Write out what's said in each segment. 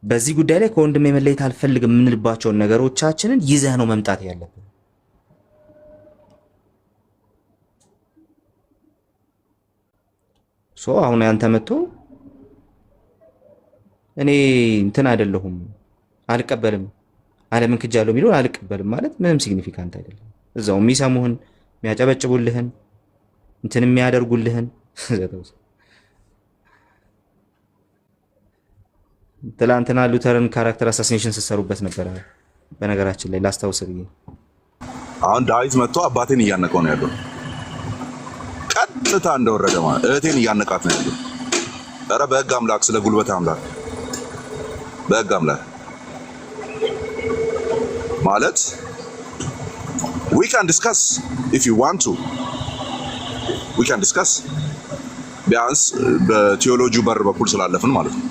በዚህ ጉዳይ ላይ ከወንድሜ መለየት አልፈልግም የምንልባቸውን ነገሮቻችንን ይዘህ ነው መምጣት ያለብን። አሁን ያንተ መጥቶ እኔ እንትን አይደለሁም አልቀበልም ዓለምን ክጃለሁ የሚለውን አልቀበልም ማለት ምንም ሲግኒፊካንት አይደለም። እዛው የሚሰሙህን የሚያጨበጭቡልህን እንትን የሚያደርጉልህን ትላንትና ሉተርን ካራክተር አሳሲኔሽን ስትሰሩበት ነበር። በነገራችን ላይ ላስታውስ ብዬ አሁን ዳዊት መጥቶ አባቴን እያነቀው ነው ያለው። ቀጥታ እንደወረደ ማለት እህቴን እያነቃት ነው ያለው። ኧረ በሕግ አምላክ፣ ስለ ጉልበት አምላክ፣ በሕግ አምላክ ማለት we can discuss if you want to we can discuss ቢያንስ በቴዎሎጂው በር በኩል ስላለፍን ማለት ነው።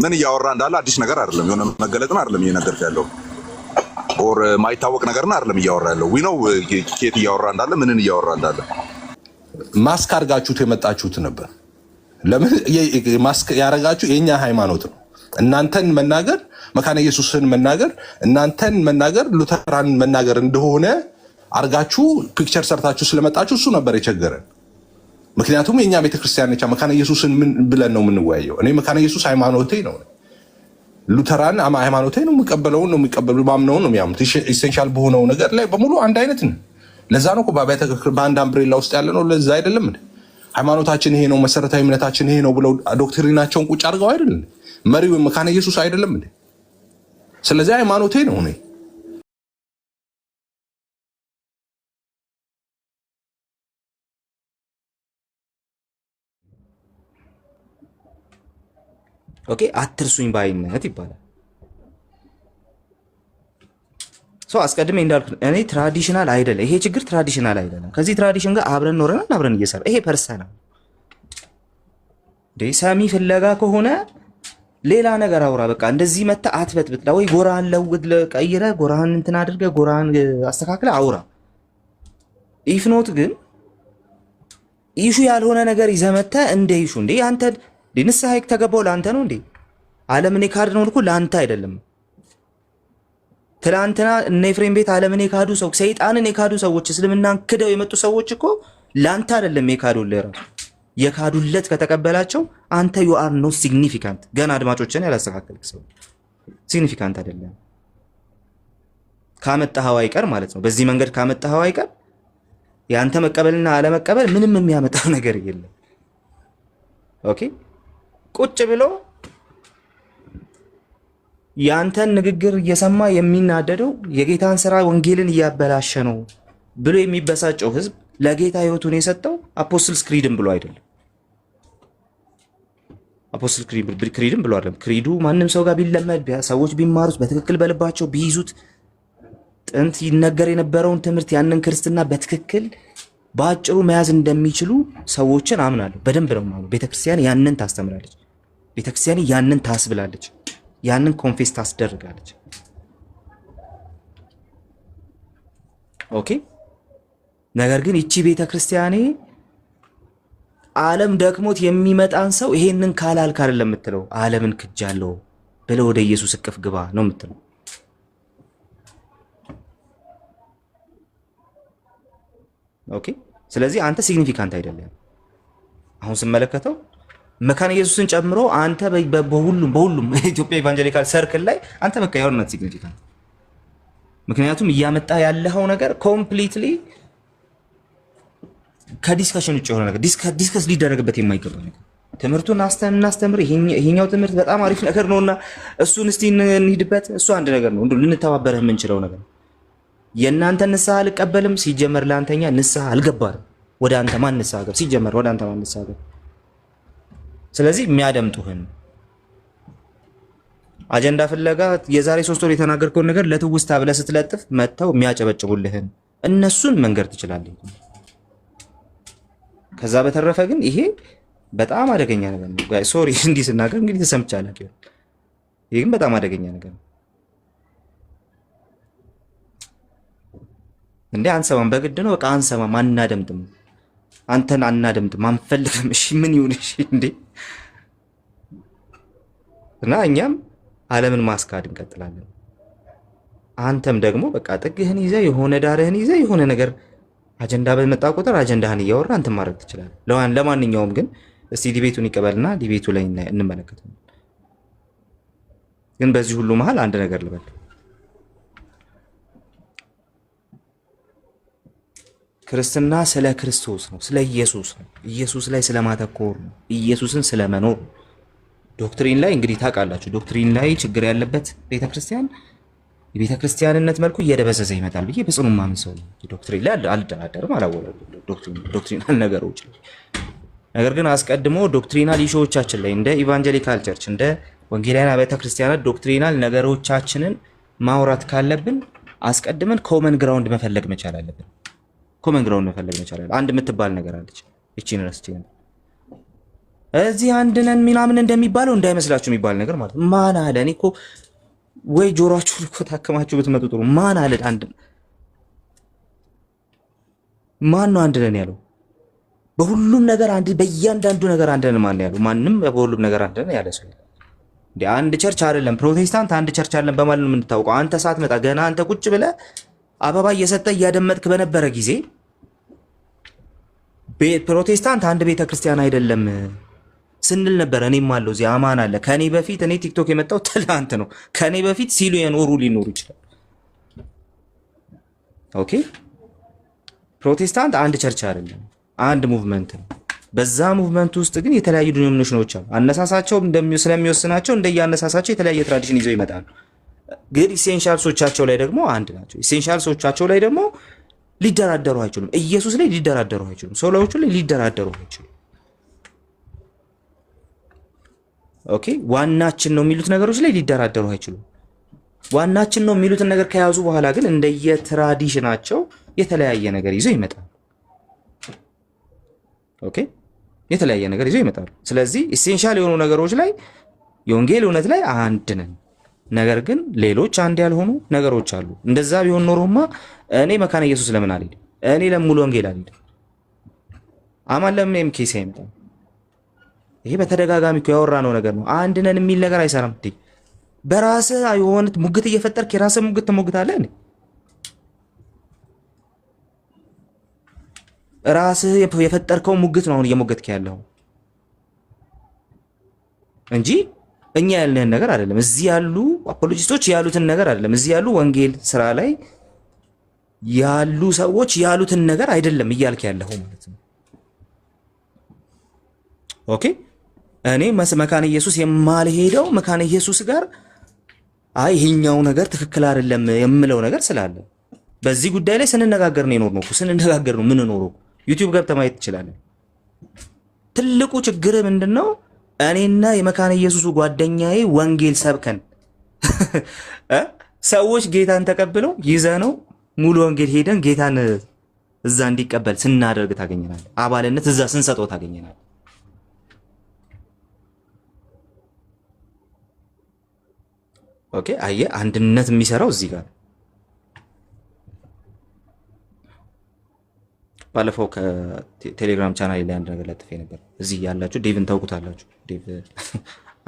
ምን እያወራ እንዳለ አዲስ ነገር አይደለም፣ የሆነ መገለጥን አይደለም እየነገርክ ያለው ኦር ማይታወቅ ነገርን አይደለም እያወራ ያለው። we know ኬት እያወራ እንዳለ ምንን እያወራ እንዳለ። ማስክ አድርጋችሁት የመጣችሁት ነበር። ለምን ማስክ ያደረጋችሁ? የኛ ሃይማኖት ነው። እናንተን መናገር መካነ ኢየሱስን መናገር እናንተን መናገር ሉተራን መናገር እንደሆነ አርጋችሁ ፒክቸር ሰርታችሁ ስለመጣችሁ እሱ ነበር የቸገረን። ምክንያቱም የኛ ቤተክርስቲያን ነች። መካነ ኢየሱስን ምን ብለን ነው የምንወያየው? እኔ መካነ ኢየሱስ ሃይማኖቴ ነው፣ ሉተራን ሃይማኖቴ ነው፣ የምቀበለውን ነው የሚቀበሉ፣ ማምነውን ነው የሚያምኑት። ኢሴንሻል በሆነው ነገር ላይ በሙሉ አንድ አይነት ነው። ለዛ ነው በአንድ አምብሬላ ውስጥ ያለ ነው። ለዛ አይደለም እንዴ ሃይማኖታችን ይሄ ነው፣ መሰረታዊ እምነታችን ይሄ ነው ብለው ዶክትሪናቸውን ቁጭ አድርገው አይደለም መሪው መካነ ኢየሱስ አይደለም እንዴ? ስለዚህ ሃይማኖቴ ነው እኔ። ኦኬ አትርሱኝ ባይነት ይባላል። አስቀድሜ እንዳልኩ እኔ ትራዲሽናል አይደለም፣ ይሄ ችግር ትራዲሽናል አይደለም። ከዚህ ትራዲሽን ጋር አብረን ኖረናል፣ አብረን እየሰራ ይሄ ፐርሰናል ሰሚ ፍለጋ ከሆነ ሌላ ነገር አውራ። በቃ እንደዚህ መታ አትበጥብጥ። ወይ ጎራህን ለውጥ ቀይረ፣ ጎራህን እንትን አድርገ፣ ጎራህን አስተካክለ አውራ። ኢፍኖት ግን ኢሹ ያልሆነ ነገር ይዘመተ እንደ ኢሹ እንዴ አንተ ንስሐ ተገባው ለአንተ ነው እንዴ? ዓለምን የካድ ነው እኮ ለአንተ አይደለም። ትላንትና እነ ኤፍሬም ቤት ዓለምን የካዱ ሰው ሰይጣንን የካዱ ሰዎች እስልምናን ክደው የመጡ ሰዎች እኮ ለአንተ አይደለም የካዱልህ። ራሱ የካዱለት ከተቀበላቸው አንተ ዩ አር ኖ ሲግኒፊካንት። ገና አድማጮችን ያላስተካከልክ ሰው ሲግኒፊካንት አይደለም። ካመጣኸው አይቀር ማለት ነው። በዚህ መንገድ ካመጣኸው አይቀር የአንተ መቀበልና አለመቀበል ምንም የሚያመጣው ነገር የለም። ኦኬ ቁጭ ብሎ ያንተን ንግግር እየሰማ የሚናደደው የጌታን ስራ ወንጌልን እያበላሸ ነው ብሎ የሚበሳጨው ህዝብ ለጌታ ህይወቱን የሰጠው አፖስትልስ ክሪድም ብሎ አይደለም። አፖስትል ክሪድም ብሎ አይደለም። ክሪዱ ማንም ሰው ጋር ቢለመድ ሰዎች ቢማሩት በትክክል በልባቸው ቢይዙት ጥንት ይነገር የነበረውን ትምህርት ያንን ክርስትና በትክክል በአጭሩ መያዝ እንደሚችሉ ሰዎችን አምናለሁ። በደንብ ነው ማለት ቤተክርስቲያን ያንን ታስተምራለች። ቤተክርስቲያን ያንን ታስብላለች። ያንን ኮንፌስ ታስደርጋለች። ኦኬ ነገር ግን እቺ ቤተክርስቲያኔ ዓለም ደክሞት የሚመጣን ሰው ይሄንን ካላልክ አይደለም የምትለው። ዓለምን ክጃለሁ ብለው ወደ ኢየሱስ እቅፍ ግባ ነው የምትለው። ኦኬ ስለዚህ አንተ ሲግኒፊካንት አይደለም። አሁን ስመለከተው መካነ ኢየሱስን ጨምሮ አንተ በሁሉም ኢትዮጵያ ኢቫንጀሊካል ሰርክል ላይ አንተ በቃ ያውርነት ሲግኒፊካንት። ምክንያቱም እያመጣ ያለው ነገር ኮምፕሊትሊ ከዲስከሽን ውጭ የሆነ ነገር ዲስከስ ሊደረግበት የማይገባ ነገር። ትምህርቱን እናስተምር፣ ይሄኛው ትምህርት በጣም አሪፍ ነገር ነውና እሱን እስቲ እንሂድበት። እሱ አንድ ነገር ነው፣ እንዴ ልንተባበረህ የምንችለው ነገር። የእናንተ ንስሐ አልቀበልም ሲጀመር ለአንተኛ ንስሐ አልገባም። ወደ አንተ ማን ንስሐ ገባ? ሲጀመር ወደ አንተ ማን ንስሐ ገባ? ስለዚህ የሚያደምጡህን አጀንዳ ፍለጋ የዛሬ 3 ወር የተናገርከውን ነገር ለትውስታ ብለህ ስትለጥፍ መጥተው የሚያጨበጭቡልህን እነሱን መንገር ትችላለህ። ከዛ በተረፈ ግን ይሄ በጣም አደገኛ ነገር ነው። ጋይ ሶሪ እንዲህ ስናገር እንግዲህ ተሰምቻለሁ። ይሄ ግን በጣም አደገኛ ነገር ነው። እንዴ አንሰማም፣ በግድ ነው በቃ አንሰማም፣ አናደምጥም፣ አንተን አናደምጥም፣ አንፈልግም። እሺ ምን ይሁን? እሺ እንዴ እና እኛም ዓለምን ማስካድ እንቀጥላለን። አንተም ደግሞ በቃ ጥግህን ይዘህ የሆነ ዳርህን ይዘህ የሆነ ነገር አጀንዳ በመጣ ቁጥር አጀንዳህን እያወራ አንተ ማድረግ ትችላለህ። ለማንኛውም ግን እስቲ ዲቤቱን ይቀበልና ዲቤቱ ላይ እንመለከተው። ግን በዚህ ሁሉ መሃል አንድ ነገር ልበል። ክርስትና ስለ ክርስቶስ ነው፣ ስለ ኢየሱስ ነው። ኢየሱስ ላይ ስለማተኮር ነው፣ ኢየሱስን ስለመኖር። ዶክትሪን ላይ እንግዲህ ታውቃላችሁ፣ ዶክትሪን ላይ ችግር ያለበት ቤተክርስቲያን የቤተክርስቲያንነት መልኩ እየደበዘዘ ይመጣል ብዬ በጽኑ ማምን ሰው ነው። ዶክትሪን ላይ አልደራደርም፣ አላወራም ዶክትሪናል ነገሮች ላይ። ነገር ግን አስቀድሞ ዶክትሪናል ኢሹዎቻችን ላይ እንደ ኢቫንጀሊካል ቸርች እንደ ወንጌላውያን አብያተ ክርስቲያናት ዶክትሪናል ነገሮቻችንን ማውራት ካለብን አስቀድመን ኮመን ግራውንድ መፈለግ መቻል አለብን። ኮመን ግራውንድ መፈለግ መቻል አለብን። አንድ የምትባል ነገር አለች። እቺን ረስቼ ነው እዚህ አንድ ነን ምናምን እንደሚባለው እንዳይመስላችሁ የሚባል ነገር ማለት ማን አለ? እኔ እኮ ወይ ጆሮአችሁ እኮ ታከማችሁ ብትመጡ ጥሩ። ማን አለ? አንድ ማን ነው አንድ ነን ያለው? በሁሉም ነገር አንድ፣ በእያንዳንዱ ነገር አንድ ነን ማን ያለው? ማንም በሁሉም ነገር አንድ ነን ያለ ሰው እንዴ? አንድ ቸርች አይደለም ፕሮቴስታንት አንድ ቸርች አይደለም በማለት ነው የምንታወቀው። አንተ ሳትመጣ ገና አንተ ቁጭ ብለህ አበባ እየሰጠ እያደመጥክ በነበረ ጊዜ ፕሮቴስታንት አንድ ቤተክርስቲያን አይደለም ስንል ነበር። እኔም አለው እዚህ አማን አለ ከኔ በፊት። እኔ ቲክቶክ የመጣው ትላንት ነው። ከኔ በፊት ሲሉ የኖሩ ሊኖሩ ይችላል። ኦኬ ፕሮቴስታንት አንድ ቸርች አይደለም፣ አንድ ሙቭመንት ነው። በዛ ሙቭመንት ውስጥ ግን የተለያዩ ዲኖሚኔሽኖች አሉ። አነሳሳቸው ስለሚወስናቸው እንደየአነሳሳቸው የተለያየ ትራዲሽን ይዘው ይመጣሉ። ግን ኢሴንሻልሶቻቸው ላይ ደግሞ አንድ ናቸው። ኢሴንሻልሶቻቸው ላይ ደግሞ ሊደራደሩ አይችሉም። ኢየሱስ ላይ ሊደራደሩ አይችሉም። ሶሎዎቹ ላይ ሊደራደሩ አይችሉም። ኦኬ ዋናችን ነው የሚሉት ነገሮች ላይ ሊደራደሩ አይችሉም። ዋናችን ነው የሚሉትን ነገር ከያዙ በኋላ ግን እንደየትራዲሽናቸው የተለያየ ነገር ይዘው ይመጣሉ። ኦኬ የተለያየ ነገር ይዘው ይመጣሉ። ስለዚህ ኢሴንሻል የሆኑ ነገሮች ላይ የወንጌል እውነት ላይ አንድ ነን። ነገር ግን ሌሎች አንድ ያልሆኑ ነገሮች አሉ። እንደዛ ቢሆን ኖሮማ እኔ መካነ ኢየሱስ ለምን አልሄድም? እኔ ለሙሉ ወንጌል አልሄድም? አማን ለምን ኤምኬሲ አይመጣም? ይሄ በተደጋጋሚ እኮ ያወራነው ነገር ነው። አንድ ነን የሚል ነገር አይሰራም። በራስህ የሆነ ሙግት እየፈጠርክ የራስህ ሙግት ትሞግታለህ። ራስህ የፈጠርከው ሙግት ነው አሁን እየሞገትክ ያለው እንጂ እኛ ያልነን ነገር አይደለም። እዚህ ያሉ አፖሎጂስቶች ያሉትን ነገር አይደለም። እዚህ ያሉ ወንጌል ስራ ላይ ያሉ ሰዎች ያሉትን ነገር አይደለም እያልክ ያለው ማለት ነው። ኦኬ እኔ መካነ ኢየሱስ የማልሄደው መካነ ኢየሱስ ጋር አይ ይሄኛው ነገር ትክክል አይደለም የምለው ነገር ስላለ በዚህ ጉዳይ ላይ ስንነጋገር ነው የኖርነው። ስንነጋገር ነው ምን ኖሮ ዩቲዩብ ገብተህ ማየት ትችላለህ። ትልቁ ችግር ምንድነው? እኔና የመካነ ኢየሱስ ጓደኛዬ ወንጌል ሰብከን ሰዎች ጌታን ተቀብለው ይዘነው ሙሉ ወንጌል ሄደን ጌታን እዛ እንዲቀበል ስናደርግ ታገኘናል። አባልነት እዛ ስንሰጠው ታገኘናል። ኦኬ አየህ፣ አንድነት የሚሰራው እዚህ ጋር። ባለፈው ከቴሌግራም ቻናል ላይ አንድ ነገር ለጥፌ ነበር። እዚህ ያላችሁ ዴቭን ታውቁታላችሁ። ዴቭ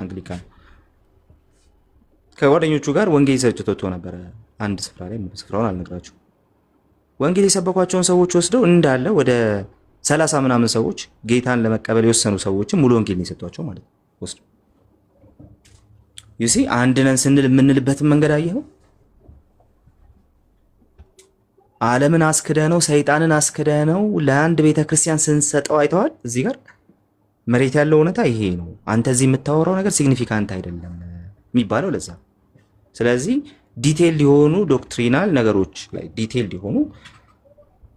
አንግሊካን ከጓደኞቹ ጋር ወንጌል ሰብከው ወጥቶ ነበር አንድ ስፍራ ላይ። ስፍራውን አልነግራችሁ። ወንጌል የሰበኳቸውን ሰዎች ወስደው እንዳለ ወደ 30 ምናምን ሰዎች ጌታን ለመቀበል የወሰኑ ሰዎችን ሙሉ ወንጌል ነው የሰጧቸው ማለት ነው ወስደው። ዩሲ አንድ ነን ስንል የምንልበትን መንገድ አየኸው? ዓለምን አስክደ ነው፣ ሰይጣንን አስክደ ነው ለአንድ ቤተክርስቲያን ስንሰጠው አይተዋል። እዚህ ጋር መሬት ያለው እውነታ ይሄ ነው። አንተ እዚህ የምታወራው ነገር ሲግኒፊካንት አይደለም የሚባለው ለዛ። ስለዚህ ዲቴል የሆኑ ዶክትሪናል ነገሮች ላይ ዲቴል የሆኑ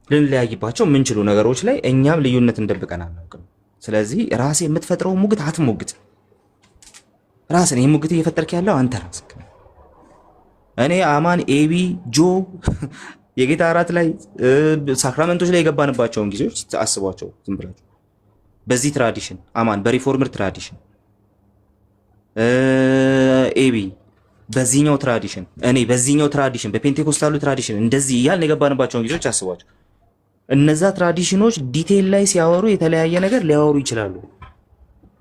ልንለያይባቸው የምንችሉ ነገሮች ላይ እኛም ልዩነት እንደብቀን አናውቅም። ስለዚህ ራስህ የምትፈጥረው ሙግት አትሞግት። ራስን ይሄ ሙግት እየፈጠርክ ያለው አንተ ራስህ። እኔ አማን ኤቢ ጆ የጌታ እራት ላይ ሳክራመንቶች ላይ የገባንባቸውን ጊዜዎች አስቧቸው ዝም ብላችሁ። በዚህ ትራዲሽን አማን በሪፎርምር ትራዲሽን፣ ኤቢ በዚህኛው ትራዲሽን፣ እኔ በዚህኛው ትራዲሽን በፔንቴኮስታሉ ትራዲሽን እንደዚህ እያልን የገባንባቸውን ጊዜዎች አስቧቸው። እነዛ ትራዲሽኖች ዲቴል ላይ ሲያወሩ የተለያየ ነገር ሊያወሩ ይችላሉ።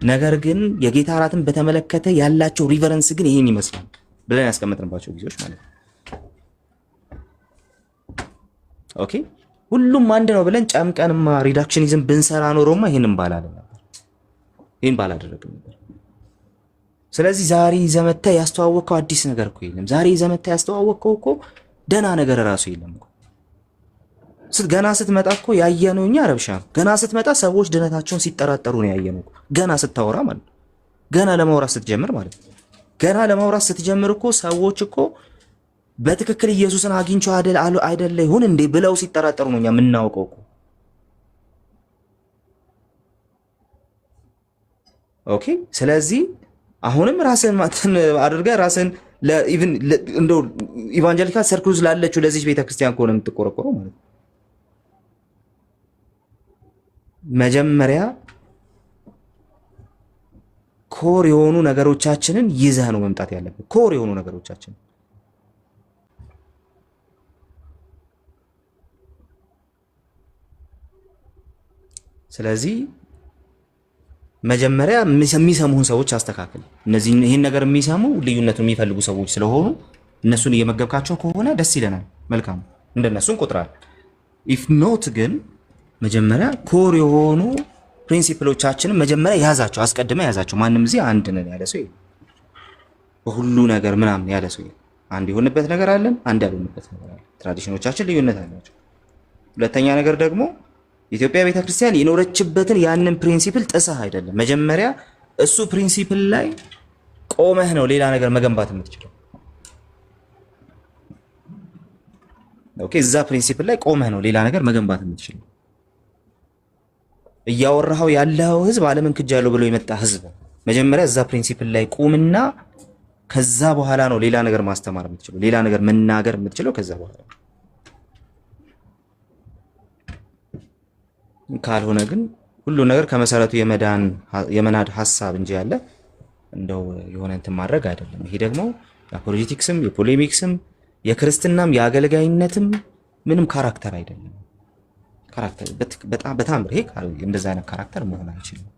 ነገር ግን የጌታ እራትን በተመለከተ ያላቸው ሪቨረንስ ግን ይሄን ይመስላል ብለን ያስቀመጥንባቸው ጊዜዎች ማለት ነው። ኦኬ ሁሉም አንድ ነው ብለን ጨምቀንማ ሪዳክሽኒዝም ብንሰራ ኖሮማ ይሄንን ባላደረግን ነበር፣ ይሄን ባላደረግን ነበር። ስለዚህ ዛሬ ዘመታ ያስተዋወቀው አዲስ ነገር እኮ የለም። ዛሬ ዘመታ ያስተዋወቀው እኮ ደና ነገር ራሱ የለም እኮ። ገና ስትመጣ እኮ ያየነው እኛ ረብሻ ነው። ገና ስትመጣ ሰዎች ድነታቸውን ሲጠራጠሩ ነው ያየነው እኮ። ገና ስታወራ ማለት ነው። ገና ለማውራት ስትጀምር ማለት ነው። ገና ለማውራት ስትጀምር እኮ ሰዎች እኮ በትክክል ኢየሱስን አግኝቼው አይደለ ይሁን እንዴ ብለው ሲጠራጠሩ ነው እኛ የምናውቀው እኮ። ኦኬ ስለዚህ አሁንም ራስን ማተን አድርገህ ራስን ለኢቭን እንደው ኢቫንጀሊካል ሰርክሉዝ ላለችው ለዚህ ቤተክርስቲያን ከሆነ የምትቆረቆረው ማለት ነው መጀመሪያ ኮር የሆኑ ነገሮቻችንን ይዘህ ነው መምጣት ያለብን። ኮር የሆኑ ነገሮቻችን ስለዚህ መጀመሪያ የሚሰሙህን ሰዎች አስተካክል። እነዚህ ይሄን ነገር የሚሰሙ ልዩነቱን የሚፈልጉ ሰዎች ስለሆኑ እነሱን እየመገብካቸው ከሆነ ደስ ይለናል፣ መልካም እንደነሱ እንቆጥራለን። ኢፍ ኖት ግን መጀመሪያ ኮር የሆኑ ፕሪንሲፕሎቻችንን መጀመሪያ ያዛቸው፣ አስቀድመ ያዛቸው። ማንም እዚህ አንድ ነን ያለ ሰው የለም፣ በሁሉ ነገር ምናምን ያለ ሰው የለም። አንድ የሆነበት ነገር አለን፣ አንድ ያልሆነበት ነገር አለ። ትራዲሽኖቻችን ልዩነት አላቸው። ሁለተኛ ነገር ደግሞ ኢትዮጵያ ቤተክርስቲያን የኖረችበትን ያንን ፕሪንሲፕል ጥሰህ አይደለም። መጀመሪያ እሱ ፕሪንሲፕል ላይ ቆመህ ነው ሌላ ነገር መገንባት የምትችለው። ኦኬ እዛ ፕሪንሲፕል ላይ ቆመህ ነው ሌላ ነገር መገንባት የምትችለው። እያወራው ያለው ህዝብ ዓለምን ክጃለሁ ብሎ የመጣ ህዝብ መጀመሪያ እዛ ፕሪንሲፕል ላይ ቁምና ከዛ በኋላ ነው ሌላ ነገር ማስተማር የምትችለው፣ ሌላ ነገር መናገር የምትችለው ከዛ በኋላ። ካልሆነ ግን ሁሉ ነገር ከመሰረቱ የመናድ ሐሳብ እንጂ ያለ እንደው የሆነ እንትን ማድረግ አይደለም። ይሄ ደግሞ የፖለቲክስም የፖሌሚክስም የክርስትናም የአገልጋይነትም ምንም ካራክተር አይደለም። ካራክተር በጣም ይሄ እንደዛ አይነት ካራክተር መሆን አይችልም።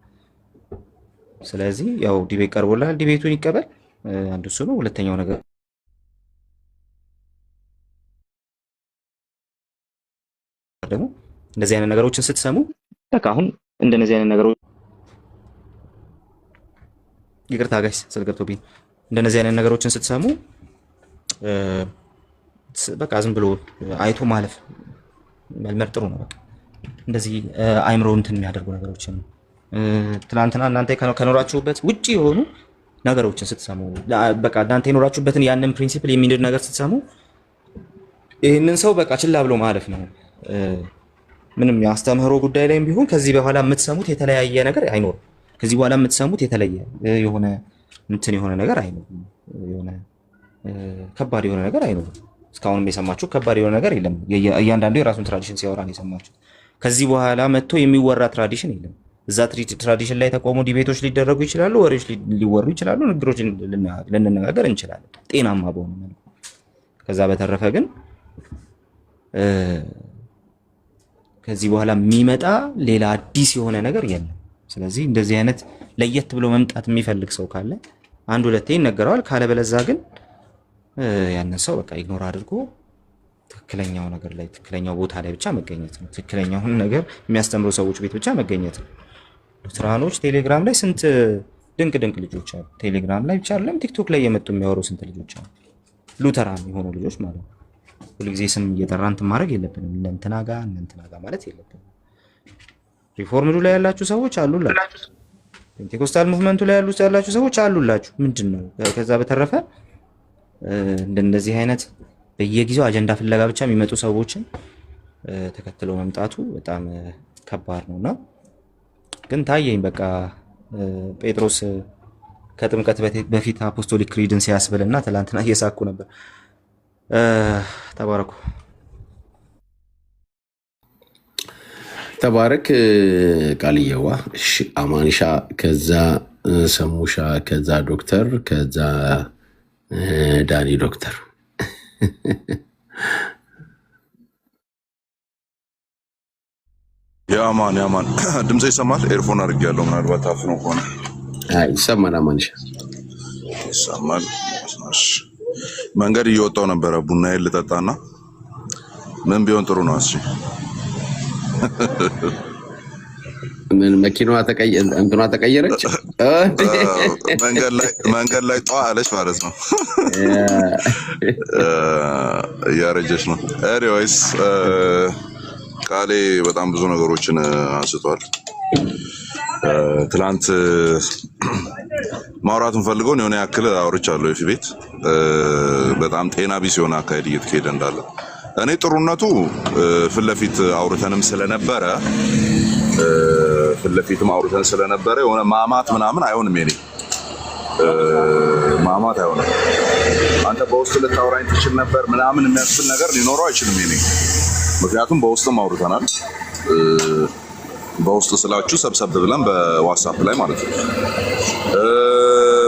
ስለዚህ ያው ዲቤት ቀርቦላል፣ ዲቤቱን ይቀበል። አንዱ እሱ ነው። ሁለተኛው ነገር ደግሞ እንደዚህ አይነት ነገሮችን ስትሰሙ በቃ አሁን እንደነዚህ አይነት ነገሮች ይቅርታ ጋይስ ስለገብቶብኝ እንደነዚህ አይነት ነገሮችን ስትሰሙ በቃ ዝም ብሎ አይቶ ማለፍ መልመድ ጥሩ ነው። በቃ እንደዚህ አይምሮ እንትን የሚያደርጉ ነገሮችን ትናንትና እናንተ ከኖራችሁበት ውጪ የሆኑ ነገሮችን ስትሰሙ በቃ እናንተ የኖራችሁበትን ያንን ፕሪንሲፕል የሚንድር ነገር ስትሰሙ ይህንን ሰው በቃ ችላ ብሎ ማለፍ ነው። ምንም የአስተምህሮ ጉዳይ ላይም ቢሆን ከዚህ በኋላ የምትሰሙት የተለያየ ነገር አይኖርም። ከዚህ በኋላ የምትሰሙት የተለየ የሆነ እንትን የሆነ ነገር አይኖርም። የሆነ ከባድ የሆነ ነገር አይኖርም። እስካሁንም የሰማችሁ ከባድ የሆነ ነገር የለም። እያንዳንዱ የራሱን ትራዲሽን ሲያወራ ነው የሰማችሁ። ከዚህ በኋላ መጥቶ የሚወራ ትራዲሽን የለም። እዛ ትራዲሽን ላይ ተቆሙ ዲቤቶች ሊደረጉ ይችላሉ፣ ወሬዎች ሊወሩ ይችላሉ፣ ንግግሮች ልንነጋገር እንችላለን ጤናማ በሆነ መልኩ። ከዛ በተረፈ ግን ከዚህ በኋላ የሚመጣ ሌላ አዲስ የሆነ ነገር የለም። ስለዚህ እንደዚህ አይነት ለየት ብሎ መምጣት የሚፈልግ ሰው ካለ አንድ ሁለቴ ይነገረዋል። ካለበለዛ ግን ያንን ሰው በቃ ኢግኖር አድርጎ ትክክለኛው ነገር ላይ ትክክለኛው ቦታ ላይ ብቻ መገኘት ነው። ትክክለኛውን ነገር የሚያስተምሩ ሰዎች ቤት ብቻ መገኘት ነው። ሉትራኖች ቴሌግራም ላይ ስንት ድንቅ ልጆች አሉ። ቴሌግራም ላይ ብቻ አይደለም ቲክቶክ ላይ የመጡ የሚያወሩ ስንት ልጆች አሉ። ሉተራን የሆኑ ልጆች ማለት ነው። ሁልጊዜ ስም እየጠራን እንትን ማድረግ የለብንም። እንትና ጋ ማለት የለብንም። ሪፎርምዱ ላይ ያላችሁ ሰዎች አሉላችሁ። ፔንቴኮስታል ሙቭመንቱ ላይ ያላችሁ ሰዎች አሉላችሁ። ምንድነው? ከዛ በተረፈ እንደዚህ አይነት በየጊዜው አጀንዳ ፍለጋ ብቻ የሚመጡ ሰዎችን ተከትለው መምጣቱ በጣም ከባድ ነውና ግን ታየኝ በቃ ጴጥሮስ ከጥምቀት በፊት አፖስቶሊክ ክሪድን ሲያስብልና ትላንትና እየሳኩ ነበር። ተባረኩ። ተባረክ ቃልየዋ። እሺ አማንሻ፣ ከዛ ሰሙሻ፣ ከዛ ዶክተር፣ ከዛ ዳኒ ዶክተር። ያማን ድምጽ ይሰማል? ኤርፎን አድርጌያለሁ። ምናልባት አፍኖ ከሆነ ይሰማል አማንሻ ይሰማል። እሺ መንገድ እየወጣሁ ነበረ ቡናዬን ልጠጣና ምን ቢሆን ጥሩ ነው? እሺ ምን መኪናዋ ተቀየረች? መንገድ ላይ ጧ አለች ማለት ነው። እያረጀች ነው። ኤኒዌይስ ቃሌ በጣም ብዙ ነገሮችን አንስቷል። ትላንት ማውራቱን ፈልገው የሆነ ያክል አውርቻለሁ። የፊት ቤት በጣም ጤና ቢስ የሆነ አካሄድ እየተካሄደ እንዳለ እኔ ጥሩነቱ ፊት ለፊት አውርተንም ስለነበረ የሆነ ማማት ምናምን አይሆንም። የኔ ማማት አይሆንም። አንተ በውስጥ ልታወራኝ ትችል ነበር ምናምን የሚያስብል ነገር ሊኖረው አይችልም። የኔ ምክንያቱም በውስጥም አውርተናል። በውስጥ ስላችሁ ሰብሰብ ብለን በዋትስአፕ ላይ ማለት ነው።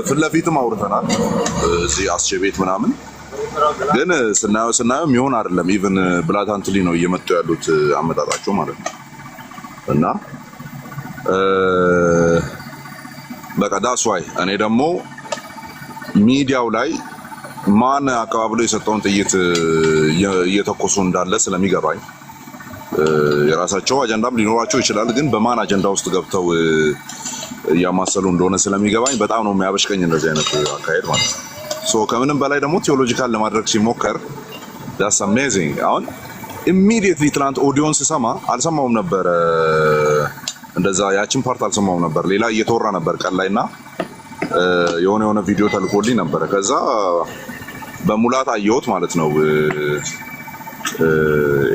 ፊት ለፊትም አውርተናል እዚህ አስቼ ቤት ምናምን። ግን ስናየው የሚሆን አይደለም። ኢቭን ብላታንትሊ ነው እየመጡ ያሉት አመጣጣቸው ማለት ነው። እና በቃ ዳስ ዋይ እኔ ደግሞ ሚዲያው ላይ ማን አቀባብሎ የሰጠውን ጥይት እየተኮሱ እንዳለ ስለሚገባኝ የራሳቸው አጀንዳም ሊኖራቸው ይችላል። ግን በማን አጀንዳ ውስጥ ገብተው እያማሰሉ እንደሆነ ስለሚገባኝ በጣም ነው የሚያበሽቀኝ እንደዚህ አይነት አካሄድ ማለት ነው። ሶ ከምንም በላይ ደግሞ ቴዎሎጂካል ለማድረግ ሲሞከር ዳስ አሜዚንግ። አሁን ኢሚዲየትሊ ትናንት ኦዲዮን ስሰማ አልሰማውም ነበር፣ እንደዛ ያችን ፓርት አልሰማውም ነበር። ሌላ እየተወራ ነበር ቀን ላይና የሆነ ቪዲዮ ተልኮልኝ ነበረ። ከዛ በሙላት አየሁት ማለት ነው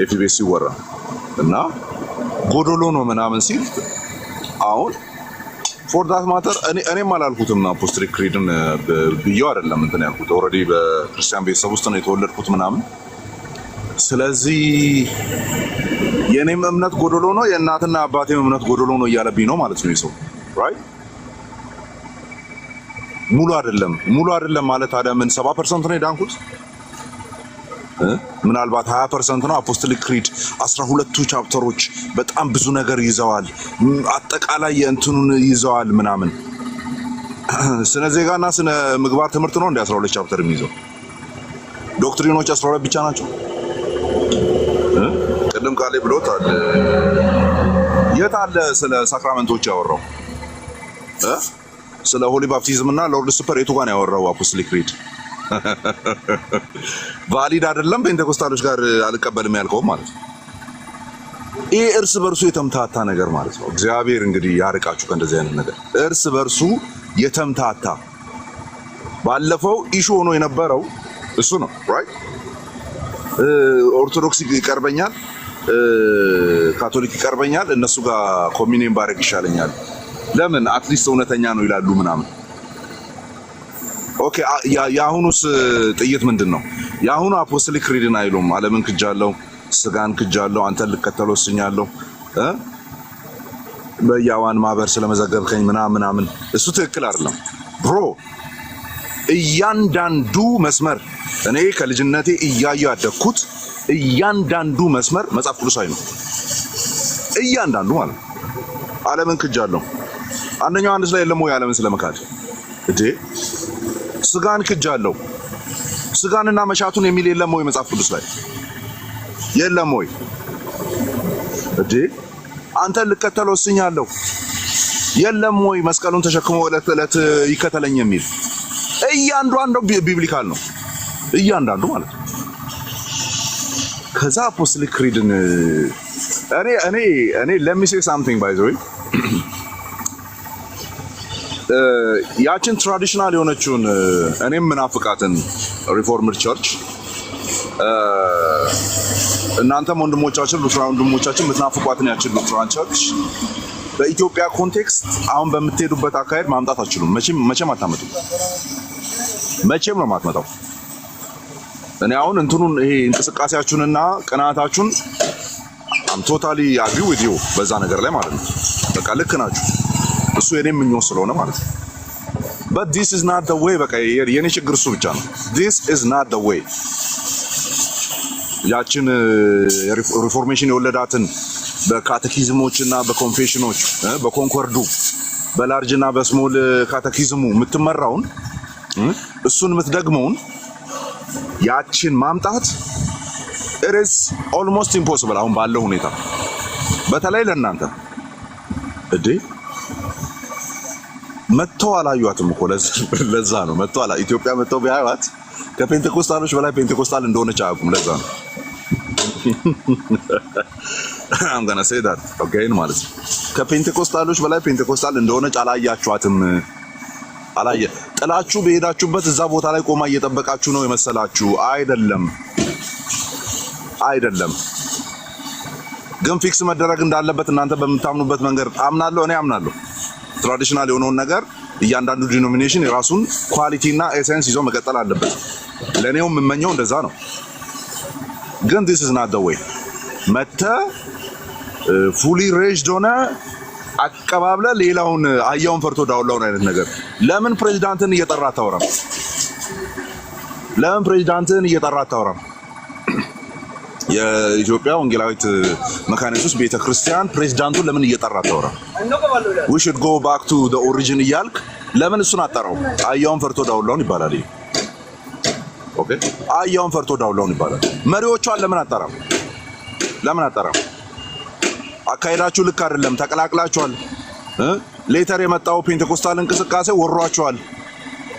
ኤፍቢኤስ ሲወራ እና ጎዶሎ ነው ምናምን ሲል አሁን ፎር ዳት ማተር እኔም አላልኩትም አፖስቶሊክ ክሪድን ብዬው አይደለም እንትን ያልኩት። ኦልሬዲ በክርስቲያን ቤተሰብ ውስጥ ነው የተወለድኩት ምናምን። ስለዚህ የኔም እምነት ጎዶሎ ነው የእናትና አባቴም እምነት ጎዶሎ ነው እያለብኝ ነው ማለት ነው ይሰው ራይት። ሙሉ አይደለም ማለት ታዲያ ምን 70% ነው የዳንኩት? ምናልባት 20% ነው። አፖስቶሊክ ክሪድ 12ቱ ቻፕተሮች በጣም ብዙ ነገር ይዘዋል። አጠቃላይ የእንትኑን ይዘዋል ምናምን። ስነ ዜጋና ስነ ምግባር ትምህርት ነው እንደ 12 ቻፕተር የሚይዘው። ዶክትሪኖች 12 ብቻ ናቸው። ቅድም ቃሌ ብሎታል። የት አለ ስለ ሳክራመንቶች ያወራው? ስለ ሆሊ ባፕቲዝም እና ሎርድ ሱፐር የቱ ጋር ነው ያወራው አፖስቶሊክ ክሪድ? ቫሊድ አይደለም። ፔንቴኮስታሎች ጋር አልቀበልም ያልከው ማለት ነው። ይሄ እርስ በርሱ የተምታታ ነገር ማለት ነው። እግዚአብሔር እንግዲህ ያርቃችሁ ከእንደዚህ አይነት ነገር። እርስ በርሱ የተምታታ ባለፈው ኢሹ ሆኖ የነበረው እሱ ነው ራይት። ኦርቶዶክስ ይቀርበኛል፣ ካቶሊክ ይቀርበኛል፣ እነሱ ጋር ኮሚኒየን ባረግ ይሻለኛል። ለምን አትሊስት እውነተኛ ነው ይላሉ ምናምን። ኦኬ የአሁኑስ ጥይት ምንድን ነው? የአሁኑ አፖስቶሊክ ክሪድን አይሉም። ዓለምን ክጃለሁ፣ ስጋን ክጃለሁ፣ አንተን ልከተል ወስኛለሁ፣ በያዋን ማህበር ስለመዘገብከኝ ምናምን። እሱ ትክክል አይደለም ብሮ። እያንዳንዱ መስመር እኔ ከልጅነቴ እያየሁ ያደግኩት እያንዳንዱ መስመር መጽሐፍ ቅዱሳዊ ነው። እያንዳንዱ ማለት ነው። ዓለምን ክጃለሁ አንደኛው አንድስ ላይ የለም ወይ? ዓለምን ስለመካድ እዴ ስጋን ክጃለሁ፣ ስጋንና መሻቱን የሚል የለም ወይ መጽሐፍ ቅዱስ ላይ? የለም ወይ? እዴ አንተን ልከተል ወስኛለሁ የለም ወይ? መስቀሉን ተሸክሞ ዕለት ዕለት ይከተለኝ የሚል እያንዳንዱ ቢብሊካል ነው፣ እያንዳንዱ ማለት ነው። ከዛ አፖስቶሊክ ክሪድን እኔ let me say something by the way ያችን ትራዲሽናል የሆነችውን እኔም ምናፍቃትን ሪፎርምድ ቸርች እናንተም ወንድሞቻችን ሉትራን ወንድሞቻችን ምትናፍቋትን ያችን ሉትራን ቸርች በኢትዮጵያ ኮንቴክስት አሁን በምትሄዱበት አካሄድ ማምጣት አትችሉም። መቼም አታመጡም። መቼም ነው የማትመጣው። እኔ አሁን እንትኑን ይሄ እንቅስቃሴያችሁንና ቅናታችሁን አም ቶታሊ አግሪ ዊዝ ዩ በዛ ነገር ላይ ማለት ነው። በቃ ልክ ናችሁ። እሱ የኔም ምኞት ስለሆነ ማለት ነው። but this is not the way። በቃ የኔ ችግር እሱ ብቻ ነው። this is not the way። ያችን ሪፎርሜሽን የወለዳትን በካቴኪዝሞች እና በኮንፌሽኖች በኮንኮርዱ በላርጅና በስሞል ካቴኪዝሙ የምትመራውን እሱን የምትደግመውን ያችን ማምጣት it is almost impossible አሁን ባለው ሁኔታ በተለይ ለእናንተ እዴ መተው አላዩአትም እኮ ለዛ ነው መተው አላ ኢትዮጵያ መተው ቢያዩት ከፔንቴኮስታሎች በላይ ፔንቴኮስታል እንደሆነች አያውቁም ለዛ ነው I'm gonna say that again ማለት ነው ከፔንቴኮስታሎች በላይ ፔንቴኮስታል እንደሆነች አላያችኋትም አላየ ጥላችሁ በሄዳችሁበት እዛ ቦታ ላይ ቆማ እየጠበቃችሁ ነው የመሰላችሁ አይደለም ግን ፊክስ መደረግ እንዳለበት እናንተ በምታምኑበት መንገድ አምናለሁ እኔ አምናለሁ ትራዲሽናል የሆነውን ነገር እያንዳንዱ ዲኖሚኔሽን የራሱን ኳሊቲ እና ኤሰንስ ይዞ መቀጠል አለበት ለኔው የምመኘው እንደዛ ነው ግን this is not the way መተ fully raised ሆነ አቀባብለ ሌላውን አያውን ፈርቶ ዳውላውን አይነት ነገር ለምን ፕሬዝዳንትን እየጠራ አታወራም የኢትዮጵያ ወንጌላዊት መካነ ኢየሱስ ቤተክርስቲያን ፕሬዝዳንቱን ለምን እየጠራ አታወራም we should go back to the origin እያልክ ለምን እሱን አጣራው አያውን ፈርቶ ዳውላውን ይባላል ኦኬ አያውን ፈርቶ ዳውላውን ይባላል መሪዎቿን ለምን አጣራም አካይዳችሁ ልክ አይደለም ተቀላቅላችኋል ሌተር የመጣው ፔንቴኮስታል እንቅስቃሴ ወሯቸዋል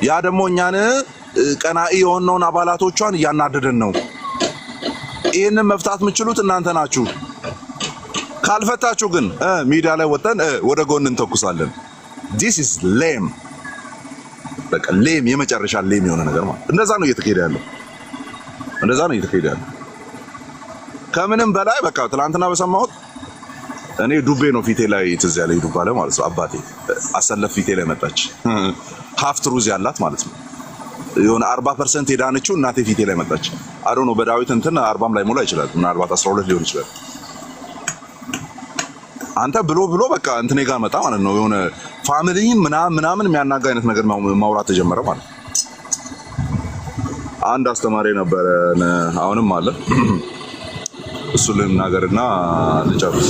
ያ ደግሞ እኛን ቀናኢ የሆነውን አባላቶቿን ያናደደን ነው ይሄንን መፍታት የምትችሉት እናንተ ናችሁ ካልፈታችሁ ግን ሚዲያ ላይ ወጣን ወደ ጎን እንተኩሳለን this is lame በቃ ሌም የመጨረሻ ሌም የሆነ ነገር ማለት እንደዛ ነው እየተካሄደ ያለው ከምንም በላይ በቃ ትላንትና በሰማሁት እኔ ዱቤ ነው ፊቴ ላይ ትዝ ያለኝ ዱባለ ማለት ነው አባቴ አሰለፍ ፊቴ ላይ መጣች ሃፍ ትሩዝ ያላት ማለት ነው የሆነ 40% የዳነችው እናቴ ፊቴ ላይ መጣች አይ ዶንት ኖ በዳዊት እንትን 40 ላይ ሞላ ይችላል ምናልባት 12 ሊሆን ይችላል አንተ ብሎ በቃ እንትኔ ጋር መጣ ማለት ነው የሆነ ፋሚሊን ምናምን የሚያናጋ አይነት ነገር ማውራት ተጀመረ ማለት አንድ አስተማሪ ነበረ አሁንም አለ እሱ ልናገርና ልጨርስ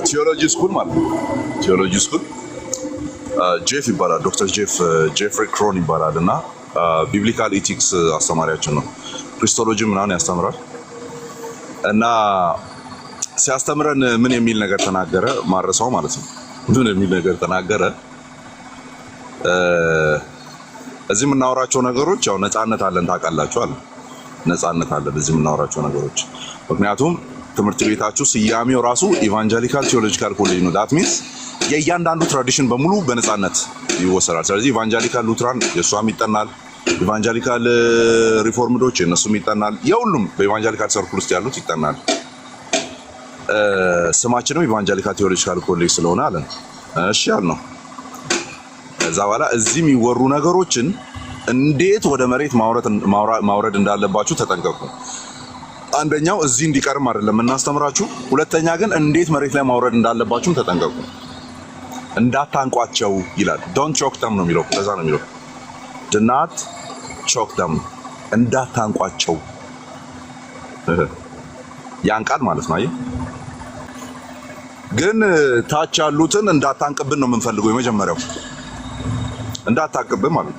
ቲዮሎጂ ስኩል ማለት ቲዮሎጂ ስኩል ጄፍ ይባላል ዶክተር ጄፍሪ ክሮን ይባላል እና ቢብሊካል ኢቲክስ አስተማሪያችን ነው ክሪስቶሎጂ ምናምን ያስተምራል እና ሲያስተምረን ምን የሚል ነገር ተናገረ ማረሳው ማለት ነው ምን የሚል ነገር ተናገረ እዚህ የምናወራቸው ነገሮች ያው ነፃነት አለን ታውቃላችሁ አለ ነፃነት አለ በዚህ የምናወራቸው ነገሮች ምክንያቱም ትምህርት ቤታችሁ ስያሜው ራሱ ኢቫንጀሊካል ቲዮሎጂካል ኮሌጅ ነው that means የእያንዳንዱ ትራዲሽን በሙሉ በነፃነት ይወሰዳል ስለዚህ ኢቫንጀሊካል ሉትራን የሷም ይጠናል ኢቫንጀሊካል ሪፎርምዶች የነሱም ይጠናል የሁሉም በኢቫንጀሊካል ሰርክል ውስጥ ያሉት ይጠናል ስማችንም ኢቫንጀሊካል ቲዮሎጂካል ኮሌጅ ስለሆነ አለን እሺ ያልነው ከዛ በኋላ እዚህ የሚወሩ ነገሮችን እንዴት ወደ መሬት ማውረድ እንዳለባችሁ ተጠንቀቁ አንደኛው እዚህ እንዲቀርም አይደለም እናስተምራችሁ ሁለተኛ ግን እንዴት መሬት ላይ ማውረድ እንዳለባችሁም ተጠንቀቁ እንዳታንቋቸው ይላል don't choke them ነው የሚለው ለዛ ነው የሚለው do not choke them እንዳታንቋቸው ያን ቃል ማለት ነው ግን ታች ያሉትን እንዳታንቅብን ነው የምንፈልገው የመጀመሪያው እንዳታንቅብን ማለት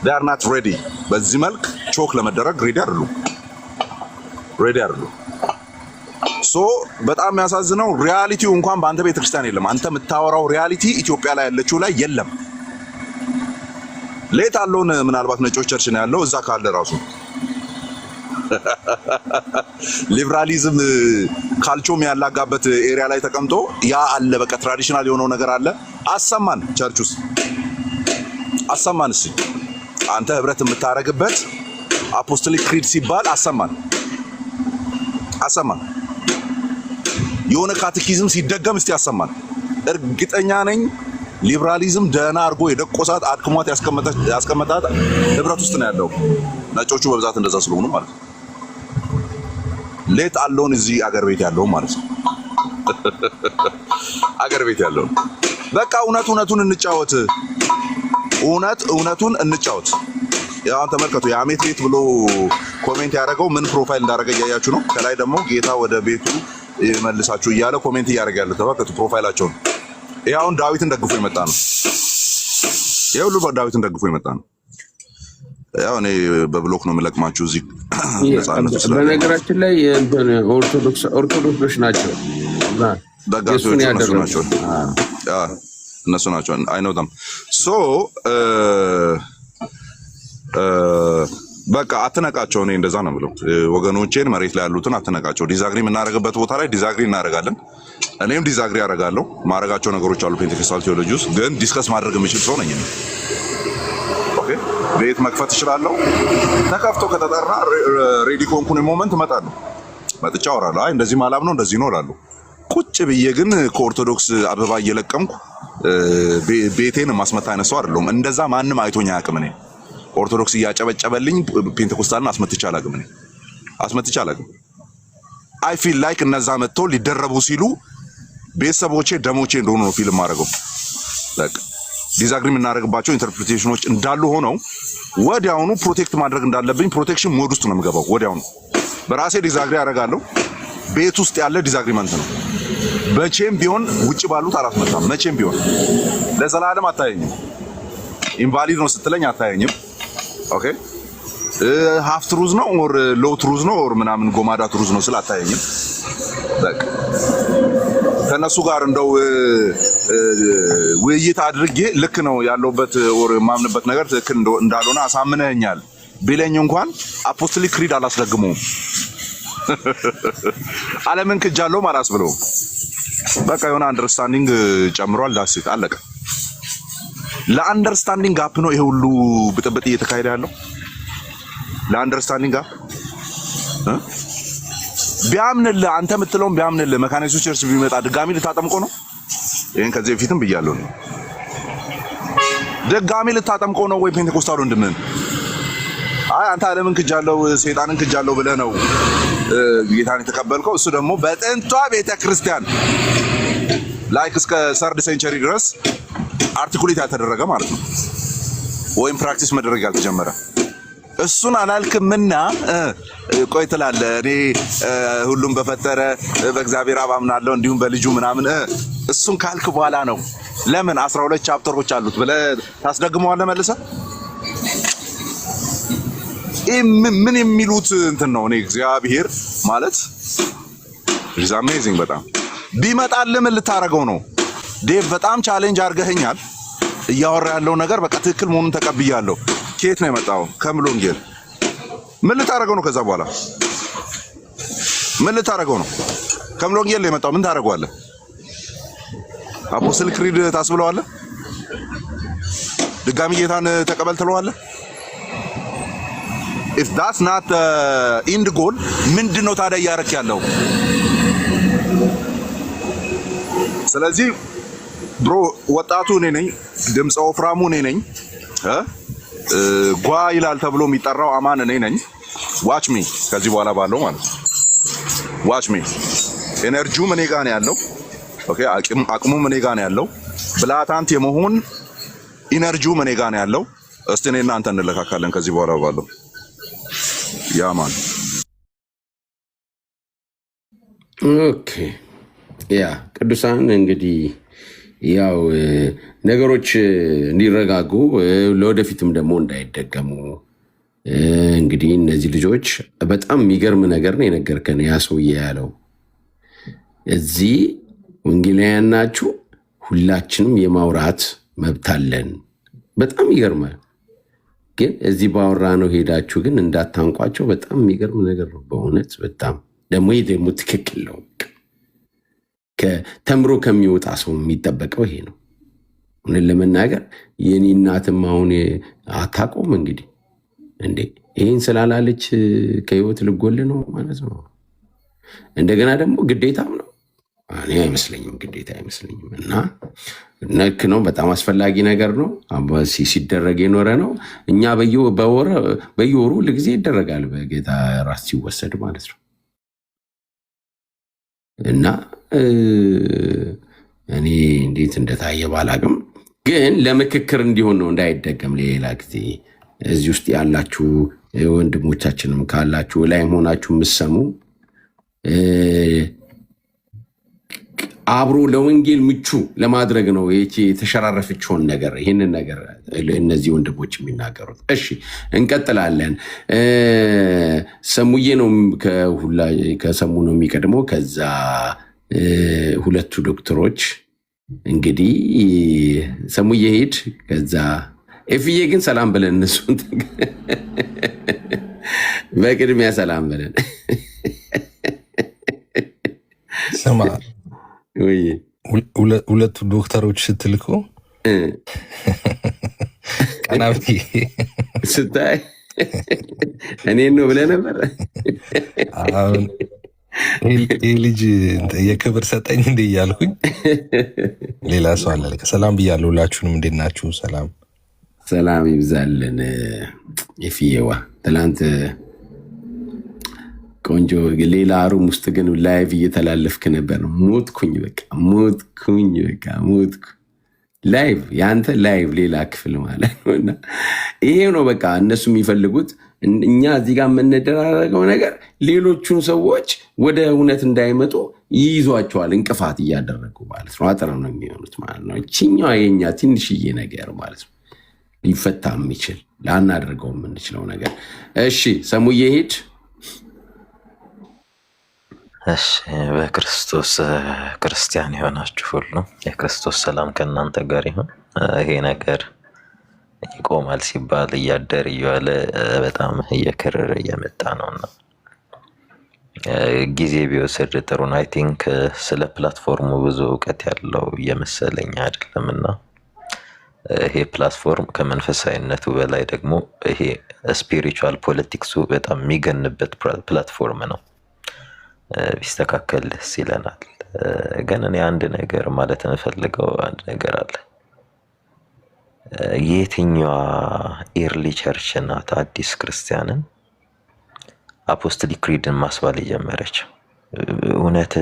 they are not ready በዚህ መልክ ቾክ ለመደረግ ሬዲ አይደሉም ሶ በጣም የሚያሳዝነው ሪያሊቲው እንኳን በአንተ ቤተክርስቲያን የለም አንተ የምታወራው ሪያሊቲ ኢትዮጵያ ላይ ያለችው ላይ የለም ሌት አለውን ምናልባት ነጮች ቸርች ነው ያለው እዛ ካለ ራሱ ሊበራሊዝም ካልቾም ያላጋበት ኤሪያ ላይ ተቀምጦ ያ አለ በቃ ትራዲሽናል የሆነው ነገር አለ አሰማን ቸርቹስ አሰማን እሺ አንተ ህብረት የምታረግበት አፖስቶሊክ ክሪድ ሲባል አሰማን የሆነ ካቴኪዝም ሲደገም እስቲ አሰማን እርግጠኛ ነኝ ሊበራሊዝም ደህና አርጎ የደቆሳት አድክሟት ያስቀመጣት ህብረት ውስጥ ነው ያለው ነጮቹ በብዛት እንደዛ ስለሆኑ ማለት ነው ሌት አለውን እዚህ አገር ቤት ያለው ማለት ነው አገር ቤት ያለው በቃ እውነቱን እንጫወት ያው ተመልከቱ የአሜት ቤት ብሎ ኮሜንት ያደረገው ምን ፕሮፋይል እንዳደረገ ያያችሁ ነው ከላይ ደግሞ ጌታ ወደ ቤቱ መልሳችሁ እያለ ኮሜንት እያደረገ ያለ ተባከቱ ፕሮፋይላቸው ነው። ይሄ አሁን ዳዊትን ደግፎ የመጣ ነው። ይሄ ሁሉ ዳዊትን ደግፎ የመጣ ነው። ያው እኔ በብሎክ ነው የምለቅማችሁ እዚህ ነፃነት ስለ በነገራችን ላይ ኦርቶዶክሶች ናቸው ደጋፊዎቹ እነሱ ናቸው። አይኖታም ሶ በቃ አትነቃቸው። እኔ እንደዛ ነው ብለው ወገኖቼን መሬት ላይ ያሉትን አትነቃቸው። ዲዛግሪ የምናደርግበት ቦታ ላይ ዲዛግሪ እናደርጋለን። እኔም ዲዛግሪ አደርጋለሁ። ማድረጋቸው ነገሮች አሉ ፔንቴኮስታል ቴዎሎጂ ውስጥ ግን ዲስከስ ማድረግ የምችል ሰው ነኝ። ኦኬ ቤት መክፈት እችላለሁ። ተከፍቶ ከተጠራ ሬዲ ኮንኩን ሞመንት እመጣለሁ። መጥቻ አወራለሁ። አይ እንደዚህ ማላም ነው እንደዚህ ነው እላለሁ። ቁጭ ብዬ ግን ከኦርቶዶክስ አበባ እየለቀምኩ ቤቴን ማስመታ አይነት ሰው አይደለሁም። እንደዛ ማንም አይቶኝ አያውቅም። እኔ ኦርቶዶክስ እያጨበጨበልኝ ፔንቴኮስታልን አስመትቼ አላውቅም። እኔ አስመትቼ አላውቅም። አይ ፊል ላይክ እነዛ መጥተው ሊደረቡ ሲሉ ቤተሰቦቼ ደሞቼ እንደሆኑ ነው ፊልም አደረገው። በቃ ዲዛግሪ የምናደርግባቸው ኢንተርፕሪቴሽኖች እንዳሉ ሆነው ወዲያውኑ ፕሮቴክት ማድረግ እንዳለብኝ ፕሮቴክሽን ሞድ ውስጥ ነው የምገባው። ወዲያውኑ በራሴ ዲዛግሪ አደርጋለሁ። ቤት ውስጥ ያለ ዲዛግሪመንት ነው። መቼም ቢሆን ውጭ ባሉት አላስመጣም። መቼም ቢሆን ለዘላለም አታየኝም። ኢንቫሊድ ነው ስትለኝ አታየኝም። ኦኬ ሃፍ ትሩዝ ነው ኦር ሎው ትሩዝ ነው ኦር ምናምን ጎማዳ ትሩዝ ነው ስል አታየኝም። በቃ ከነሱ ጋር እንደው ውይይት አድርጌ ልክ ነው ያለውበት ኦር ማምንበት ነገር ትክክል እንዳልሆነ አሳምነኛል ቢለኝ እንኳን አፖስቶሊክ ክሪድ አላስደግመውም። ዓለምን ክጃለሁ ማራስ ብለው በቃ የሆነ አንደርስታንዲንግ ጨምሯል። ዳስት አለቀ። ለአንደርስታንዲንግ ጋፕ ነው ይሄ ሁሉ ብጥብጥ እየተካሄደ ያለው። ለአንደርስታንዲንግ ጋፕ ቢያምንልህ አንተ የምትለውን ቢያምንልህ መካነ ኢየሱስ ቸርች ቢመጣ ድጋሚ ልታጠምቆ ነው። ይሄን ከዚህ በፊትም ብያለሁ ነው። ድጋሚ ልታጠምቆ ነው ወይ ፔንቴኮስታሉ እንደምን? አይ አንተ ዓለምን ክጃለሁ ሰይጣንን ክጃለሁ ብለህ ነው ጌታን የተቀበልከው። እሱ ደግሞ በጥንቷ ቤተክርስቲያን ላይክ እስከ ሰርድ ሴንቸሪ ድረስ አርቲኩሌት ያልተደረገ ማለት ነው፣ ወይም ፕራክቲስ መደረግ ያልተጀመረ። እሱን አላልክምና ቆይ ትላለህ። እኔ ሁሉም በፈጠረ በእግዚአብሔር አብ አምናለሁ እንዲሁም በልጁ ምናምን እሱን ካልክ በኋላ ነው ለምን 12 ቻፕተሮች አሉት ብለህ ታስደግመዋለህ መልሰህ። ምን የሚሉት እንትን ነው። እኔ እግዚአብሔር ማለት ኢዝ አሜዚንግ። በጣም ቢመጣልህ ምን ልታረገው ነው? ዴቭ በጣም ቻሌንጅ አድርገኸኛል። እያወራ ያለው ነገር በቃ ትክክል መሆኑን ተቀብያለሁ። ከየት ነው የመጣው? ከሙሉ ወንጌል። ምን ልታረገው ነው? ከዛ በኋላ ምን ልታረገው ነው? ከሙሉ ወንጌል ነው የመጣው። ምን ታረገዋለህ? አፖስቶሊክ ክሪድ ታስብለዋለህ? ድጋሚ ጌታን ተቀበል ትለዋለህ? if that's not the end goal ምንድነው ታዲያ እያረክ ያለው? ስለዚህ ብሮ ወጣቱ እኔ ነኝ፣ ድምፀ ወፍራሙ እኔ ነኝ፣ ጓ ይላል ተብሎ የሚጠራው አማን እኔ ነኝ። ዋች ሚ ከዚህ በኋላ ባለው ማለት ነው። ዋች ሚ ኤነርጂው እኔ ጋር ነው ያለው። ኦኬ አቅሙም እኔ ጋር ነው ያለው። ብላታንት የመሆን ኢነርጂው እኔ ጋር ነው ያለው። እስቲ እኔና አንተ እንለካካለን ከዚህ በኋላ ባለው ያማን። ኦኬ ያ ቅዱሳን እንግዲህ ያው ነገሮች እንዲረጋጉ ለወደፊትም ደግሞ እንዳይደገሙ እንግዲህ እነዚህ ልጆች በጣም የሚገርም ነገር ነው የነገርከን። ያ ሰውዬ ያለው እዚህ ወንጌላውያን ናችሁ፣ ሁላችንም የማውራት መብት አለን። በጣም ይገርማል። ግን እዚህ ባወራ ነው ሄዳችሁ ግን እንዳታንቋቸው። በጣም የሚገርም ነገር ነው በእውነት በጣም ደግሞ ይህ ደግሞ ትክክል ነው። ተምሮ ከሚወጣ ሰው የሚጠበቀው ይሄ ነው። እውነት ለመናገር የኔ እናትም አሁን አታቆም እንግዲህ እንዴ ይህን ስላላለች ከህይወት ልጎል ነው ማለት ነው። እንደገና ደግሞ ግዴታም ነው። እኔ አይመስለኝም፣ ግዴታ አይመስለኝም። እና ነክ ነው፣ በጣም አስፈላጊ ነገር ነው። ሲደረግ የኖረ ነው። እኛ በየወሩ ሁልጊዜ ይደረጋል በጌታ ራስ ሲወሰድ ማለት ነው። እና እኔ እንዴት እንደታየ ባላቅም ግን ለምክክር እንዲሆን ነው እንዳይደገም ሌላ ጊዜ። እዚህ ውስጥ ያላችሁ ወንድሞቻችንም ካላችሁ ላይ ሆናችሁ የምትሰሙ አብሮ ለወንጌል ምቹ ለማድረግ ነው ይቺ የተሸራረፈችውን ነገር ይህንን ነገር እነዚህ ወንድሞች የሚናገሩት። እሺ እንቀጥላለን። ሰሙዬ ነው ከሰሙ ነው የሚቀድመው። ከዛ ሁለቱ ዶክተሮች እንግዲህ ሰሙዬ ሄድ። ከዛ ኤፍዬ ግን ሰላም ብለን እነሱን በቅድሚያ ሰላም ብለን ስማ ሁለቱ ዶክተሮች ስትልኩ ቀና ስታይ እኔን ነው ብለህ ነበር። ይህ ልጅ የክብር ሰጠኝ እንደ እያልኩኝ ሌላ ሰው አለ። ሰላም ብያለሁ ሁላችሁንም። እንዴት ናችሁ? ሰላም ይብዛልን። የፍየዋ ትላንት ቆንጆ ሌላ ሩም ውስጥ ግን ላይቭ እየተላለፍክ ነበር። ሞትኩኝ በቃ ሞትኩ። ላይቭ የአንተ ላይቭ ሌላ ክፍል ማለት ነው። እና ይሄ ነው በቃ እነሱ የሚፈልጉት። እኛ እዚህ ጋር የምንደራረገው ነገር ሌሎቹን ሰዎች ወደ እውነት እንዳይመጡ ይይዟቸዋል፣ እንቅፋት እያደረጉ ማለት ነው። አጥር ነው የሚሆኑት ማለት ነው። እችኛዋ የኛ ትንሽዬ ነገር ማለት ነው ሊፈታ የሚችል ላናደርገው የምንችለው ነገር። እሺ ሰሙዬ ሂድ። እሺ በክርስቶስ ክርስቲያን የሆናችሁ ሁሉ የክርስቶስ ሰላም ከእናንተ ጋር ይሁን። ይሄ ነገር ይቆማል ሲባል እያደር እየዋለ በጣም እየከረረ እየመጣ ነውና ጊዜ ቢወስድ ጥሩ ነው። አይ ቲንክ ስለ ፕላትፎርሙ ብዙ እውቀት ያለው እየመሰለኝ አይደለምና ይሄ ፕላትፎርም ከመንፈሳዊነቱ በላይ ደግሞ ይሄ ስፒሪቹዋል ፖለቲክሱ በጣም የሚገንበት ፕላትፎርም ነው። ቢስተካከል ደስ ይለናል። ግን እኔ አንድ ነገር ማለት የምፈልገው አንድ ነገር አለ። የትኛዋ ኤርሊ ቸርች ናት አዲስ ክርስቲያንን አፖስቶሊክ ክሪድን ማስባል የጀመረችው? እውነት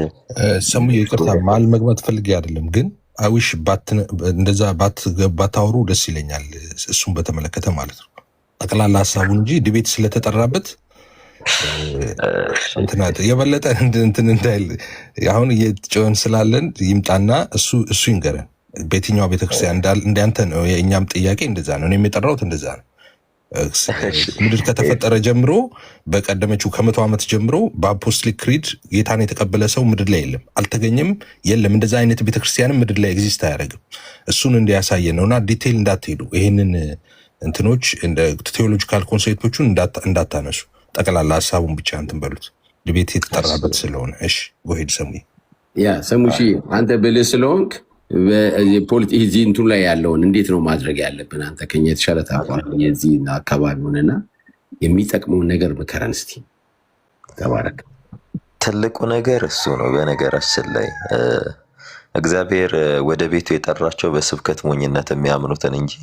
ሰሙ ይቅርታ ማል መግባት ፈልጌ አይደለም፣ ግን አዊሽ እንደዛ ባታወሩ ደስ ይለኛል። እሱን በተመለከተ ማለት ነው ጠቅላላ ሀሳቡን እንጂ ዲቤት ስለተጠራበት የበለጠ እንትን እንዳይል አሁን እየጮህን ስላለን ይምጣና እሱ ይንገረን። በየትኛው ቤተክርስቲያን እንዳንተ ነው። የእኛም ጥያቄ እንደዛ ነው። እኔም የጠራሁት እንደዛ ነው። ምድር ከተፈጠረ ጀምሮ በቀደመችው ከ100 ዓመት ጀምሮ በአፖስቶሊክ ክሪድ ጌታን የተቀበለ ሰው ምድር ላይ የለም፣ አልተገኘም፣ የለም። እንደዛ አይነት ቤተክርስቲያንም ምድር ላይ ኤግዚስት አያደርግም። እሱን እንዲያሳየን ነውና ዲቴይል እንዳትሄዱ። ይሄንን እንትኖች እንደ ቴዎሎጂካል ኮንሴፕቶቹን እንዳታነሱ። ጠቅላላ ሀሳቡን ብቻ እንትን በሉት። ድቤት የተጠራበት ስለሆነ። እሺ ጎሄድ ሰሙ። ያ ሰሙሺ አንተ ብልህ ስለሆንክ እዚህ እንትኑ ላይ ያለውን እንዴት ነው ማድረግ ያለብን? አንተ ከኛ የተሻለ ታውቃለህ የዚህ አካባቢውንና የሚጠቅመውን ነገር ምከረን እስቲ። ተባረክ። ትልቁ ነገር እሱ ነው። በነገራችን ላይ እግዚአብሔር ወደ ቤቱ የጠራቸው በስብከት ሞኝነት የሚያምኑትን እንጂ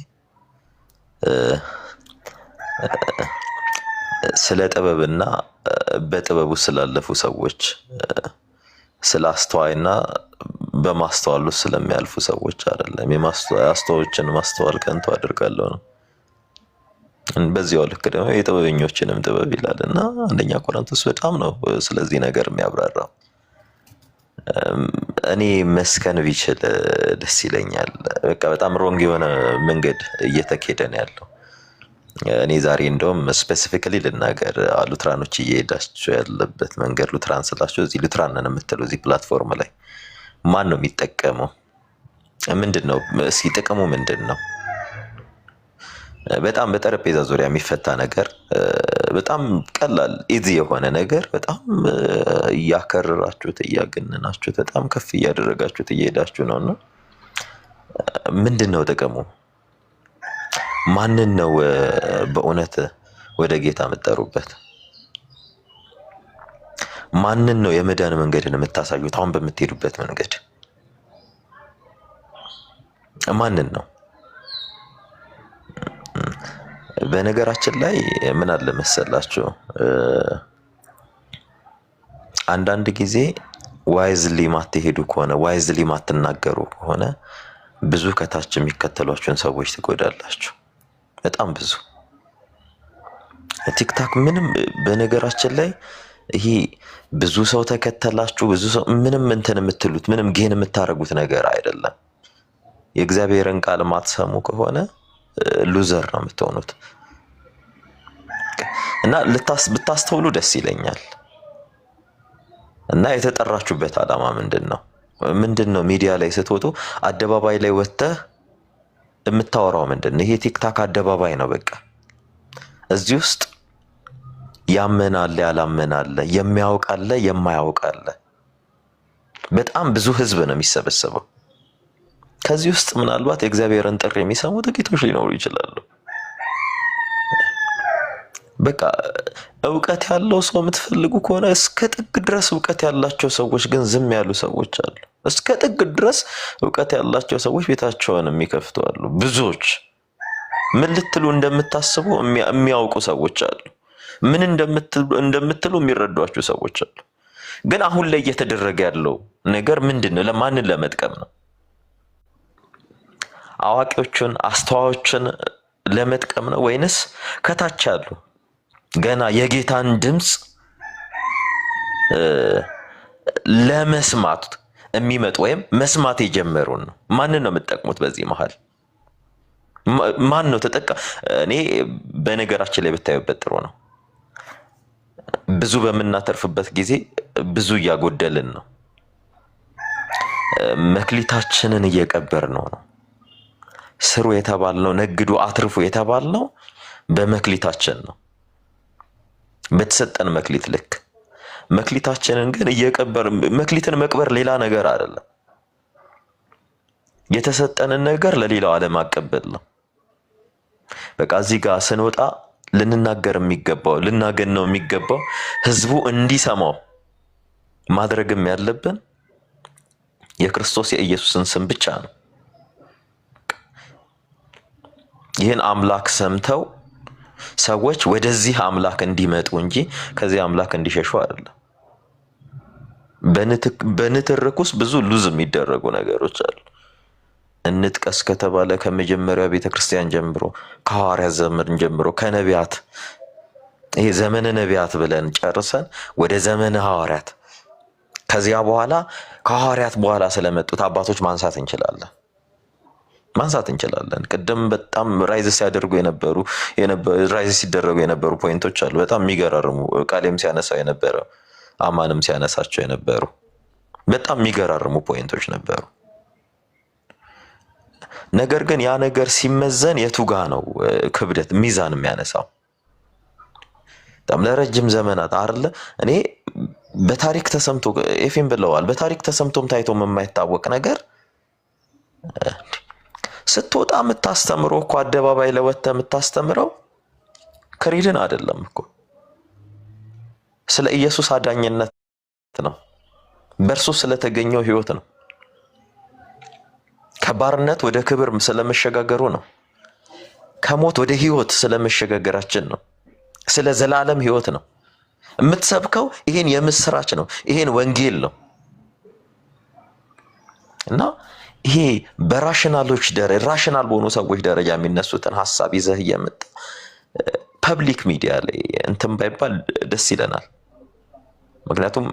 ስለ ጥበብና በጥበቡ ስላለፉ ሰዎች፣ ስለ አስተዋይና በማስተዋሉ ስለሚያልፉ ሰዎች አይደለም። የአስተዋዮችን ማስተዋል ከንቱ አድርጋለሁ ነው። በዚያው ልክ ደግሞ የጥበበኞችንም ጥበብ ይላል እና አንደኛ ቆሮንቶስ በጣም ነው ስለዚህ ነገር የሚያብራራው። እኔ መስከን ቢችል ደስ ይለኛል። በቃ በጣም ሮንግ የሆነ መንገድ እየተኬደ ነው ያለው። እኔ ዛሬ እንደውም ስፔሲፊካሊ ልናገር፣ ሉትራኖች እየሄዳቸው ያለበት መንገድ፣ ሉትራን ስላቸው እዚህ ሉትራን ነን የምትለው እዚህ ፕላትፎርም ላይ ማን ነው የሚጠቀመው? ምንድን ነው እስኪ ጥቅሙ ምንድን ነው? በጣም በጠረጴዛ ዙሪያ የሚፈታ ነገር፣ በጣም ቀላል ኢዚ የሆነ ነገር በጣም እያከረራችሁት እያገነናችሁት በጣም ከፍ እያደረጋችሁት እየሄዳችሁ ነውና ምንድን ነው ጥቅሙ? ማንን ነው በእውነት ወደ ጌታ የምትጠሩበት? ማንን ነው የመዳን መንገድን የምታሳዩት? አሁን በምትሄዱበት መንገድ ማንን ነው? በነገራችን ላይ ምን አለ መሰላችሁ፣ አንዳንድ ጊዜ ዋይዝሊ ማትሄዱ ከሆነ ዋይዝሊ ማትናገሩ ከሆነ ብዙ ከታች የሚከተሏችሁን ሰዎች ትጎዳላችሁ። በጣም ብዙ ቲክታክ ምንም በነገራችን ላይ ይሄ ብዙ ሰው ተከተላችሁ ብዙ ሰው ምንም እንትን የምትሉት ምንም ጌን የምታደርጉት ነገር አይደለም። የእግዚአብሔርን ቃል ማትሰሙ ከሆነ ሉዘር ነው የምትሆኑት። እና ብታስተውሉ ደስ ይለኛል። እና የተጠራችሁበት ዓላማ ምንድነው? ሚዲያ ላይ ስትወጡ አደባባይ ላይ ወጥተህ የምታወራው ምንድነው? ይሄ ቲክታክ አደባባይ ነው። በቃ እዚህ ውስጥ ያመናል፣ ያላመናል፣ የሚያውቃል፣ የማያውቃል በጣም ብዙ ህዝብ ነው የሚሰበሰበው። ከዚህ ውስጥ ምናልባት የእግዚአብሔርን ጥሪ የሚሰሙ ጥቂቶች ሊኖሩ ይችላሉ። በቃ እውቀት ያለው ሰው የምትፈልጉ ከሆነ እስከ ጥግ ድረስ እውቀት ያላቸው ሰዎች ግን ዝም ያሉ ሰዎች አሉ። እስከ ጥግ ድረስ እውቀት ያላቸው ሰዎች ቤታቸውን የሚከፍቱ አሉ። ብዙዎች ምን ልትሉ እንደምታስቡ የሚያውቁ ሰዎች አሉ። ምን እንደምትሉ የሚረዷችሁ ሰዎች አሉ። ግን አሁን ላይ እየተደረገ ያለው ነገር ምንድነው? ለማንን ለመጥቀም ነው? አዋቂዎችን አስተዋዮችን ለመጥቀም ነው ወይንስ ከታች ያሉ ገና የጌታን ድምጽ ለመስማት የሚመጡ ወይም መስማት የጀመሩን ነው? ማንን ነው የምትጠቅሙት? በዚህ መሃል ማን ነው ተጠቃ? እኔ በነገራችን ላይ ብታዩበት ጥሩ ነው። ብዙ በምናተርፍበት ጊዜ ብዙ እያጎደልን ነው። መክሊታችንን እየቀበርነው ነው። ስሩ የተባልነው ነግዱ አትርፉ የተባልነው በመክሊታችን ነው። በተሰጠን መክሊት ልክ መክሊታችንን ግን እየቀበር መክሊትን መቅበር ሌላ ነገር አይደለም። የተሰጠንን ነገር ለሌላው ዓለም ማቀበል ነው። በቃ እዚህ ጋር ስንወጣ ልንናገር የሚገባው ልናገነው የሚገባው ህዝቡ እንዲሰማው ማድረግም ያለብን የክርስቶስ የኢየሱስን ስም ብቻ ነው። ይህን አምላክ ሰምተው ሰዎች ወደዚህ አምላክ እንዲመጡ እንጂ ከዚህ አምላክ እንዲሸሹ አይደለም። በንትርኩስ ብዙ ሉዝ የሚደረጉ ነገሮች አሉ። እንጥቀስ ከተባለ ከመጀመሪያው ቤተክርስቲያን ጀምሮ ከሐዋርያት ዘመን ጀምሮ ከነቢያት ይሄ ዘመነ ነቢያት ብለን ጨርሰን ወደ ዘመነ ሐዋርያት ከዚያ በኋላ ከሐዋርያት በኋላ ስለመጡት አባቶች ማንሳት እንችላለን። ቅድም በጣም ራይዝ ሲያደርጉ ራይዝ ሲደረጉ የነበሩ ፖይንቶች አሉ። በጣም የሚገራርሙ ቃሌም ሲያነሳው የነበረው አማንም ሲያነሳቸው የነበሩ በጣም የሚገራርሙ ፖይንቶች ነበሩ። ነገር ግን ያ ነገር ሲመዘን የቱጋ ነው ክብደት ሚዛን የሚያነሳው? በጣም ለረጅም ዘመናት አይደለ እኔ በታሪክ ተሰምቶ ኤፍኤም ብለዋል። በታሪክ ተሰምቶም ታይቶም የማይታወቅ ነገር ስትወጣ የምታስተምረው እኮ አደባባይ ለወጥተህ የምታስተምረው ክሪድን አይደለም እኮ ስለ ኢየሱስ አዳኝነት ነው። በእርሱ ስለተገኘው ህይወት ነው። ከባርነት ወደ ክብር ስለመሸጋገሩ ነው። ከሞት ወደ ህይወት ስለመሸጋገራችን ነው። ስለ ዘላለም ህይወት ነው የምትሰብከው። ይሄን የምስራች ነው። ይሄን ወንጌል ነው። እና ይሄ በራሽናሎች ደረጃ ራሽናል በሆኑ ሰዎች ደረጃ የሚነሱትን ሐሳብ ይዘህ እየመጣ ፐብሊክ ሚዲያ ላይ እንትን ባይባል ደስ ይለናል። ምክንያቱም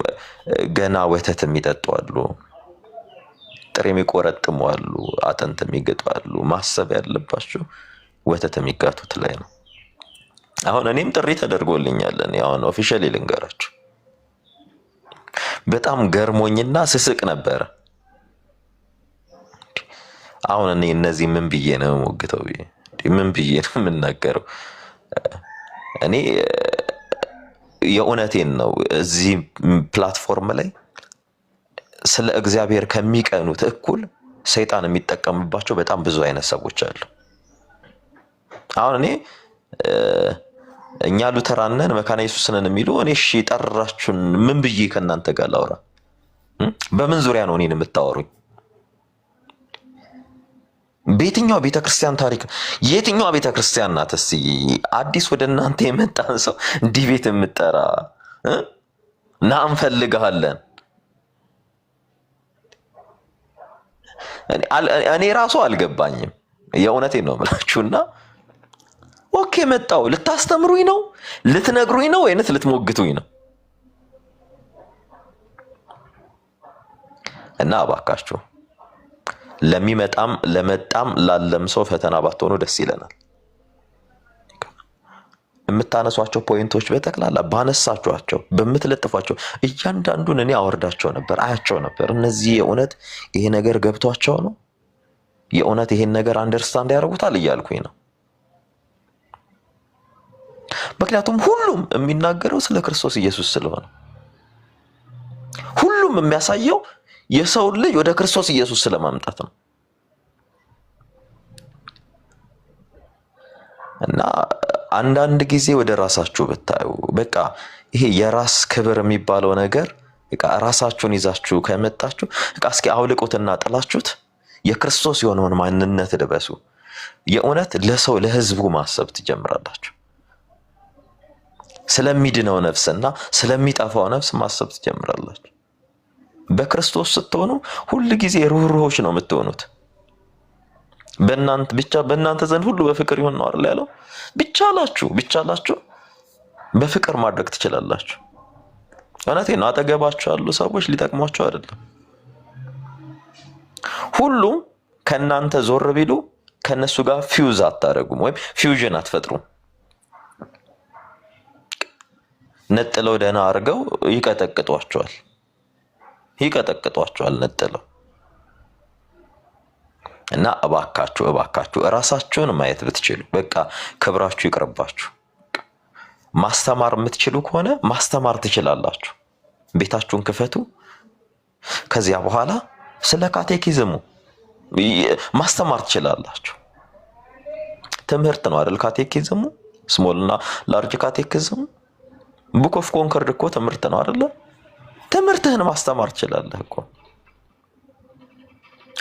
ገና ወተት የሚጠጡ አሉ፣ ጥሬ የሚቆረጥሙ አሉ፣ አጥንት የሚገጡ አሉ። ማሰብ ያለባቸው ወተት የሚጋቱት ላይ ነው። አሁን እኔም ጥሪ ተደርጎልኛል። እኔ አሁን ኦፊሻሊ ልንገራችሁ በጣም ገርሞኝና ስስቅ ነበረ። አሁን እኔ እነዚህ ምን ብዬ ነው ሞግተው ምን ብዬ ነው የምናገረው? እኔ የእውነቴን ነው። እዚህ ፕላትፎርም ላይ ስለ እግዚአብሔር ከሚቀኑት እኩል ሰይጣን የሚጠቀምባቸው በጣም ብዙ አይነት ሰዎች አሉ። አሁን እኔ እኛ ሉተራንን መካነ ኢየሱስንን የሚሉ እኔ እሺ ጠራችሁን ምን ብዬ ከእናንተ ጋር ላውራ? በምን ዙሪያ ነው እኔን የምታወሩኝ? በየትኛው ቤተክርስቲያን ታሪክ የትኛው ቤተክርስቲያን ናት እስቲ አዲስ ወደ እናንተ የመጣን ሰው እንዲህ ቤት የምትጠራ ና እንፈልግሃለን? እኔ ራሱ አልገባኝም። የእውነቴን ነው የምላችሁና ኦኬ መጣው ልታስተምሩኝ ነው ልትነግሩኝ ነው ወይንስ ልትሞግቱኝ ነው? እና እባካችሁ ለመጣም ላለም ሰው ፈተና ባትሆኑ ደስ ይለናል። የምታነሷቸው ፖይንቶች በጠቅላላ ባነሳችኋቸው በምትለጥፏቸው እያንዳንዱን እኔ አወርዳቸው ነበር፣ አያቸው ነበር። እነዚህ የእውነት ይሄ ነገር ገብቷቸው ነው የእውነት ይሄን ነገር አንደርስታንድ ያደርጉታል እያልኩኝ ነው። ምክንያቱም ሁሉም የሚናገረው ስለ ክርስቶስ ኢየሱስ ስለሆነ ሁሉም የሚያሳየው የሰው ልጅ ወደ ክርስቶስ ኢየሱስ ስለማምጣት ነው። እና አንዳንድ ጊዜ ወደ ራሳችሁ ብታዩ በቃ ይሄ የራስ ክብር የሚባለው ነገር በቃ ራሳችሁን ይዛችሁ ከመጣችሁ በቃ እስኪ አውልቁትና ጥላችሁት የክርስቶስ የሆነውን ማንነት ልበሱ። የእውነት ለሰው ለህዝቡ ማሰብ ትጀምራላችሁ። ስለሚድነው ነፍስና ስለሚጠፋው ነፍስ ማሰብ ትጀምራላችሁ። በክርስቶስ ስትሆኑ ሁሉ ጊዜ ሩህሩሆች ነው የምትሆኑት። በእናንተ ዘንድ ሁሉ በፍቅር ይሁን ነው አይደል ያለው? ቢቻላችሁ በፍቅር ማድረግ ትችላላችሁ። እውነቴን ነው። አጠገባችሁ ያሉ ሰዎች ሊጠቅሟቸው አይደለም። ሁሉም ከእናንተ ዞር ቢሉ ከነሱ ጋር ፊውዝ አታረጉም ወይም ፊውዥን አትፈጥሩም። ነጥለው ደህና አድርገው ይቀጠቅጧቸዋል ነጥለው። እና እባካችሁ ራሳችሁን ማየት ብትችሉ በቃ ክብራችሁ ይቅርባችሁ። ማስተማር የምትችሉ ከሆነ ማስተማር ትችላላችሁ። ቤታችሁን ክፈቱ። ከዚያ በኋላ ስለ ካቴኪዝሙ ማስተማር ትችላላችሁ። ትምህርት ነው አይደል? ካቴኪዝሙ ስሞል እና ላርጅ ካቴኪዝሙ ቡክ ኦፍ ኮንከርድ እኮ ትምህርት ነው አይደል? ትምህርትህን ማስተማር ትችላለህ እኮ።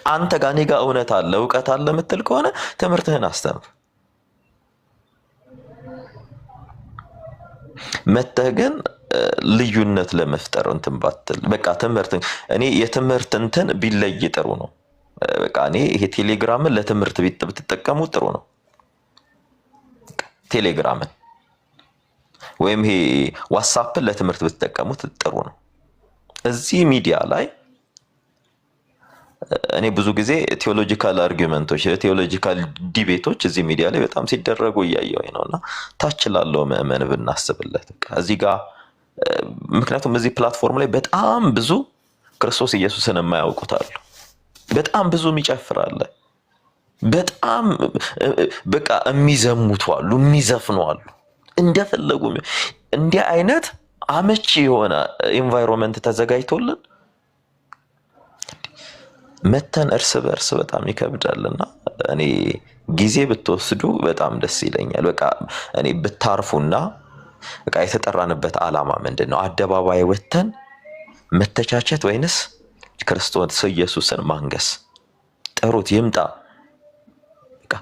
አንተ ጋር እኔ ጋር እውነት አለ እውቀት አለ የምትል ከሆነ ትምህርትህን አስተምር። መተህ ግን ልዩነት ለመፍጠር እንትን ባትል በቃ ትምህርት እኔ የትምህርት እንትን ቢለይ ጥሩ ነው። በቃ እኔ ይሄ ቴሌግራምን ለትምህርት ብትጠቀሙ ጥሩ ነው። ቴሌግራምን ወይም ይሄ ዋትስአፕን ለትምህርት ብትጠቀሙት ጥሩ ነው። እዚህ ሚዲያ ላይ እኔ ብዙ ጊዜ ቴዎሎጂካል አርጊውመንቶች ቴዎሎጂካል ዲቤቶች እዚህ ሚዲያ ላይ በጣም ሲደረጉ እያየሁኝ ነውና ታች ላለው ምዕመን ብናስብለት እዚህ ጋር ምክንያቱም እዚህ ፕላትፎርም ላይ በጣም ብዙ ክርስቶስ ኢየሱስን የማያውቁት አሉ። በጣም ብዙ ይጨፍራል። በጣም በቃ የሚዘሙቱ አሉ፣ የሚዘፍኑ አሉ። እንደፈለጉ እንዲህ አይነት አመቺ የሆነ ኢንቫይሮንመንት ተዘጋጅቶልን መተን እርስ በርስ በጣም ይከብዳልና እኔ ጊዜ ብትወስዱ በጣም ደስ ይለኛል። በቃ እኔ ብታርፉና በቃ የተጠራንበት ዓላማ ምንድነው? አደባባይ ወተን መተቻቸት ወይንስ ክርስቶስ ኢየሱስን ማንገስ? ጥሩት ይምጣ። በቃ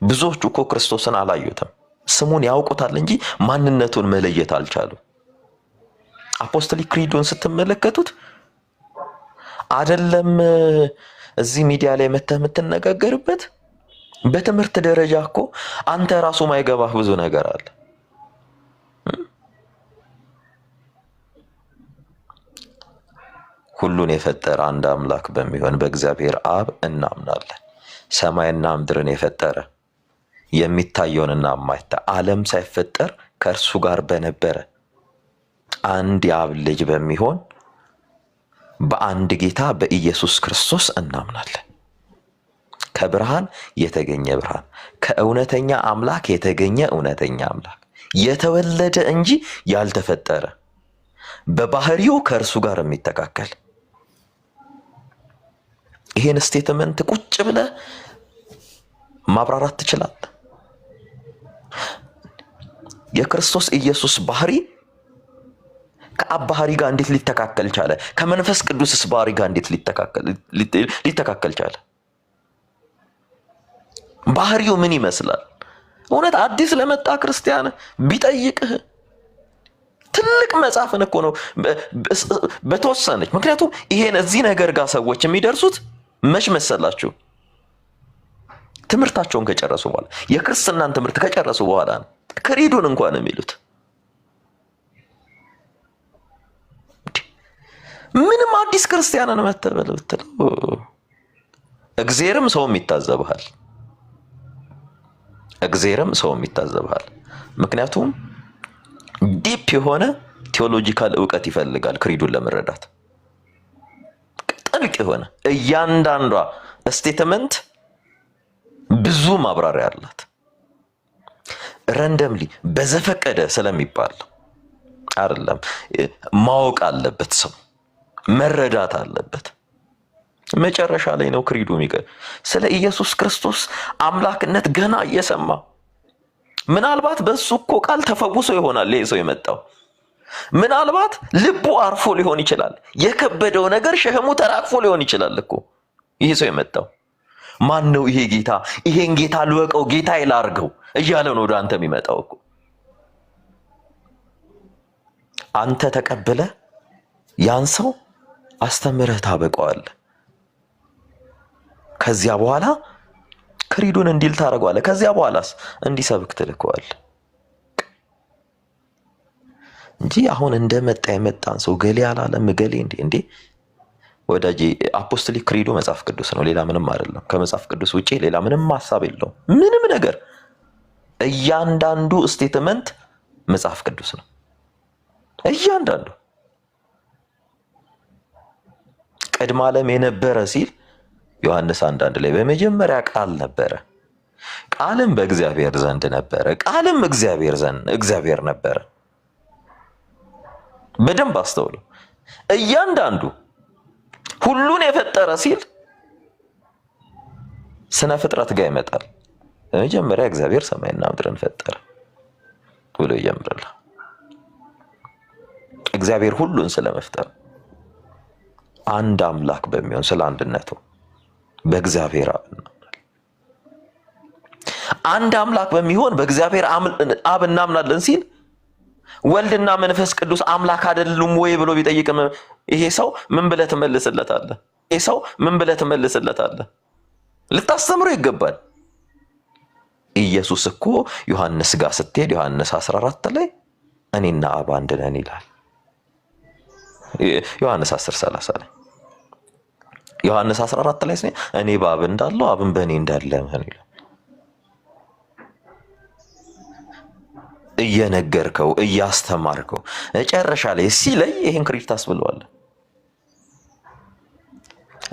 ብዙዎቹ እኮ ክርስቶስን አላዩትም። ስሙን ያውቁታል እንጂ ማንነቱን መለየት አልቻሉ። አፖስቶሊክ ክሪዱን ስትመለከቱት አይደለም እዚህ ሚዲያ ላይ መተህ የምትነጋገርበት በትምህርት ደረጃ እኮ አንተ ራሱ ማይገባህ ብዙ ነገር አለ። ሁሉን የፈጠረ አንድ አምላክ በሚሆን በእግዚአብሔር አብ እናምናለን። ሰማይና ምድርን የፈጠረ የሚታየውንና የማይታይ ዓለም ሳይፈጠር ከእርሱ ጋር በነበረ አንድ የአብ ልጅ በሚሆን በአንድ ጌታ በኢየሱስ ክርስቶስ እናምናለን። ከብርሃን የተገኘ ብርሃን፣ ከእውነተኛ አምላክ የተገኘ እውነተኛ አምላክ፣ የተወለደ እንጂ ያልተፈጠረ፣ በባህሪው ከእርሱ ጋር የሚተካከል። ይሄን ስቴትመንት ቁጭ ብለህ ማብራራት ትችላለህ። የክርስቶስ ኢየሱስ ባህሪ ከአብ ባህሪ ጋር እንዴት ሊተካከል ቻለ? ከመንፈስ ቅዱስስ ባህሪ ጋር እንዴት ሊተካከል ቻለ? ባህሪው ምን ይመስላል? እውነት አዲስ ለመጣ ክርስቲያን ቢጠይቅህ ትልቅ መጽሐፍን እኮ ነው በተወሰነች። ምክንያቱም ይሄን እዚህ ነገር ጋር ሰዎች የሚደርሱት መች መሰላችሁ? ትምህርታቸውን ከጨረሱ በኋላ የክርስትናን ትምህርት ከጨረሱ በኋላ ነው ክሪዱን እንኳን የሚሉት። ምንም አዲስ ክርስቲያንን መተበል ብትለው እግዚአብሔርም ሰውም ይታዘብሃል። እግዚአብሔርም ሰውም ይታዘብሃል። ምክንያቱም ዲፕ የሆነ ቴዎሎጂካል ዕውቀት ይፈልጋል ክሪዱን ለመረዳት። ጥልቅ የሆነ እያንዳንዷ ስቴትመንት ብዙ ማብራሪያ አላት። ረንደምሊ በዘፈቀደ ስለሚባል አይደለም። ማወቅ አለበት፣ ሰው መረዳት አለበት። መጨረሻ ላይ ነው ክሪዱ የሚቀር ስለ ኢየሱስ ክርስቶስ አምላክነት ገና እየሰማ ምናልባት በሱ እኮ ቃል ተፈውሶ ይሆናል ይሄ ሰው የመጣው። ምናልባት ልቡ አርፎ ሊሆን ይችላል። የከበደው ነገር ሸህሙ ተራቅፎ ሊሆን ይችላል እኮ ይሄ ሰው የመጣው። ማን ነው ይሄ ጌታ? ይሄን ጌታ ልወቀው፣ ጌታ ይላርገው እያለ ነው ወደ አንተ የሚመጣው እኮ። አንተ ተቀበለ ያን ሰው አስተምረህ ታበቀዋለህ። ከዚያ በኋላ ክሪዱን እንዲል ታረጋለህ። ከዚያ በኋላስ እንዲሰብክ ትልከዋለህ እንጂ አሁን እንደመጣ የመጣን ሰው ገሌ አላለም ገሌ እንዴ ወዳጄ። አፖስቶሊክ ክሪዱ መጽሐፍ ቅዱስ ነው፣ ሌላ ምንም አይደለም። ከመጽሐፍ ቅዱስ ውጪ ሌላ ምንም ሐሳብ የለውም። ምንም ነገር እያንዳንዱ ስቴትመንት መጽሐፍ ቅዱስ ነው። እያንዳንዱ ቅድመ ዓለም የነበረ ሲል ዮሐንስ 1:1 ላይ በመጀመሪያ ቃል ነበረ፣ ቃልም በእግዚአብሔር ዘንድ ነበረ፣ ቃልም እግዚአብሔር ነበረ። በደንብ አስተውሉ። እያንዳንዱ ሁሉን የፈጠረ ሲል ስነ ፍጥረት ጋር ይመጣል። በመጀመሪያ እግዚአብሔር ሰማይና ምድርን ፈጠረ ብሎ ይጀምራል። እግዚአብሔር ሁሉን ስለመፍጠር አንድ አምላክ በሚሆን ስለ አንድነቱ በእግዚአብሔር አንድ አምላክ በሚሆን በእግዚአብሔር አብ እናምናለን ሲል ወልድና መንፈስ ቅዱስ አምላክ አይደሉም ወይ ብሎ ቢጠይቅም ይሄ ሰው ምን ብለህ ትመልስለታለህ? ይሄ ሰው ምን ብለህ ትመልስለታለህ? ልታስተምሩ ይገባል። ኢየሱስ እኮ ዮሐንስ ጋር ስትሄድ ዮሐንስ 14 ላይ እኔና አብ አንድ ነን ይላል። ዮሐንስ 10:30 ላይ ዮሐንስ 14 ላይ እኔ በአብ እንዳለው አብን በእኔ እንዳለ ምን ይላል? እየነገርከው እያስተማርከው መጨረሻ ላይ ሲለይ ይሄን ክሪድ ታስብለዋለህ።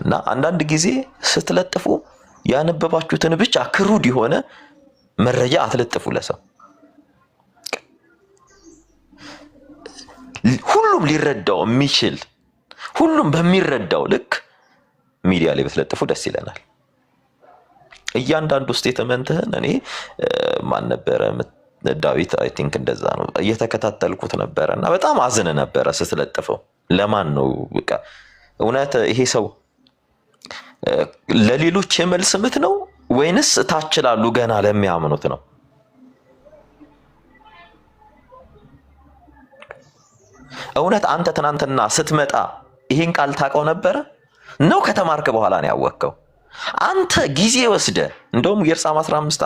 እና አንዳንድ ጊዜ ስትለጥፉ ያነበባችሁትን ብቻ ክሩድ የሆነ መረጃ አትለጥፉ ለሰው። ሁሉም ሊረዳው የሚችል ሁሉም በሚረዳው ልክ ሚዲያ ላይ ብትለጥፉ ደስ ይለናል። እያንዳንዱ ስቴትመንትህን እኔ ማን ነበረ ዳዊት አይ ቲንክ እንደዛ ነው እየተከታተልኩት ነበርና በጣም አዝነ ነበረ ስትለጥፈው። ለማን ነው በቃ እውነት ይሄ ሰው ለሌሎች የመልስ ምት ነው ወይንስ ታችላሉ ገና ለሚያምኑት ነው? እውነት አንተ ትናንትና ስትመጣ ይሄን ቃል ታውቀው ነበር ነው ከተማርክ በኋላ ነው ያወቅከው? አንተ ጊዜ ወስደ እንደውም የርሳም 15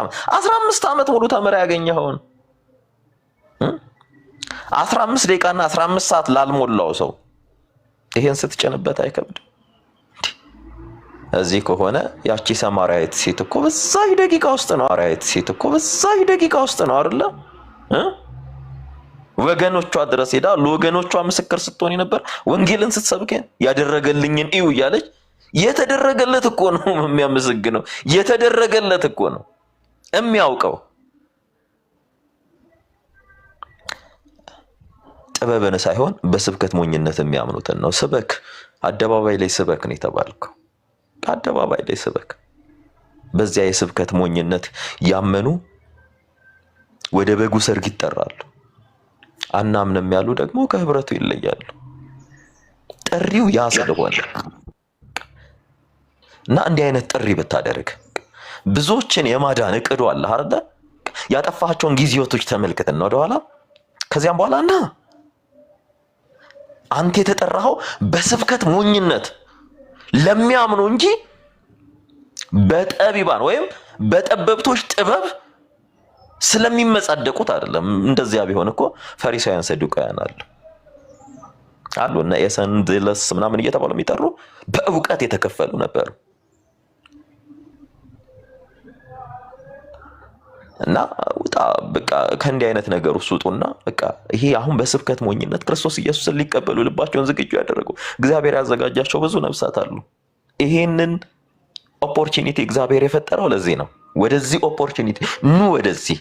ዓመት ሙሉ ተመራ ያገኘኸውን 15 ደቂቃና 15 ሰዓት ላልሞላው ሰው ይሄን ስትጨንበት አይከብድም? እዚህ ከሆነ ያቺ ሰማርያዊት ሴት እኮ በዛች ደቂቃ ውስጥ ነው አይደለ? ወገኖቿ ድረስ ሄዳ ለወገኖቿ ምስክር ስትሆን ነበር። ወንጌልን ስትሰብከን ያደረገልኝን እዩ እያለች የተደረገለት እኮ ነው የሚያመሰግነው። የተደረገለት እኮ ነው የሚያውቀው። ጥበብን ሳይሆን በስብከት ሞኝነት የሚያምኑትን ነው። ስበክ፣ አደባባይ ላይ ስበክ ነው የተባልከው። አደባባይ ላይ ስበክ። በዚያ የስብከት ሞኝነት ያመኑ ወደ በጉ ሰርግ ይጠራሉ። አናምንም ያሉ ደግሞ ከህብረቱ ይለያሉ። ጥሪው ያ ስለሆነ እና እንዲህ አይነት ጥሪ ብታደርግ ብዙዎችን የማዳን እቅዱ አለ አይደል? ያጠፋቸውን ጊዜያቶች ተመልክተን ነው ወደኋላ። ከዚያም በኋላ እና አንተ የተጠራኸው በስብከት ሞኝነት ለሚያምኑ እንጂ በጠቢባን ወይም በጠበብቶች ጥበብ ስለሚመጻደቁት አይደለም። እንደዚያ ቢሆን እኮ ፈሪሳውያን ሰዱቃውያን አሉ። አሉ እና ኤሰንድለስ ምናምን እየተባሉ የሚጠሩ በእውቀት የተከፈሉ ነበሩ እና ውጣ በቃ ከእንዲህ አይነት ነገር ውስጡና በቃ ይሄ አሁን በስብከት ሞኝነት ክርስቶስ ኢየሱስን ሊቀበሉ ልባቸውን ዝግጁ ያደረጉ እግዚአብሔር ያዘጋጃቸው ብዙ ነፍሳት አሉ። ይሄንን ኦፖርቹኒቲ እግዚአብሔር የፈጠረው ለዚህ ነው። ወደዚህ ኦፖርቹኒቲ ኑ፣ ወደዚህ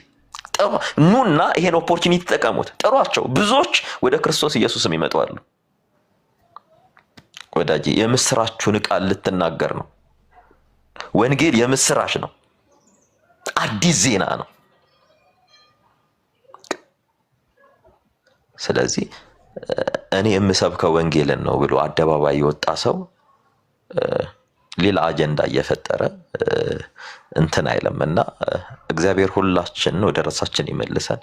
ኑና ይሄን ኦፖርቹኒቲ ተጠቀሙት፣ ጥሯቸው። ብዙዎች ወደ ክርስቶስ ኢየሱስም ይመጣሉ። ወዳጄ የምስራቹን ቃል ልትናገር ነው። ወንጌል የምስራች ነው፣ አዲስ ዜና ነው። ስለዚህ እኔ የምሰብከው ወንጌልን ነው ብሎ አደባባይ የወጣ ሰው ሌላ አጀንዳ እየፈጠረ እንትን አይለምና እግዚአብሔር ሁላችንን ወደ ራሳችን ይመልሰን።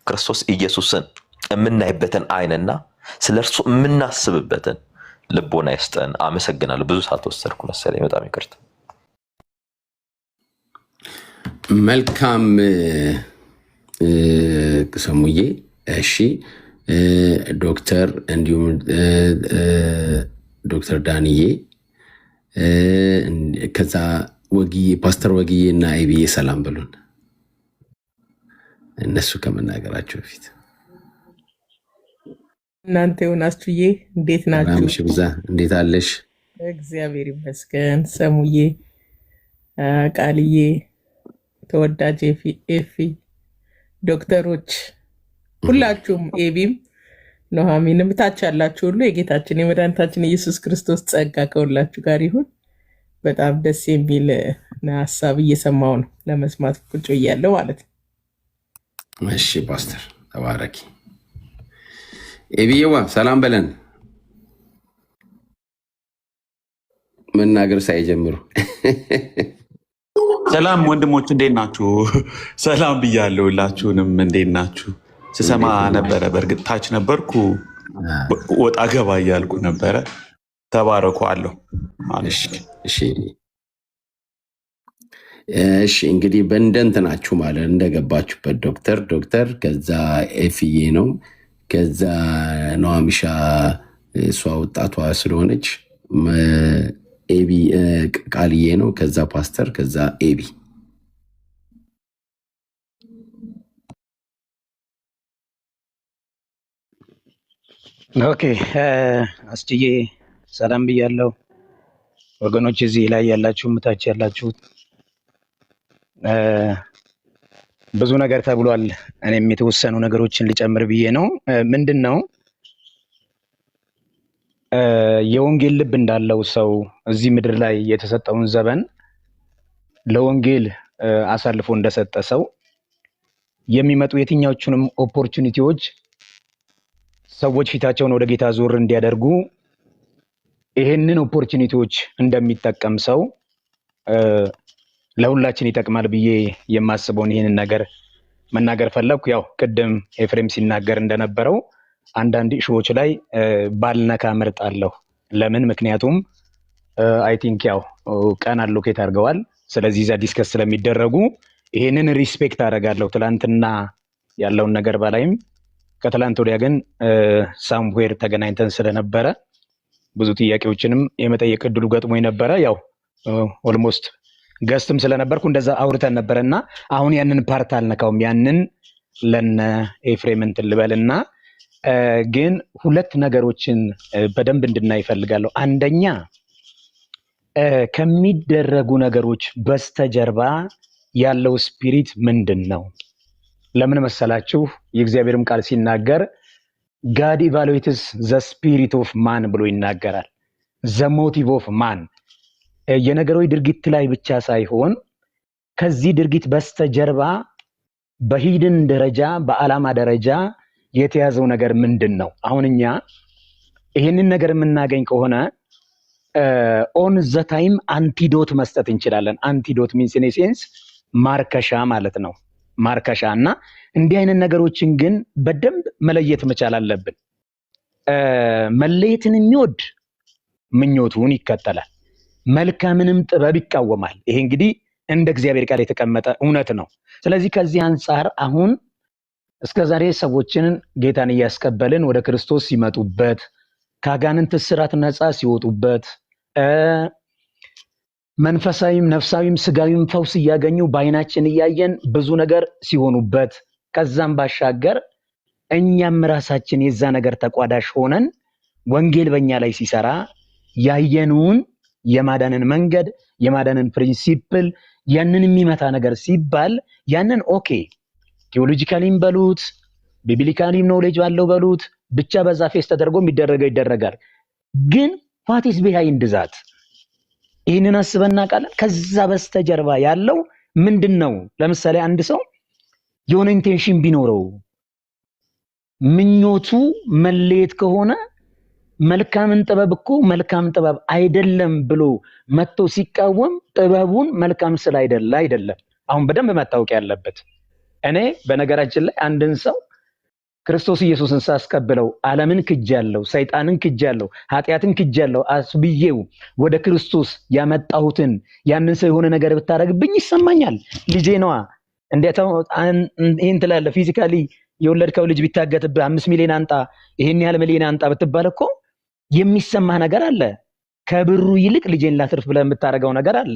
ክርስቶስ ኢየሱስን የምናይበትን አይንና ስለርሱ የምናስብበትን ልቦና ይስጠን። አመሰግናለሁ። ብዙ ሰዓት ወሰድኩ መሰለኝ፣ በጣም ይቅርታ። መልካም ሰሙዬ። እሺ ዶክተር እንዲሁም ዶክተር ዳንዬ ከዛ ወግዬ ፓስተር ወግዬ እና አይቢዬ ሰላም በሉን እነሱ ከመናገራቸው በፊት። እናንተ ዮናስቱዬ እንዴት ናችሁ? ራምሽ ብዛ እንዴት አለሽ? እግዚአብሔር ይመስገን። ሰሙዬ፣ ቃልዬ፣ ተወዳጅ ኤፊ፣ ዶክተሮች ሁላችሁም፣ ኤቢም ኑሐሚንም ታች ያላችሁ ሁሉ የጌታችን የመድኃኒታችን ኢየሱስ ክርስቶስ ጸጋ ከሁላችሁ ጋር ይሁን። በጣም ደስ የሚል ሀሳብ እየሰማው ነው፣ ለመስማት ቁጭ ብያለሁ ማለት ነው። እሺ ፓስተር ተባረኪ። ኤቢዬዋ ሰላም በለን መናገር ሳይጀምሩ። ሰላም ወንድሞች እንዴት ናችሁ? ሰላም ብያለሁ ሁላችሁንም። እንዴት ናችሁ? ስሰማ ነበረ። በእርግጥ ታች ነበርኩ፣ ወጣ ገባ እያልኩ ነበረ። ተባረኩ አለሁ። እሺ እንግዲህ በእንደንት ናችሁ ማለት እንደገባችሁበት ዶክተር ከዛ ኤፍዬ ነው፣ ከዛ ኑሐሚሻ እሷ ወጣቷ ስለሆነች ኤቢ ቃልዬ ነው፣ ከዛ ፓስተር፣ ከዛ ኤቢ። ኦኬ አስችዬ ሰላም ብያለሁ። ወገኖች እዚህ ላይ ያላችሁ ምታች ያላችሁት ብዙ ነገር ተብሏል። እኔም የተወሰኑ ነገሮችን ሊጨምር ብዬ ነው። ምንድን ነው የወንጌል ልብ እንዳለው ሰው እዚህ ምድር ላይ የተሰጠውን ዘመን ለወንጌል አሳልፎ እንደሰጠ ሰው የሚመጡ የትኛዎቹንም ኦፖርቹኒቲዎች ሰዎች ፊታቸውን ወደ ጌታ ዞር እንዲያደርጉ ይሄንን ኦፖርቹኒቲዎች እንደሚጠቀም ሰው ለሁላችን ይጠቅማል ብዬ የማስበውን ይሄንን ነገር መናገር ፈለግኩ። ያው ቅድም ኤፍሬም ሲናገር እንደነበረው አንዳንድ ኢሹዎች ላይ ባልነካ እመርጣለሁ። ለምን? ምክንያቱም አይ ቲንክ ያው ቀን አሎኬት አድርገዋል። ስለዚህ እዛ ዲስከስ ስለሚደረጉ ይሄንን ሪስፔክት አደርጋለሁ። ትላንትና ያለውን ነገር ባላይም ከትላንት ወዲያ ግን ሳምዌር ተገናኝተን ስለነበረ ብዙ ጥያቄዎችንም የመጠየቅ እድሉ ገጥሞ ነበረ። ያው ኦልሞስት ገስትም ስለነበርኩ እንደዛ አውርተን ነበረና አሁን ያንን ፓርት አልነካውም። ያንን ለነ ኤፍሬም እንትን ልበልና ግን ሁለት ነገሮችን በደንብ እንድናይ እፈልጋለሁ። አንደኛ ከሚደረጉ ነገሮች በስተጀርባ ያለው ስፒሪት ምንድን ነው? ለምን መሰላችሁ? የእግዚአብሔርም ቃል ሲናገር ጋድ ኢቫሉዌትስ ዘ ስፒሪት ኦፍ ማን ብሎ ይናገራል። ዘ ሞቲቭ ኦፍ ማን የነገሮች ድርጊት ላይ ብቻ ሳይሆን ከዚህ ድርጊት በስተጀርባ በሂድን ደረጃ በዓላማ ደረጃ የተያዘው ነገር ምንድን ነው? አሁን እኛ ይህንን ነገር የምናገኝ ከሆነ ኦን ዘ ታይም አንቲዶት መስጠት እንችላለን። አንቲዶት ሚንስ ኢን ሴንስ ማርከሻ ማለት ነው። ማርከሻ እና እንዲህ አይነት ነገሮችን ግን በደንብ መለየት መቻል አለብን። መለየትን የሚወድ ምኞቱን ይከተላል፣ መልካምንም ጥበብ ይቃወማል። ይሄ እንግዲህ እንደ እግዚአብሔር ቃል የተቀመጠ እውነት ነው። ስለዚህ ከዚህ አንጻር አሁን እስከ ዛሬ ሰዎችን ጌታን እያስቀበልን ወደ ክርስቶስ ሲመጡበት ከአጋንንት እስራት ነፃ ሲወጡበት መንፈሳዊም ነፍሳዊም ስጋዊም ፈውስ እያገኙ በአይናችን እያየን ብዙ ነገር ሲሆኑበት ከዛም ባሻገር እኛም ራሳችን የዛ ነገር ተቋዳሽ ሆነን ወንጌል በእኛ ላይ ሲሰራ ያየነውን የማዳንን መንገድ የማዳንን ፕሪንሲፕል ያንን የሚመታ ነገር ሲባል ያንን ኦኬ ቴዎሎጂካሊም በሉት ቢብሊካሊም ኖሌጅ ባለው በሉት ብቻ በዛ ፌስ ተደርጎ የሚደረገው ይደረጋል። ግን what is behind that? ይህንን አስበና ቃል ከዛ በስተጀርባ ያለው ምንድነው? ለምሳሌ አንድ ሰው የሆነ ኢንቴንሽን ቢኖረው ምኞቱ መለየት ከሆነ መልካምን ጥበብ እኮ መልካም ጥበብ አይደለም ብሎ መጥቶ ሲቃወም ጥበቡን መልካም ስለ አይደለም። አሁን በደንብ መታወቅ ያለበት እኔ በነገራችን ላይ አንድን ሰው ክርስቶስ ኢየሱስን ሳስቀበለው ዓለምን ክጃለሁ፣ ሰይጣንን ክጃለሁ፣ ኃጢያትን ክጃለሁ አስብዬው ወደ ክርስቶስ ያመጣሁትን ያንን ሰው የሆነ ነገር ብታረግብኝ ይሰማኛል። ልጄ ነዋ። እንዴት ይሄን ትላለህ? ፊዚካሊ የወለድከው ልጅ ቢታገትብህ 5 ሚሊዮን አንጣ ይሄን ያህል ሚሊዮን አንጣ ብትባል እኮ የሚሰማህ ነገር አለ። ከብሩ ይልቅ ልጄን ላትርፍ ብለህ የምታረገው ነገር አለ።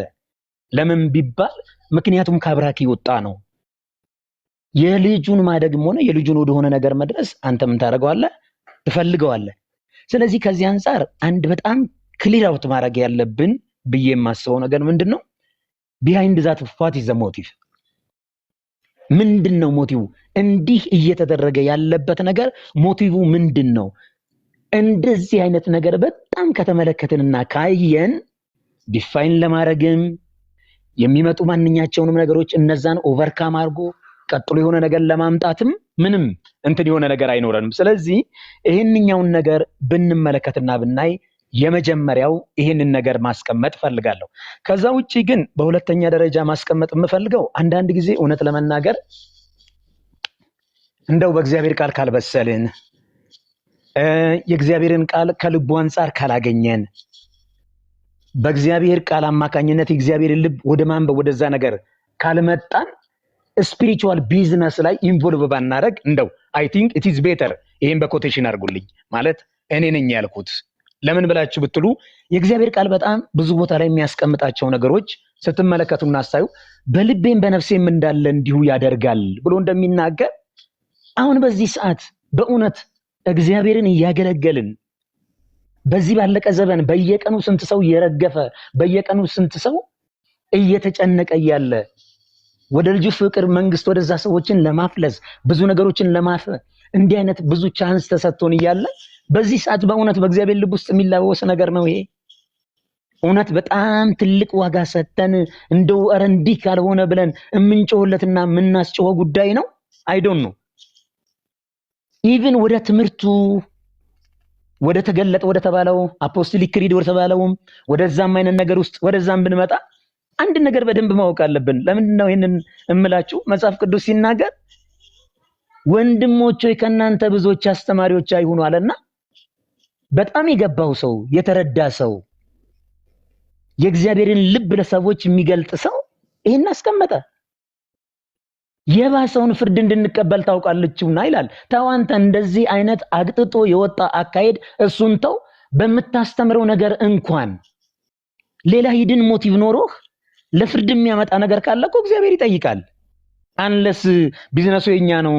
ለምን ቢባል ምክንያቱም ካብራክ ይወጣ ነው። የልጁን ማደግም ሆነ የልጁን ወደሆነ ነገር መድረስ አንተ ምን ታረጋዋለህ? ትፈልገዋለህ። ስለዚህ ከዚህ አንፃር አንድ በጣም ክሊር አውት ማድረግ ያለብን ብዬ የማስበው ነገር ምንድነው? ቢሃይንድ ዛት what is the motive? ምንድነው ሞቲቭ? እንዲህ እየተደረገ ያለበት ነገር ሞቲቭ ምንድነው? እንደዚህ አይነት ነገር በጣም ከተመለከትንና ካየን ዲፋይን ለማድረግም የሚመጡ ማንኛቸውንም ነገሮች እነዛን ኦቨርካም አድርጎ ቀጥሎ የሆነ ነገር ለማምጣትም ምንም እንትን የሆነ ነገር አይኖረንም። ስለዚህ ይሄንኛውን ነገር ብንመለከትና ብናይ የመጀመሪያው ይሄንን ነገር ማስቀመጥ ፈልጋለሁ። ከዛ ውጪ ግን በሁለተኛ ደረጃ ማስቀመጥ የምፈልገው አንዳንድ ጊዜ እውነት ለመናገር እንደው በእግዚአብሔር ቃል ካልበሰልን የእግዚአብሔርን ቃል ከልቡ አንፃር ካላገኘን በእግዚአብሔር ቃል አማካኝነት የእግዚአብሔርን ልብ ወደ ማንበብ ወደዛ ነገር ካልመጣን ስፒሪቹዋል ቢዝነስ ላይ ኢንቮልቭ ባናረግ እንደው አይ ቲንክ ኢት ኢዝ ቤተር። ይሄን በኮቴሽን አድርጉልኝ ማለት እኔ ነኝ ያልኩት። ለምን ብላችሁ ብትሉ የእግዚአብሔር ቃል በጣም ብዙ ቦታ ላይ የሚያስቀምጣቸው ነገሮች ስትመለከቱና አሳዩ በልቤም በነፍሴም እንዳለ እንዲሁ ያደርጋል ብሎ እንደሚናገር አሁን በዚህ ሰዓት በእውነት እግዚአብሔርን እያገለገልን በዚህ ባለቀ ዘመን በየቀኑ ስንት ሰው እየረገፈ በየቀኑ ስንት ሰው እየተጨነቀ ያለ ወደ ልጁ ፍቅር መንግስት ወደዛ ሰዎችን ለማፍለስ ብዙ ነገሮችን ለማፈ እንዲህ አይነት ብዙ ቻንስ ተሰጥቶን እያለ በዚህ ሰዓት በእውነት በእግዚአብሔር ልብ ውስጥ የሚላወስ ነገር ነው ይሄ። እውነት በጣም ትልቅ ዋጋ ሰጥተን እንደው ኧረ እንዲህ ካልሆነ ብለን የምንጮህለትና የምናስጮኸው ጉዳይ ነው። አይ ዶንት ኖ ኢቭን ወደ ትምህርቱ ወደ ተገለጠ ወደ ተባለው አፖስቶሊክ ክሪድ ወደ ተባለውም ወደዛም አይነት ነገር ውስጥ ወደዛም ብንመጣ አንድ ነገር በደንብ ማወቅ አለብን። ለምንድን ነው ይሄንን እምላችሁ? መጽሐፍ ቅዱስ ሲናገር ወንድሞች ሆይ ከናንተ ብዙዎች አስተማሪዎች አይሁኑ አለና በጣም የገባው ሰው የተረዳ ሰው የእግዚአብሔርን ልብ ለሰዎች የሚገልጥ ሰው ይሄን አስቀመጠ። የባሰውን ፍርድ እንድንቀበል ታውቃለችውና ይላል። ተው አንተ እንደዚህ አይነት አግጥጦ የወጣ አካሄድ እሱን ተው። በምታስተምረው ነገር እንኳን ሌላ ሂድን ሞቲቭ ኖሮህ ለፍርድ የሚያመጣ ነገር ካለ እኮ እግዚአብሔር ይጠይቃል። አንለስ ቢዝነሱ የኛ ነው።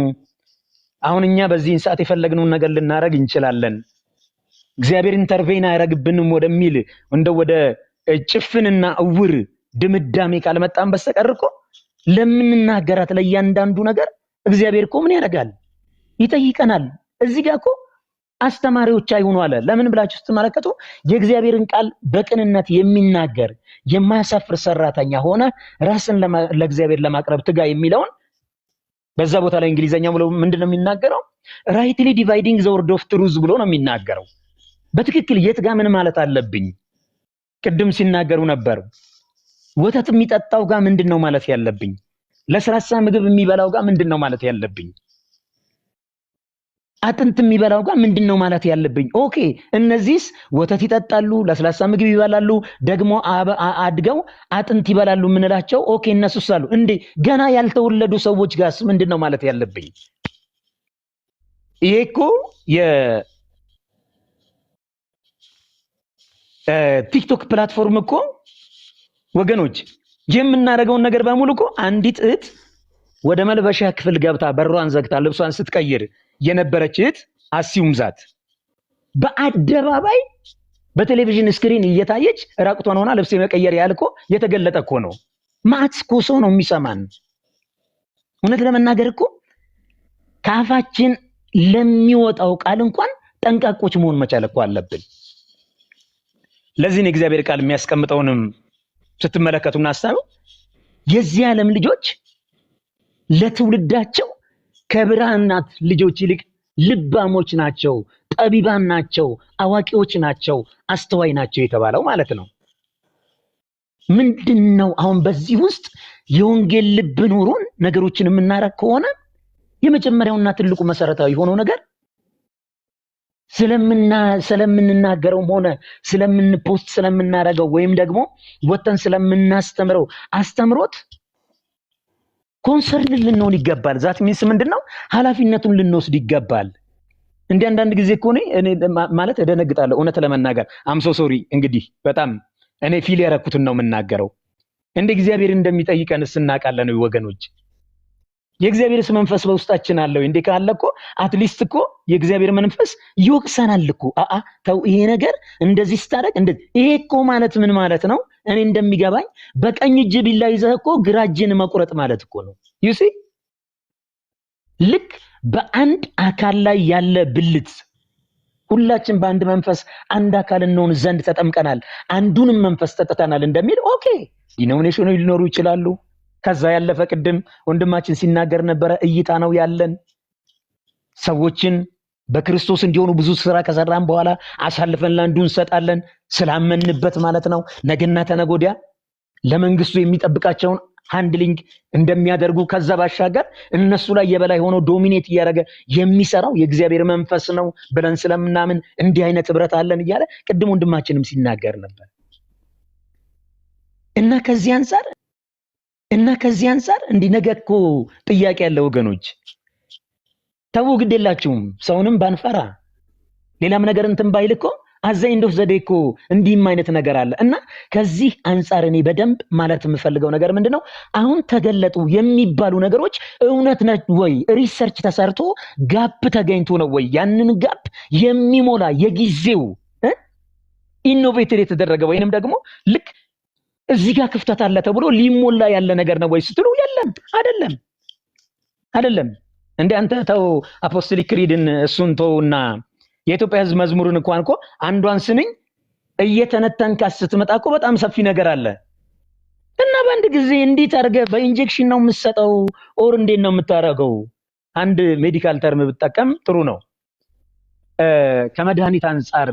አሁን እኛ በዚህን ሰዓት የፈለግነውን ነገር ልናረግ እንችላለን፣ እግዚአብሔር ኢንተርቬን አያረግብንም ወደሚል ወደ ጭፍንና እውር ድምዳሜ ካልመጣን በስተቀር እኮ ለምንናገራት ለእያንዳንዱ ነገር እግዚአብሔር እኮ ምን ያደርጋል? ይጠይቀናል። እዚህ ጋር እኮ አስተማሪዎች አይሁኑ አለ። ለምን ብላችሁ ስትመለከቱ የእግዚአብሔርን ቃል በቅንነት የሚናገር የማያሳፍር ሰራተኛ ሆነ ራስን ለእግዚአብሔር ለማቅረብ ትጋ የሚለውን በዛ ቦታ ላይ እንግሊዘኛው ብሎ ምንድነው የሚናገረው? ራይትሊ ዲቫይዲንግ ዘ ወርድ ኦፍ ትሩዝ ብሎ ነው የሚናገረው። በትክክል የት ጋር ምን ማለት አለብኝ? ቅድም ሲናገሩ ነበር። ወተት የሚጠጣው ጋር ምንድነው ማለት ያለብኝ? ለስላሳ ምግብ የሚበላው ጋር ምንድነው ማለት ያለብኝ? አጥንት የሚበላው ጋር ምንድነው ማለት ያለብኝ? ኦኬ እነዚህስ ወተት ይጠጣሉ፣ ለስላሳ ምግብ ይበላሉ፣ ደግሞ አድገው አጥንት ይበላሉ ምንላቸው ኦኬ እነሱስ አሉ እንዴ? ገና ያልተወለዱ ሰዎች ጋርስ ምንድነው ማለት ያለብኝ? ይሄ እኮ ቲክቶክ ፕላትፎርም እኮ ወገኖች የምናደርገውን ነገር በሙሉ እኮ አንዲት እህት ወደ መልበሻ ክፍል ገብታ በሯን ዘግታ ልብሷን ስትቀይር የነበረች እህት አሲዩም ዛት በአደባባይ በቴሌቪዥን ስክሪን እየታየች ራቁቷን ሆና ልብስ የመቀየር ያህል እኮ የተገለጠ እኮ ነው። ማትስ እኮ ሰው ነው የሚሰማን። እውነት ለመናገር እኮ ከአፋችን ለሚወጣው ቃል እንኳን ጠንቃቆች መሆን መቻል እኮ አለብን። ለዚህ ነው እግዚአብሔር ቃል የሚያስቀምጠውንም ስትመለከቱና አስተውሉ። የዚህ ዓለም ልጆች ለትውልዳቸው ከብርሃናት ልጆች ይልቅ ልባሞች ናቸው፣ ጠቢባን ናቸው፣ አዋቂዎች ናቸው፣ አስተዋይ ናቸው የተባለው ማለት ነው። ምንድነው አሁን በዚህ ውስጥ የወንጌል ልብ ኖሮን ነገሮችን የምናረግ ከሆነ የመጀመሪያውና ትልቁ መሰረታዊ የሆነው ነገር ስለምንናገረውም ሆነ ስለምንፖስት ስለምናረገው ወይም ደግሞ ወተን ስለምናስተምረው አስተምሮት ኮንሰርን ልንሆን ይገባል። ዛት ሚንስ ምንድነው? ኃላፊነቱን ልንወስድ ይገባል። እንደ አንዳንድ ጊዜ እኮ እኔ ማለት እደነግጣለሁ እውነት ለመናገር አምሶ ሶሪ። እንግዲህ በጣም እኔ ፊል ያረኩትን ነው የምናገረው። እንደ እግዚአብሔር እንደሚጠይቀን እናውቃለን ወገኖች። የእግዚአብሔርስ መንፈስ በውስጣችን አለው እንዴ? ካለ እኮ አትሊስት እኮ የእግዚአብሔር መንፈስ ይወቅሰናል እኮ። ተው ይሄ ነገር እንደዚህ ስታደርግ ይሄ እኮ ማለት ምን ማለት ነው? እኔ እንደሚገባኝ በቀኝ እጅ ቢላ ይዘህ እኮ ግራ እጅን መቁረጥ ማለት እኮ ነው። ዩ ሲ ልክ በአንድ አካል ላይ ያለ ብልት ሁላችን በአንድ መንፈስ አንድ አካል እንሆን ዘንድ ተጠምቀናል፣ አንዱንም መንፈስ ተጠተናል እንደሚል ኦኬ ዲኖሚኔሽኖች ሊኖሩ ይችላሉ። ከዛ ያለፈ ቅድም ወንድማችን ሲናገር ነበረ እይታ ነው ያለን። ሰዎችን በክርስቶስ እንዲሆኑ ብዙ ስራ ከሰራን በኋላ አሳልፈን ለአንዱ እንሰጣለን ስላመንበት ማለት ነው። ነገና ተነጎዲያ ለመንግስቱ የሚጠብቃቸውን ሃንድሊንግ እንደሚያደርጉ ከዛ ባሻገር እነሱ ላይ የበላይ ሆኖ ዶሚኔት እያደረገ የሚሰራው የእግዚአብሔር መንፈስ ነው ብለን ስለምናምን እንዲህ አይነት ህብረት አለን እያለ ቅድም ወንድማችንም ሲናገር ነበር። እና ከዚህ አንፃር እንዲህ ነገ እኮ ጥያቄ ያለ ወገኖች፣ ተው ግድ የላችሁም ሰውንም ባንፈራ ሌላም ነገር እንትን ባይል እኮ አዘይ እንደው ዘዴ እኮ እንዲህም አይነት ነገር አለ። እና ከዚህ አንፃር እኔ በደንብ ማለት የምፈልገው ነገር ምንድነው፣ አሁን ተገለጡ የሚባሉ ነገሮች እውነት ነው ወይ? ሪሰርች ተሰርቶ ጋፕ ተገኝቶ ነው ወይ? ያንን ጋፕ የሚሞላ የጊዜው ኢኖቬተር የተደረገ ወይንም ደግሞ ልክ እዚህ ጋር ክፍተት አለ ተብሎ ሊሞላ ያለ ነገር ነው ወይ ስትሉ፣ የለም አይደለም። እንደ አንተ ተው አፖስቶሊክ ክሪድን እሱን ተውና የኢትዮጵያ ሕዝብ መዝሙርን እንኳን እኮ አንዷን ስንኝ እየተነተንካ ስትመጣ እኮ በጣም ሰፊ ነገር አለ። እና በአንድ ጊዜ እንዴት አድርገህ በኢንጀክሽን ነው የምትሰጠው ኦር እንዴት ነው የምታረገው? አንድ ሜዲካል ተርም ብጠቀም ጥሩ ነው። ከመድኃኒት አንፃር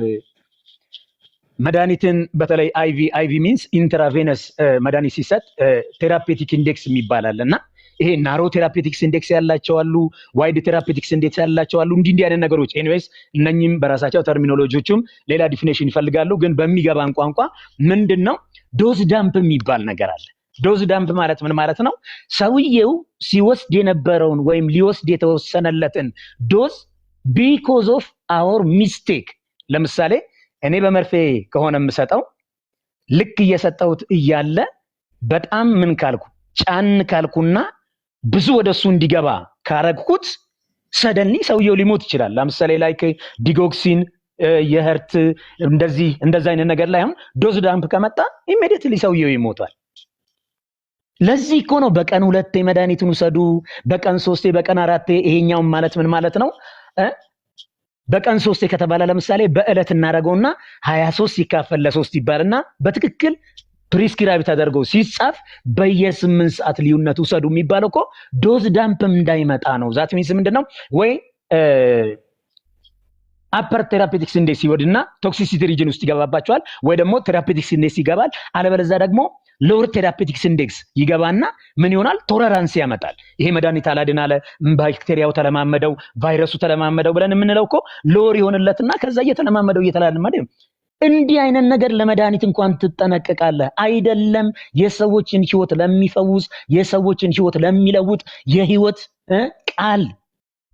መድኃኒትን በተለይ አይቪ ሚንስ ኢንትራቬነስ መድኃኒት ሲሰጥ ቴራፔቲክ ኢንዴክስ የሚባላል እና ይሄ ናሮ ቴራፔቲክስ ኢንዴክስ ያላቸው አሉ፣ ዋይድ ቴራፔቲክስ ኢንዴክስ ያላቸው አሉ። እንዲህ አይነት ነገሮች ኤኒዌይስ እነኚህም በራሳቸው ተርሚኖሎጂዎችም ሌላ ዲፊኒሽን ይፈልጋሉ። ግን በሚገባን ቋንቋ ምንድነው ዶዝ ዳምፕ የሚባል ነገር አለ። ዶዝ ዳምፕ ማለት ምን ማለት ነው? ሰውየው ሲወስድ የነበረውን ወይም ሊወስድ የተወሰነለትን ዶዝ ቢኮዝ ኦፍ አወር ሚስቴክ፣ ለምሳሌ እኔ በመርፌ ከሆነ የምሰጠው ልክ እየሰጠሁት እያለ በጣም ምን ካልኩ ጫን ካልኩና ብዙ ወደሱ እንዲገባ ካረግኩት ሰደንሊ ሰውየው ሊሞት ይችላል። ለምሳሌ ላይክ ዲጎክሲን የህርት እንደዚህ አይነት ነገር ላይ አሁን ዶዝ ዳምፕ ከመጣ ኢሚዲየትሊ ሰውየው ይሞታል። ለዚህ እኮ ነው በቀን 2 መድኃኒቱን ውሰዱ፣ በቀን 3፣ በቀን 4። ይሄኛው ማለት ምን ማለት ነው? በቀን 3 ከተባለ ለምሳሌ በእለት እናረገውና 23 ሲካፈል ለ3 ይባልና በትክክል ፕሪስክራይብ ተደርጎ ሲጻፍ በየ8 ሰዓት ልዩነት ውሰዱ የሚባለው እኮ ዶዝ ዳምፕም እንዳይመጣ ነው። ዛት ሚንስ ምንድነው? ወይ አፐር ቴራፔቲክስ ኢንዴክስ ይወድና ቶክሲሲቲ ሪጅን ውስጥ ይገባባቸዋል፣ ወይ ደግሞ ቴራፔቲክስ ኢንዴክስ ይገባል። አለበለዚያ ደግሞ ሎወር ቴራፔቲክስ ኢንዴክስ ይገባና ምን ይሆናል? ቶለራንስ ያመጣል። ይሄ መድኃኒት አላድን አለ፣ ባክቴሪያው ተለማመደው፣ ቫይረሱ ተለማመደው ብለን የምንለው እኮ ሎወር ይሆንለትና ከዛ እየተለማመደው እንዲህ አይነት ነገር ለመድኃኒት እንኳን ትጠነቀቃለህ አይደለም? የሰዎችን ህይወት ለሚፈውስ የሰዎችን ህይወት ለሚለውጥ የህይወት ቃል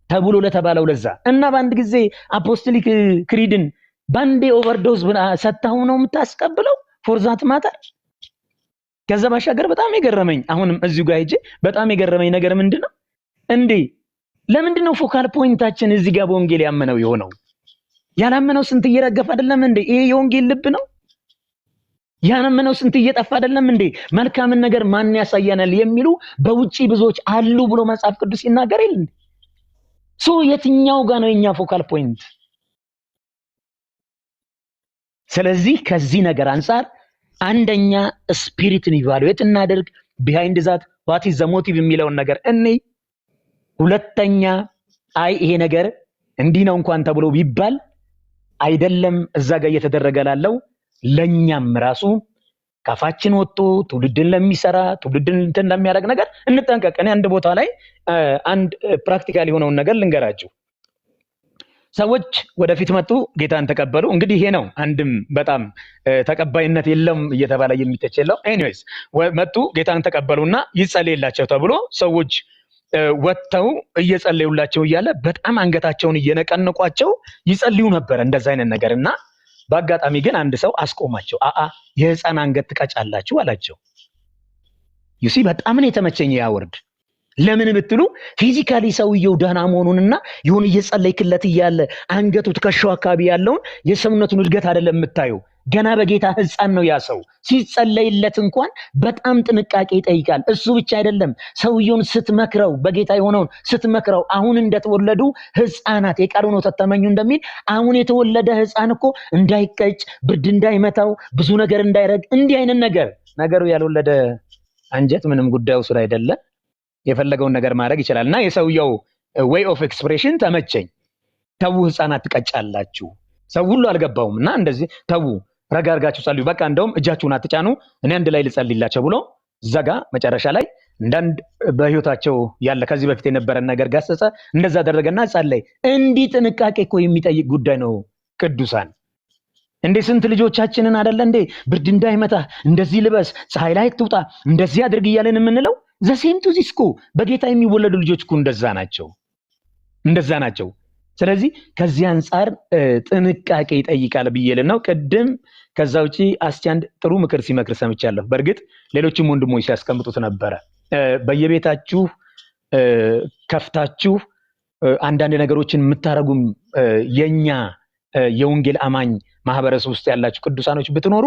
ተብሎ ለተባለው ለዛ እና በአንድ ጊዜ አፖስቶሊክ ክሪድን ባንዴ ኦቨርዶዝ ሰጣው ነው የምታስቀብለው ፎር ዛት ማተር። ከዛ ባሻገር በጣም የገረመኝ አሁንም እዚሁ ጋር ሄጄ በጣም የገረመኝ ነገር ምንድነው እንዴ ለምንድነው ፎካል ፖይንታችን እዚህ ጋር በወንጌል ያመነው የሆነው? ያላመነው ስንት እየረገፈ አይደለም እንዴ? ይሄ የወንጌል ልብ ነው። ያላመነው ስንት እየጠፋ አይደለም እንዴ? መልካምን ነገር ማን ያሳየናል የሚሉ በውጪ ብዙዎች አሉ ብሎ መጽሐፍ ቅዱስ ይናገር የለ እንዴ? ሶ የትኛው ጋር ነው የኛ ፎካል ፖይንት? ስለዚህ ከዚህ ነገር አንፃር አንደኛ ስፒሪትን ኢቫሉዌት እናደርግ፣ ቢሃይንድ ዛት ዋት ኢዝ ዘ ሞቲቭ የሚለውን ነገር እኔ ሁለተኛ አይ ይሄ ነገር እንዲህ ነው እንኳን ተብሎ ቢባል አይደለም እዛ ጋር እየተደረገ ላለው ለኛም ራሱ ካፋችን ወጥቶ ትውልድን ለሚሰራ ትውልድን እንትን ለሚያደርግ ነገር እንጠንቀቅ። እኔ አንድ ቦታ ላይ አንድ ፕራክቲካሊ የሆነውን ነገር ልንገራችሁ። ሰዎች ወደፊት መጡ፣ ጌታን ተቀበሉ። እንግዲህ ይሄ ነው አንድም በጣም ተቀባይነት የለም እየተባለ የሚተቸለው። ኤኒዌይስ መጡ፣ ጌታን ተቀበሉና ይጸልይላቸው ተብሎ ሰዎች ወጥተው እየጸለዩላቸው እያለ በጣም አንገታቸውን እየነቀነቋቸው ይጸልዩ ነበር እንደዛ አይነት ነገርና በአጋጣሚ ግን አንድ ሰው አስቆማቸው። የህፃን አንገት ትቀጫላችሁ አላቸው። ዩሲ በጣም ነው የተመቸኝ ያ ወርድ። ለምን ብትሉ ፊዚካሊ ሰውየው ደህና መሆኑንና ይሁን እየጸለይክለት እያለ አንገቱ ትከሻው አካባቢ ያለውን የሰውነቱን እድገት አይደለም የምታየው። ገና በጌታ ህፃን ነው ያ ሰው። ሲጸለይለት እንኳን በጣም ጥንቃቄ ይጠይቃል። እሱ ብቻ አይደለም ሰውየውን ስትመክረው በጌታ የሆነውን ስትመክረው አሁን እንደተወለዱ ህፃናት የቃሉን ወተት ተመኙ እንደሚል አሁን የተወለደ ህፃን እኮ እንዳይቀጭ፣ ብርድ እንዳይመታው፣ ብዙ ነገር እንዳይረግ እንዲህ አይነት ነገሩ ያልወለደ አንጀት ምንም ጉዳዩ ስለ አይደለ የፈለገውን ነገር ማድረግ ይችላልና የሰውየው ዌይ ኦፍ ኤክስፕሬሽን ተመቸኝ። ተው ህፃናት ትቀጫላችሁ። ሰው ሁሉ አልገባውምና እንደዚህ ተው ረጋ አድርጋችሁ ጸልዩ፣ በቃ እንደውም እጃችሁን አትጫኑ፣ እኔ አንድ ላይ ልጸልይላቸው ብሎ ዘጋ። መጨረሻ ላይ እንዳንድ በህይወታቸው ያለ ከዚህ በፊት የነበረን ነገር ገሰጸ። እንደዛ አደረገና ጸለይ። እንዲህ ጥንቃቄ እኮ የሚጠይቅ ጉዳይ ነው ቅዱሳን። እንዴ ስንት ልጆቻችንን አይደለ እንዴ ብርድ እንዳይመታ እንደዚህ ልበስ፣ ፀሐይ ላይ ትውጣ፣ እንደዚህ አድርግ እያለን የምንለው ዘሴም ቱ ዚስ እኮ በጌታ የሚወለዱ ልጆች እኮ እንደዛ ናቸው። ስለዚህ ከዚህ አንፃር ጥንቃቄ ይጠይቃል ብዬ ነው ቅድም። ከዛ ውጪ አስቻንድ ጥሩ ምክር ሲመክር ሰምቻለሁ። በእርግጥ ሌሎችም ወንድሞች ሲያስቀምጡት ነበረ። በየቤታችሁ ከፍታችሁ አንዳንድ ነገሮችን የምታረጉም የኛ የወንጌል አማኝ ማህበረሰብ ውስጥ ያላችሁ ቅዱሳኖች ብትኖሩ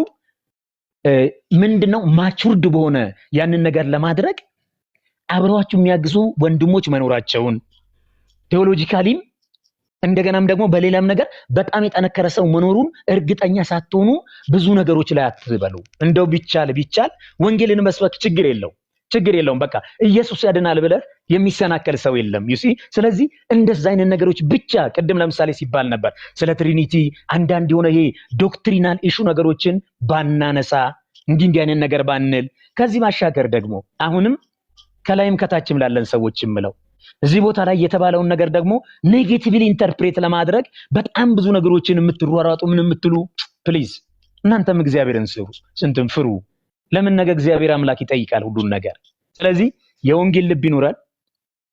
ምንድነው ማቹርድ በሆነ ያንን ነገር ለማድረግ አብረዋችሁ የሚያግዙ ወንድሞች መኖራቸውን ቴዎሎጂካሊም እንደገናም ደግሞ በሌላም ነገር በጣም የጠነከረ ሰው መኖሩን እርግጠኛ ሳትሆኑ ብዙ ነገሮች ላይ አትበሉ። እንደው ቢቻል ወንጌልን መስበክ ችግር የለውም። በቃ ኢየሱስ ያድናል ብለህ የሚሰናከል ሰው የለም። ዩሲ ስለዚህ እንደዛ አይነት ነገሮች ብቻ ቅድም ለምሳሌ ሲባል ነበር ስለ ትሪኒቲ አንዳንድ የሆነ ይሄ ዶክትሪናል ኢሹ ነገሮችን ባናነሳ እንዲህ አይነት ነገር ባንል። ከዚህ ማሻገር ደግሞ አሁንም ከላይም ከታችም ላለን ሰዎች የምለው እዚህ ቦታ ላይ የተባለውን ነገር ደግሞ ኔጌቲቭሊ ኢንተርፕሬት ለማድረግ በጣም ብዙ ነገሮችን የምትሯሯጡ ምን የምትሉ ፕሊዝ እናንተም እግዚአብሔርን ስንትን ፍሩ። ለምን ነገ እግዚአብሔር አምላክ ይጠይቃል ሁሉን ነገር። ስለዚህ የወንጌል ልብ ይኑረን።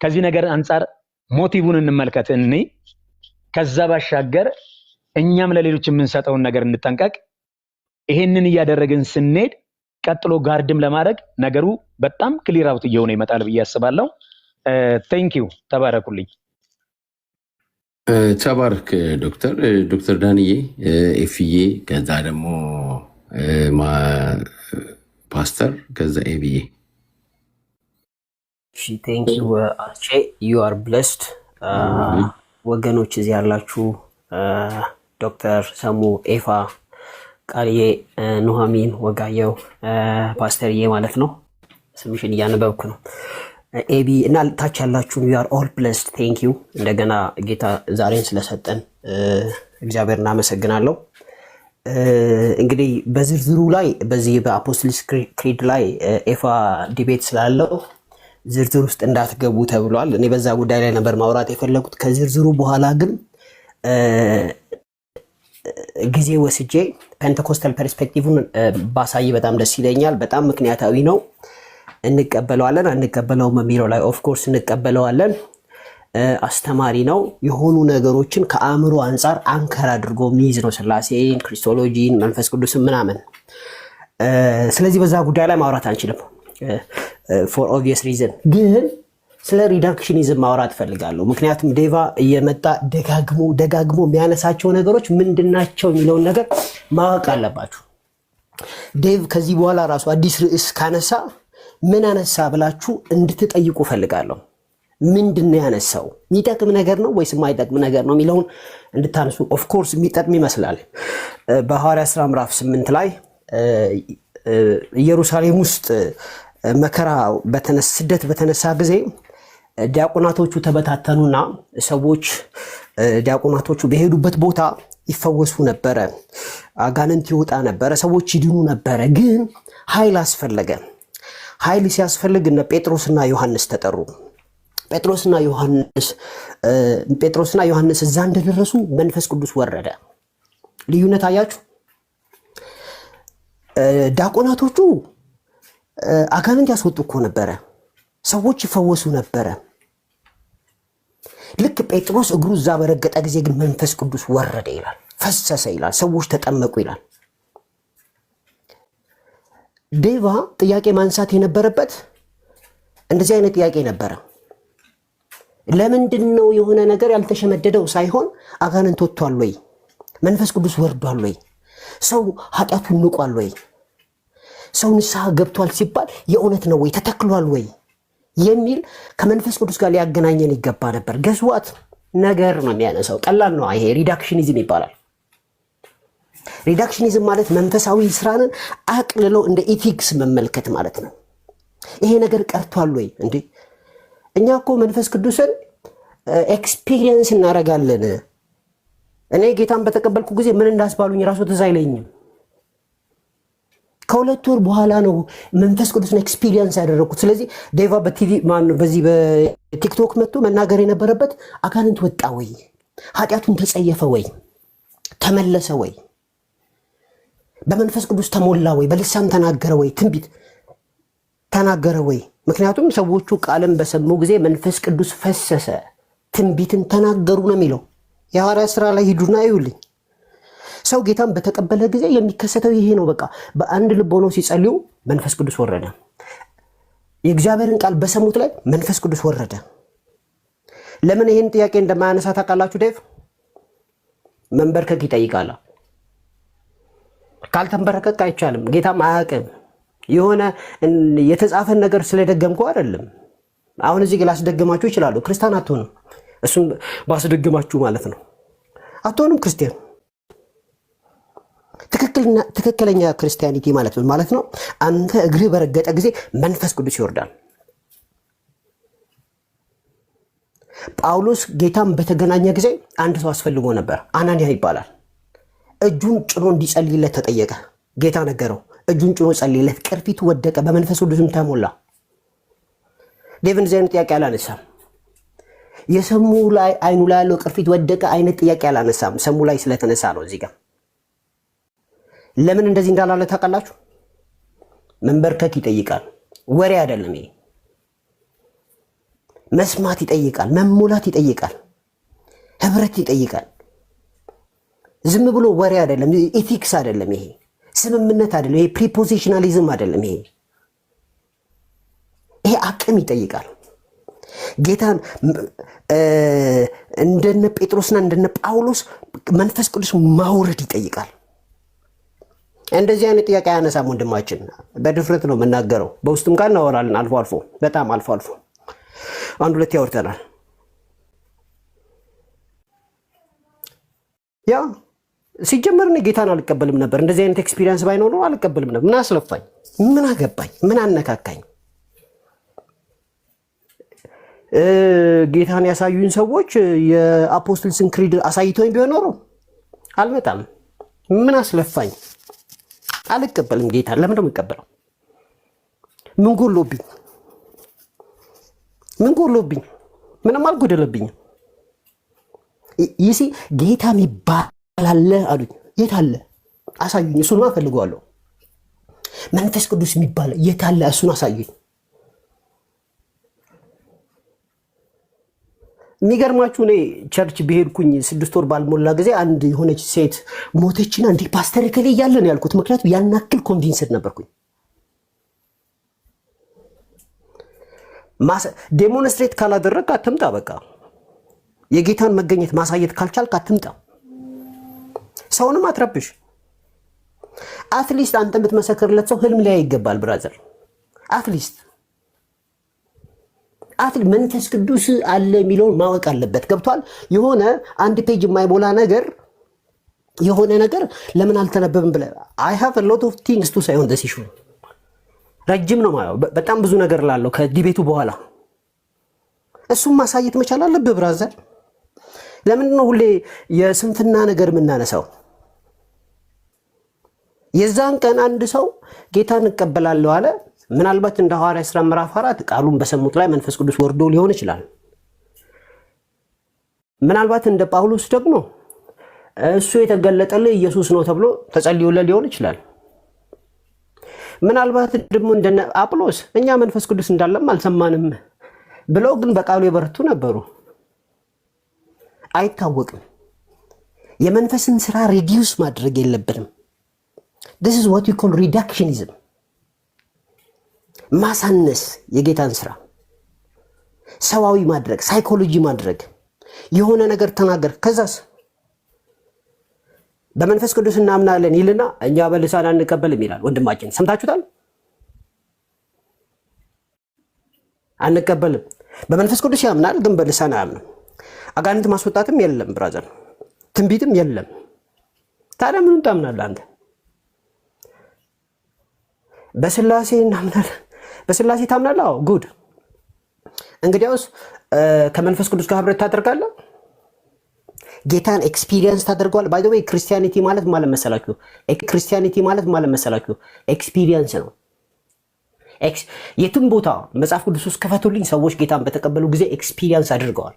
ከዚህ ነገር አንፃር ሞቲቭን እንመልከት። ከዛ ባሻገር እኛም ለሌሎች የምንሰጠውን ነገር እንጠንቀቅ። ይሄንን እያደረግን ስንሄድ ቀጥሎ ጋርድም ለማድረግ ነገሩ በጣም ክሊር አውት እየሆነ ይመጣል ብዬ አስባለሁ። ቴንክ ዩ ተባረኩልኝ። ተባረክ ዶክተር ዳንዬ ኤፍዬ፣ ከዛ ደግሞ ፓስተር፣ ከዛ ኤብዬ። ቴንክ ዩ አርቼ፣ ዩ አር ብለስድ ወገኖች እዚህ ያላችሁ ዶክተር ሰሙ፣ ኤፋ፣ ቃልዬ፣ ኑሐሚን፣ ወጋየው፣ ፓስተርዬ ማለት ነው። ስምሽን እያነበብኩ ነው። ኤቢ እና ታች ያላችሁ ዩ አር ኦል ብለስድ ቴንክ ዩ። እንደገና ጌታ ዛሬን ስለሰጠን እግዚአብሔር እናመሰግናለሁ። እንግዲህ በዝርዝሩ ላይ በዚህ በአፖስትልስ ክሪድ ላይ ኤፋ ዲቤት ስላለው ዝርዝር ውስጥ እንዳትገቡ ተብሏል። እኔ በዛ ጉዳይ ላይ ነበር ማውራት የፈለጉት። ከዝርዝሩ በኋላ ግን ጊዜ ወስጄ ፔንቴኮስታል ፐርስፔክቲቭን ባሳይ በጣም ደስ ይለኛል። በጣም ምክንያታዊ ነው። እንቀበለዋለን አንቀበለውም የሚለው ላይ ኦፍ ኮርስ እንቀበለዋለን። አስተማሪ ነው። የሆኑ ነገሮችን ከአእምሮ አንጻር አንከር አድርጎ የሚይዝ ነው። ስላሴን፣ ክሪስቶሎጂን፣ መንፈስ ቅዱስን ምናምን። ስለዚህ በዛ ጉዳይ ላይ ማውራት አንችልም ፎር ኦብቪየስ ሪዝን። ግን ስለ ሪዳክሽኒዝም ማውራት ፈልጋለሁ። ምክንያቱም ዴቫ እየመጣ ደጋግሞ የሚያነሳቸው ነገሮች ምንድናቸው የሚለውን ነገር ማወቅ አለባችሁ። ዴቭ ከዚህ በኋላ ራሱ አዲስ ርዕስ ካነሳ ምን አነሳ ብላችሁ እንድትጠይቁ ፈልጋለሁ። ምንድነው ያነሳው? የሚጠቅም ነገር ነው ወይስ የማይጠቅም ነገር ነው የሚለውን እንድታነሱ። ኦፍኮርስ የሚጠቅም ይመስላል። በሐዋርያት ሥራ ምዕራፍ 8 ላይ ኢየሩሳሌም ውስጥ መከራ ስደት በተነሳ ጊዜ ዲያቆናቶቹ ተበታተኑና ሰዎች ዲያቆናቶቹ በሄዱበት ቦታ ይፈወሱ ነበረ፣ አጋንንት ይወጣ ነበረ፣ ሰዎች ይድኑ ነበረ። ግን ኃይል አስፈለገ። ኃይል ሲያስፈልግ እነ ጴጥሮስና ዮሐንስ ተጠሩ። ጴጥሮስና ዮሐንስ እዛ እንደደረሱ መንፈስ ቅዱስ ወረደ። ልዩነት አያችሁ? ዲያቆናቶቹ አጋንንት ያስወጡ እኮ ነበረ፣ ሰዎች ይፈወሱ ነበረ። ልክ ጴጥሮስ እግሩ እዛ በረገጠ ጊዜ ግን መንፈስ ቅዱስ ወረደ ይላል፣ ፈሰሰ ይላል፣ ሰዎች ተጠመቁ ይላል። ዴቫ ጥያቄ ማንሳት የነበረበት እንደዚህ አይነት ጥያቄ ነበረ። ለምንድን ነው የሆነ ነገር ያልተሸመደደው ሳይሆን አጋንንት ወጥቷል ወይ? መንፈስ ቅዱስ ወርዷል ወይ? ሰው ኃጢአቱን ንቋል ወይ? ሰው ንስሐ ገብቷል ሲባል የእውነት ነው ወይ? ተተክሏል ወይ? የሚል ከመንፈስ ቅዱስ ጋር ሊያገናኘን ይገባ ነበር። ገዝዋት ነገር ነው የሚያነሳው። ቀላል ነው። ይሄ ሪዳክሽኒዝም ይባላል። ሪዳክሽኒዝም ማለት መንፈሳዊ ስራንን አቅልሎ እንደ ኢቲክስ መመልከት ማለት ነው። ይሄ ነገር ቀርቷል ወይ? እንዴ እኛ እኮ መንፈስ ቅዱስን ኤክስፒሪየንስ እናደርጋለን። እኔ ጌታን በተቀበልኩ ጊዜ ምን እንዳስባሉኝ ራሱ ትዝ አይለኝም። ከሁለት ወር በኋላ ነው መንፈስ ቅዱስን ኤክስፒሪየንስ ያደረኩት። ስለዚህ ዴቫ በቲቪ በዚህ በቲክቶክ መጥቶ መናገር የነበረበት አጋንንት ወጣ ወይ? ኃጢአቱን ተጸየፈ ወይ? ተመለሰ ወይ? በመንፈስ ቅዱስ ተሞላ ወይ? በልሳን ተናገረ ወይ? ትንቢት ተናገረ ወይ? ምክንያቱም ሰዎቹ ቃልን በሰሙ ጊዜ መንፈስ ቅዱስ ፈሰሰ፣ ትንቢትን ተናገሩ ነው የሚለው። የሐዋርያት ሥራ ላይ ሂዱና ይዩልኝ። ሰው ጌታን በተቀበለ ጊዜ የሚከሰተው ይሄ ነው። በቃ በአንድ ልብ ሆነው ሲጸልዩ መንፈስ ቅዱስ ወረደ። የእግዚአብሔርን ቃል በሰሙት ላይ መንፈስ ቅዱስ ወረደ። ለምን ይሄን ጥያቄ እንደማያነሳ ታውቃላችሁ? ዴቭ መንበርከክ ይጠይቃል። ካልተንበረከክ አይቻልም። ጌታም አያውቅም። የሆነ የተጻፈን ነገር ስለደገምኩ አይደለም። አሁን እዚህ ላስደግማችሁ ይችላሉ። ክርስቲያን አትሆንም። እሱም ባስደግማችሁ ማለት ነው አትሆንም ክርስቲያን። ትክክለኛ ክርስቲያኒቲ ማለት ምን ማለት ነው? አንተ እግርህ በረገጠ ጊዜ መንፈስ ቅዱስ ይወርዳል። ጳውሎስ ጌታን በተገናኘ ጊዜ አንድ ሰው አስፈልጎ ነበር፣ አናንያ ይባላል። እጁን ጭኖ እንዲጸልይለት ተጠየቀ። ጌታ ነገረው። እጁን ጭኖ ጸልይለት፣ ቅርፊቱ ወደቀ፣ በመንፈስ ቅዱስም ተሞላ። ዴቪድ ዘይን ጥያቄ አላነሳም። የሰሙ ላይ አይኑ ላይ ያለው ቅርፊት ወደቀ አይነት ጥያቄ አላነሳም። ሰሙ ላይ ስለተነሳ ነው እዚህ ጋር። ለምን እንደዚህ እንዳላለ ታውቃላችሁ? መንበርከክ ይጠይቃል። ወሬ አይደለም ይሄ። መስማት ይጠይቃል፣ መሞላት ይጠይቃል፣ ህብረት ይጠይቃል። ዝም ብሎ ወሬ አይደለም። ኢቲክስ አይደለም ይሄ። ስምምነት አይደለም ይሄ። ፕሪፖዚሽናሊዝም አይደለም ይሄ። ይሄ አቅም ይጠይቃል። ጌታን እንደነ ጴጥሮስና እንደነ ጳውሎስ መንፈስ ቅዱስ ማውረድ ይጠይቃል። እንደዚህ አይነት ጥያቄ አያነሳም ወንድማችን። በድፍረት ነው የምናገረው። በውስጥም ቃል እናወራለን አልፎ አልፎ፣ በጣም አልፎ አልፎ አንድ ሁለት ያወርተናል። ያ ሲጀመር እኔ ጌታን አልቀበልም ነበር። እንደዚህ አይነት ኤክስፒሪየንስ ባይኖር ነው አልቀበልም ነበር። ምን አስለፋኝ? ምን አገባኝ? ምን አነካካኝ? ጌታን ያሳዩኝ ሰዎች የአፖስትልስን ክሪድ አሳይቶኝ ቢሆን ኖሮ አልመጣም። ምን አስለፋኝ? አልቀበልም ጌታ። ለምን ነው የምቀበለው? ምን ጎሎብኝ? ምን ጎሎብኝ? ምንም አልጎደለብኝም። ይሲ ጌታ የሚባላለ አሉኝ። የት አለ? አሳዩኝ። እሱን እፈልገዋለሁ። መንፈስ ቅዱስ የሚባል የት አለ? እሱን አሳዩኝ። የሚገርማችሁ እኔ ቸርች በሄድኩኝ 6 ወር ባልሞላ ጊዜ አንድ የሆነች ሴት ሞተችና እንዴ ፓስተር ከሌ እያለን ያልኩት፣ ምክንያቱም ያን ያክል ኮንቪንስድ ነበርኩኝ። ዴሞንስትሬት ካላደረግ አትምጣ። በቃ የጌታን መገኘት ማሳየት ካልቻልክ አትምጣ። ሰውንም አትረብሽ። አትሊስት አንተ የምትመሰክርለት ሰው ህልም ላይ ይገባል ብራዘር። አትሊስት መንፈስ ቅዱስ አለ የሚለውን ማወቅ አለበት። ገብቷል? የሆነ አንድ ፔጅ የማይሞላ ነገር የሆነ ነገር ለምን አልተነበብም ብለህ I have a lot of things to say on this issue። ረጅም ነው ማለት በጣም ብዙ ነገር ላለው ከዲቤቱ በኋላ እሱም ማሳየት መቻል አለብህ ብራዘር። ለምን ነው ሁሌ የስንፍና ነገር የምናነሳው? የዛን ቀን አንድ ሰው ጌታን እንቀበላለሁ አለ። ምናልባት እንደ ሐዋርያት ሥራ ምዕራፍ 4 ቃሉን በሰሙት ላይ መንፈስ ቅዱስ ወርዶ ሊሆን ይችላል። ምናልባት እንደ ጳውሎስ ደግሞ እሱ የተገለጠልህ ኢየሱስ ነው ተብሎ ተጸልዮለት ሊሆን ይችላል። ምናልባት ደግሞ እንደ አጵሎስ እኛ መንፈስ ቅዱስ እንዳለም አልሰማንም ብለው ግን በቃሉ የበረቱ ነበሩ። አይታወቅም። የመንፈስን ስራ ሪዲዩስ ማድረግ የለብንም። this is what you call reductionism። ማሳነስ የጌታን ስራ ሰዋዊ ማድረግ፣ ሳይኮሎጂ ማድረግ። የሆነ ነገር ተናገር ከዛስ በመንፈስ ቅዱስ እናምናለን ይልና እኛ በልሳን አንቀበልም ይላል። ወንድማችን ሰምታችሁታል? አንቀበልም። በመንፈስ ቅዱስ ያምናል ግን በልሳን አያምንም። አጋንንት ማስወጣትም የለም ብራዘር፣ ትንቢትም የለም። ታዲያ ምኑን ታምናለህ አንተ? በስላሴ እናምናለን። በስላሴ ታምናለህ? አዎ ጉድ። እንግዲያውስ ከመንፈስ ቅዱስ ጋር ህብረት ታደርጋለህ። ጌታን ኤክስፒሪየንስ ታደርገዋለህ። ባይ ዘ ዌይ ክርስቲያኒቲ ማለት መሰላችሁ? ክርስቲያኒቲ ማለት መሰላችሁ? ኤክስፒሪየንስ ነው። የትም ቦታ መጽሐፍ ቅዱስ ውስጥ ከፈቱልኝ ሰዎች ጌታን በተቀበሉ ጊዜ ኤክስፒሪየንስ አድርገዋል።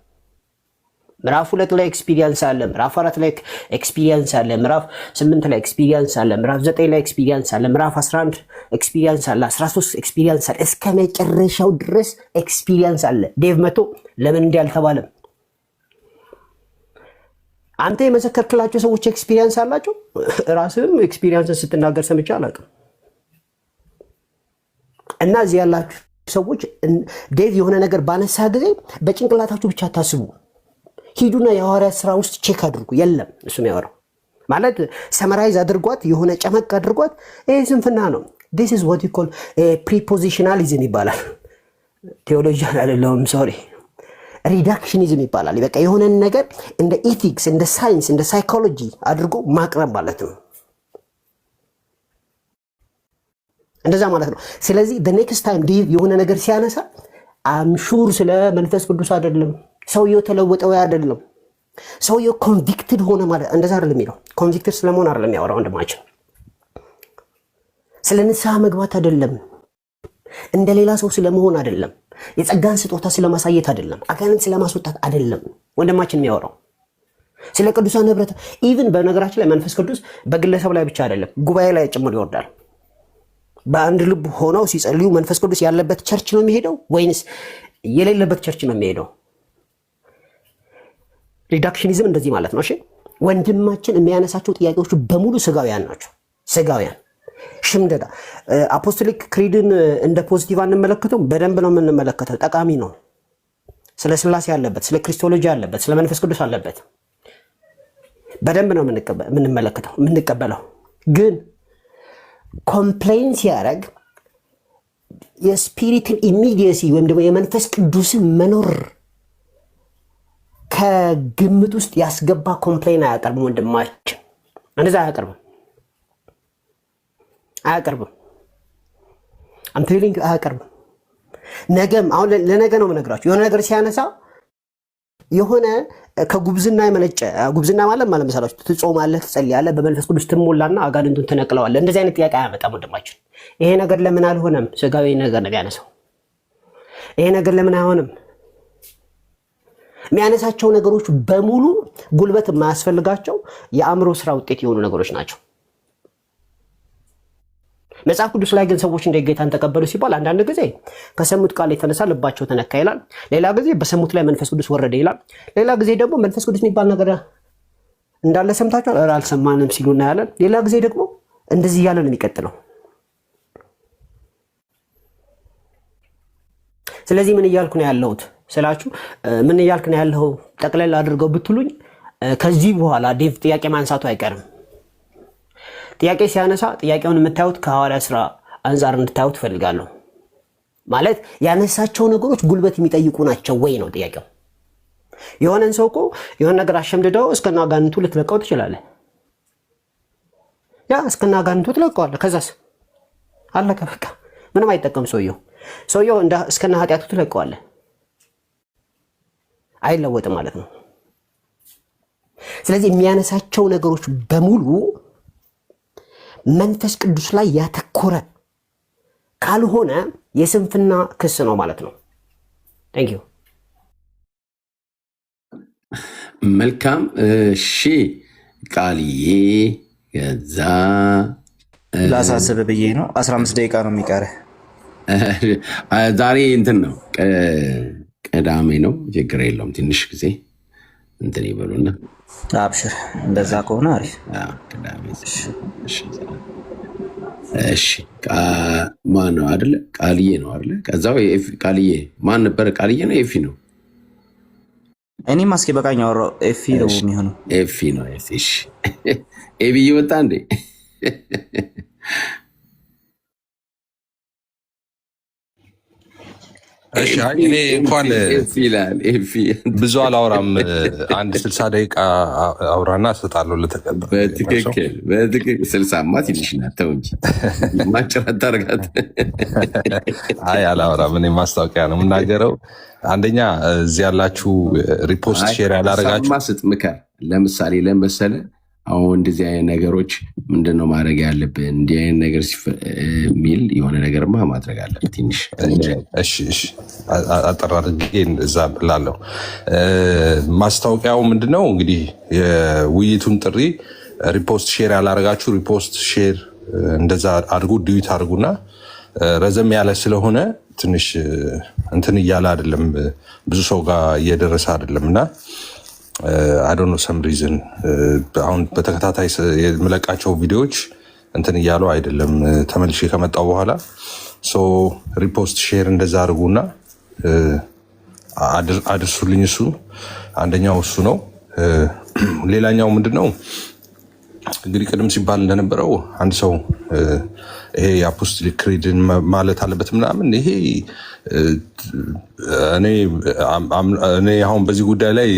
ምዕራፍ 2 ላይ ኤክስፒሪየንስ አለ፣ ምዕራፍ 4 ላይ ኤክስፒሪየንስ አለ፣ ምዕራፍ 8 ላይ ኤክስፒሪየንስ አለ፣ ምዕራፍ 9 ላይ ኤክስፒሪየንስ አለ፣ ምዕራፍ 11 ኤክስፒሪየንስ አለ፣ 13 ኤክስፒሪየንስ አለ፣ እስከ መጨረሻው ድረስ ኤክስፒሪየንስ አለ። ዴቭ መቶ ለምን እንዲህ አልተባለም? አንተ የመሰከርክላቸው ሰዎች ኤክስፒሪየንስ አላቸው። ራስህም ኤክስፒሪየንስን ስትናገር ሰምቼ አላውቅም። እና እዚህ ያላችሁ ሰዎች ዴቭ የሆነ ነገር ባነሳ ጊዜ በጭንቅላታችሁ ብቻ ታስቡ። ሂዱና የሐዋርያት ሥራ ውስጥ ቼክ አድርጉ። የለም እሱም ያወራው ማለት ሰመራይዝ አድርጓት የሆነ ጨመቅ አድርጓት። ይሄ ስንፍና ነው። this is what you call prepositionalism ይባላል። ቴዎሎጂያን አይደለም ሶሪ፣ ሪዳክሽኒዝም ይባላል። በቃ የሆነ ነገር እንደ ኢቲክስ፣ እንደ ሳይንስ፣ እንደ ሳይኮሎጂ አድርጎ ማቅረብ ማለት ነው። እንደዛ ማለት ነው። ስለዚህ the next time ዴቭ የሆነ ነገር ሲያነሳ አምሹር ስለ መንፈስ ቅዱስ አይደለም፣ ሰውየው ተለወጠው አይደለም፣ ሰውየው ኮንቪክትድ ሆነ ማለት እንደዛ አይደለም የሚለው። ኮንቪክትድ ስለመሆን አይደለም ያወራው ወንድማችን። ስለ ንስሐ መግባት አይደለም፣ እንደሌላ ሰው ስለመሆን አይደለም፣ የጸጋን ስጦታ ስለማሳየት አይደለም፣ አጋንንት ስለማስወጣት አይደለም ወንድማችን የሚያወራው። ስለ ቅዱሳን ህብረት ኢቭን በነገራችን ላይ መንፈስ ቅዱስ በግለሰብ ላይ ብቻ አይደለም ጉባኤ ላይ ጭምር ይወርዳል። በአንድ ልብ ሆነው ሲጸልዩ መንፈስ ቅዱስ ያለበት ቸርች ነው የሚሄደው ወይንስ የሌለበት ቸርች ነው የሚሄደው? ሪዳክሽኒዝም እንደዚህ ማለት ነው። እሺ ወንድማችን የሚያነሳቸው ጥያቄዎች በሙሉ ስጋውያን ናቸው። ስጋውያን ሽምደዳ። አፖስቶሊክ ክሪድን እንደ ፖዚቲቭ አንመለከተው፣ በደንብ ነው የምንመለከተው። ጠቃሚ ነው። ስለ ስላሴ አለበት፣ ስለ ክሪስቶሎጂ አለበት፣ ስለ መንፈስ ቅዱስ አለበት። በደንብ ነው የምንቀበለው። ግን ኮምፕሌን ሲያደርግ የስፒሪትን ኢሚዲየሲ ወይም ደግሞ የመንፈስ ቅዱስን መኖር ከግምት ውስጥ ያስገባ ኮምፕሌን አያቀርብም ወንድማችን። እንደዛ አያቀርብም። አምፔሊንግ አያቀርብም። ነገም አሁን ለነገ ነው የምነግራችሁ። የሆነ ነገር ሲያነሳ የሆነ ከጉብዝና የመነጨ ጉብዝና ማለት መሰላችሁ? ትጾማለህ፣ ትጸልያለህ፣ በመንፈስ ቅዱስ ትሞላና አጋንንቱን ትነቅለዋለህ። እንደዚህ አይነት ጥያቄ አያመጣም ወንድማችን። ይሄ ነገር ለምን አልሆነም? ስጋዊ ነገር ነው የሚያነሳው። ይሄ ነገር ለምን አይሆንም? የሚያነሳቸው ነገሮች በሙሉ ጉልበት የማያስፈልጋቸው የአእምሮ ስራ ውጤት የሆኑ ነገሮች ናቸው። መጽሐፍ ቅዱስ ላይ ግን ሰዎች እንደ ጌታን ተቀበሉ ሲባል አንዳንድ ጊዜ ከሰሙት ቃል የተነሳ ልባቸው ተነካ ይላል። ሌላ ጊዜ በሰሙት ላይ መንፈስ ቅዱስ ወረደ ይላል። ሌላ ጊዜ ደግሞ መንፈስ ቅዱስ የሚባል ነገር እንዳለ ሰምታችኋል፣ ኧረ አልሰማንም ሲሉ እናያለን። ሌላ ጊዜ ደግሞ እንደዚህ እያለ ነው የሚቀጥለው። ስለዚህ ምን እያልኩ ነው ያለሁት ስላችሁ፣ ምን እያልክ ነው ያለው ጠቅለል አድርገው ብትሉኝ፣ ከዚህ በኋላ ዴቭ ጥያቄ ማንሳቱ አይቀርም። ጥያቄ ሲያነሳ ጥያቄውን የምታዩት ከሐዋርያ ሥራ አንጻር እንድታዩት ፈልጋለሁ። ማለት ያነሳቸው ነገሮች ጉልበት የሚጠይቁ ናቸው ወይ ነው ጥያቄው። የሆነን ሰው እኮ የሆነ ነገር አሸምድደው እስከና አጋንንቱ ልትለቀው ትችላለህ። ያ እስከና አጋንንቱ ትለቀዋለህ። ከዛስ አለቀ በቃ፣ ምንም አይጠቀም ሰውየው እስከና ኃጢአቱ ትለቀዋለህ። አይለወጥም ማለት ነው። ስለዚህ የሚያነሳቸው ነገሮች በሙሉ መንፈስ ቅዱስ ላይ ያተኮረ ካልሆነ የስንፍና ክስ ነው ማለት ነው። ታንክ ዩ። መልካም። እሺ ቃልዬ፣ ከዛ ላሳስብ ብዬ ነው። 15 ደቂቃ ነው የሚቀርህ። ዛሬ እንትን ነው ቅዳሜ ነው። ችግር የለውም። ትንሽ ጊዜ እንትን ይበሉና አብሽር። እንደዛ ከሆነ አሪፍ። እሺ ማን ነው አይደለ? ቃልዬ ነው አይደለ? ከዛው ቃልዬ ማን ነበረ? ቃልዬ ነው ኤፊ ነው? እኔ ማስኬ በቃኝ አወራው። ኤፊ ነው የሚሆነው። ኤፊ ነው። እሺ ኤቢዬ ወጣ እንዴ? እሺ እኔ እንኳን ብዙ አላወራም። አንድ 60 ደቂቃ አውራና እሰጣለሁ ለተቀበለ። በትክክል 60ማ ትንሽ ናት። ተው እንጂ ማጭራት ታርጋት። አይ አላወራም። እኔ ማስታወቂያ ነው የምናገረው። አንደኛ እዚህ ያላችሁ ሪፖስት ሼር ያላረጋችሁ ማስጥ ምከር። ለምሳሌ ለመሰለ አሁን እንደዚህ አይነት ነገሮች ምንድነው ማድረግ ያለብን? እንዲህ አይነት ነገር የሚል የሆነ ነገርማ ማድረግ አለብን። ትንሽ አጠር አድርጌ እዛ ላለሁ ማስታወቂያው ምንድነው እንግዲህ የውይይቱን ጥሪ ሪፖስት ሼር ያላረጋችሁ ሪፖስት ሼር እንደዛ አድርጉ፣ ዲዩት አድርጉና ረዘም ያለ ስለሆነ ትንሽ እንትን እያለ አይደለም፣ ብዙ ሰው ጋር እየደረሰ አይደለም እና I don't know some reason አሁን በተከታታይ የምለቃቸው ቪዲዮዎች እንትን እያሉ አይደለም። ተመልሼ ከመጣው በኋላ ሪፖስት ሼር እንደዛ አድርጉና አድርሱልኝ። እሱ አንደኛው እሱ ነው። ሌላኛው ምንድነው እንግዲህ ቅድም ሲባል እንደነበረው አንድ ሰው ይሄ የአፖስቶሊክ ክሪድን ማለት አለበት ምናምን። ይሄ እኔ አሁን በዚህ ጉዳይ ላይ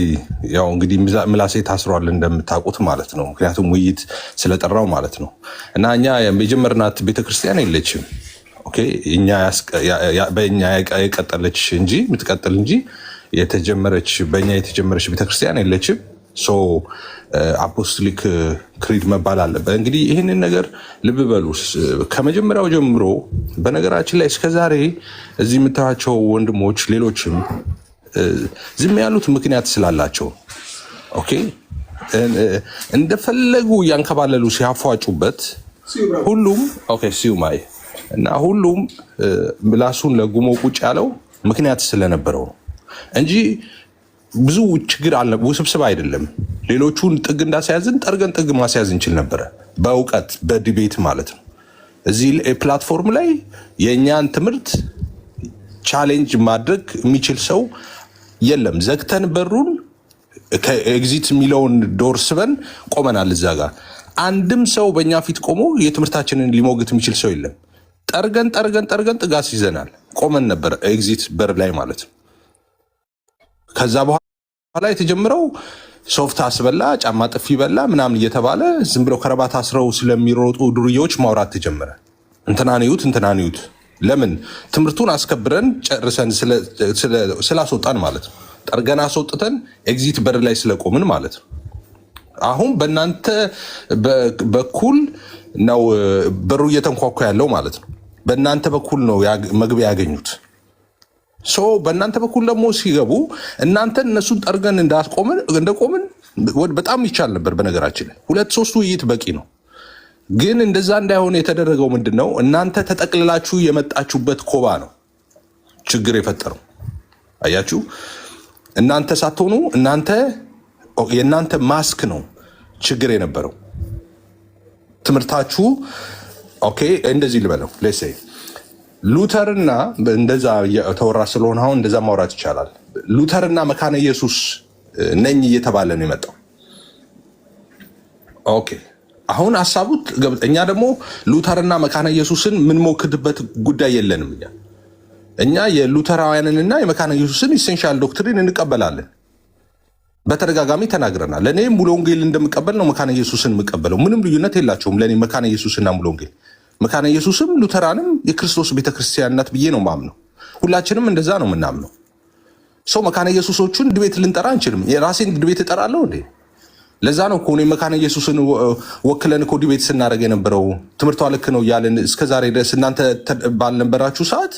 ያው እንግዲህ ምላሴ ታስሯል እንደምታውቁት ማለት ነው። ምክንያቱም ውይይት ስለጠራው ማለት ነው። እና እኛ የጀመርናት ቤተክርስቲያን የለችም። ኦኬ እኛ በእኛ የቀጠለች እንጂ የምትቀጥል እንጂ የተጀመረች በእኛ የተጀመረች ቤተክርስቲያን የለችም። አፖስቶሊክ ክሪድ መባል አለበት። እንግዲህ ይህንን ነገር ልብ በሉ ከመጀመሪያው ጀምሮ። በነገራችን ላይ እስከዛሬ እዚህ የምታዩቸው ወንድሞች ሌሎችም ዝም ያሉት ምክንያት ስላላቸው ኦኬ፣ እንደፈለጉ እያንከባለሉ ሲያፏጩበት ሁሉም ኦኬ ሲዩማይ እና ሁሉም ምላሱን ለጉሞ ቁጭ ያለው ምክንያት ስለነበረው ነው እንጂ ብዙ ችግር አለ። ውስብስብ አይደለም። ሌሎቹን ጥግ እንዳስያዝን ጠርገን ጥግ ማስያዝ እንችል ነበረ፣ በእውቀት በዲቤት ማለት ነው። እዚህ ፕላትፎርም ላይ የእኛን ትምህርት ቻሌንጅ ማድረግ የሚችል ሰው የለም። ዘግተን በሩን ከኤግዚት የሚለውን ዶር ስበን ቆመናል። እዛ ጋር አንድም ሰው በእኛ ፊት ቆሞ የትምህርታችንን ሊሞግት የሚችል ሰው የለም። ጠርገን ጥግ አስይዘናል። ቆመን ነበር ኤግዚት በር ላይ ማለት ነው። ከዛ በኋላ የተጀመረው ሶፍት አስበላ፣ ጫማ ጥፊ በላ ምናምን እየተባለ ዝም ብለው ከረባት አስረው ስለሚሮጡ ዱርዬዎች ማውራት ተጀመረ። እንትናንዩት ለምን ትምህርቱን አስከብረን ጨርሰን ስላስወጣን ማለት ነው። ጠርገን አስወጥተን ኤግዚት በር ላይ ስለቆምን ማለት ነው። አሁን በእናንተ በኩል ነው በሩ እየተንኳኳ ያለው ማለት ነው። በእናንተ በኩል ነው መግቢያ ያገኙት። በእናንተ በኩል ደግሞ ሲገቡ እናንተ እነሱን ጠርገን እንደቆምን በጣም ይቻል ነበር። በነገራችን ላይ 2-3 ውይይት በቂ ነው። ግን እንደዛ እንዳይሆን የተደረገው ምንድነው? እናንተ ተጠቅልላችሁ የመጣችሁበት ኮባ ነው ችግር የፈጠረው። አያችሁ፣ እናንተ ሳትሆኑ የእናንተ ማስክ ነው ችግር የነበረው። ትምህርታችሁ ኦኬ፣ እንደዚህ ልበለው ሌሴ ሉተርና እንደዛ ተወራ ስለሆነ አሁን እንደዛ ማውራት ይቻላል። ሉተርና መካነ ኢየሱስ ነኝ እየተባለ ነው የመጣው። ኦኬ፣ አሁን ሐሳቡት እኛ ደግሞ ሉተርና መካነ ኢየሱስን ምን ሞክድበት ጉዳይ የለንም። እኛ የሉተራውያንንና የመካነ ኢየሱስን ኢሴንሻል ዶክትሪን እንቀበላለን። በተደጋጋሚ ተናግረናል። ለእኔ ሙሉ ወንጌል እንደምቀበል ነው መካነ ኢየሱስን የምቀበለው። ምንም ልዩነት የላቸውም ለእኔ መካነ ኢየሱስና ሙሉ ወንጌል። መካነ ኢየሱስም ሉተራንም የክርስቶስ ቤተክርስቲያን ናት ብዬ ነው ማምነው። ሁላችንም እንደዛ ነው የምናምነው። ሰው መካነ ኢየሱሶቹን ድቤት ልንጠራ አንችልም። የራሴን ድቤት እጠራለሁ እንዴ? ለዛ ነው እኮ እኔ መካነ ኢየሱስን ወክለን እኮ ዲቤት ስናደርግ የነበረው። ትምህርቷ ልክ ነው እያለን እስከዛሬ ድረስ እናንተ ባልነበራችሁ ሰዓት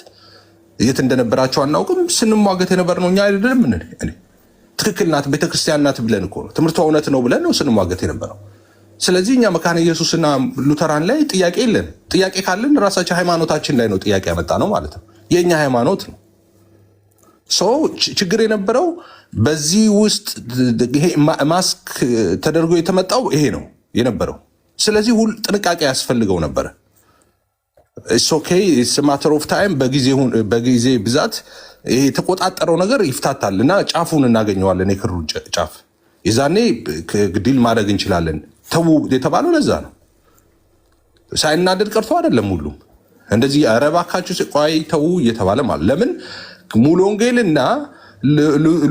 የት እንደነበራችሁ አናውቅም። ስንሟገት የነበር ነው እኛ አይደለም። ትክክል ናት ቤተክርስቲያን ናት ብለን እኮ ነው፣ ትምህርቷ እውነት ነው ብለን ነው ስንሟገት የነበረው። ስለዚህ እኛ መካነ ኢየሱስና ሉተራን ላይ ጥያቄ የለን። ጥያቄ ካለን ራሳችን ሃይማኖታችን ላይ ነው ጥያቄ ያመጣ ነው ማለት ነው። የእኛ ሃይማኖት ነው። ሰው ችግር የነበረው በዚህ ውስጥ ይሄ ማስክ ተደርጎ የተመጣው ይሄ ነው የነበረው። ስለዚህ ጥንቃቄ ያስፈልገው ነበረ። ኦኬ ማተር ኦፍ ታይም በጊዜ ብዛት ይሄ የተቆጣጠረው ነገር ይፍታታል እና ጫፉን እናገኘዋለን፣ የክሩ ጫፍ። የዛኔ ግዲል ማድረግ እንችላለን። ተው የተባለው ለዛ ነው። ሳይናደድ ቀርቶ አይደለም። ሁሉም እንደዚህ ኧረ እባካችሁ ቆይ ተው እየተባለ ማለት ለምን ሙሉ ወንጌልና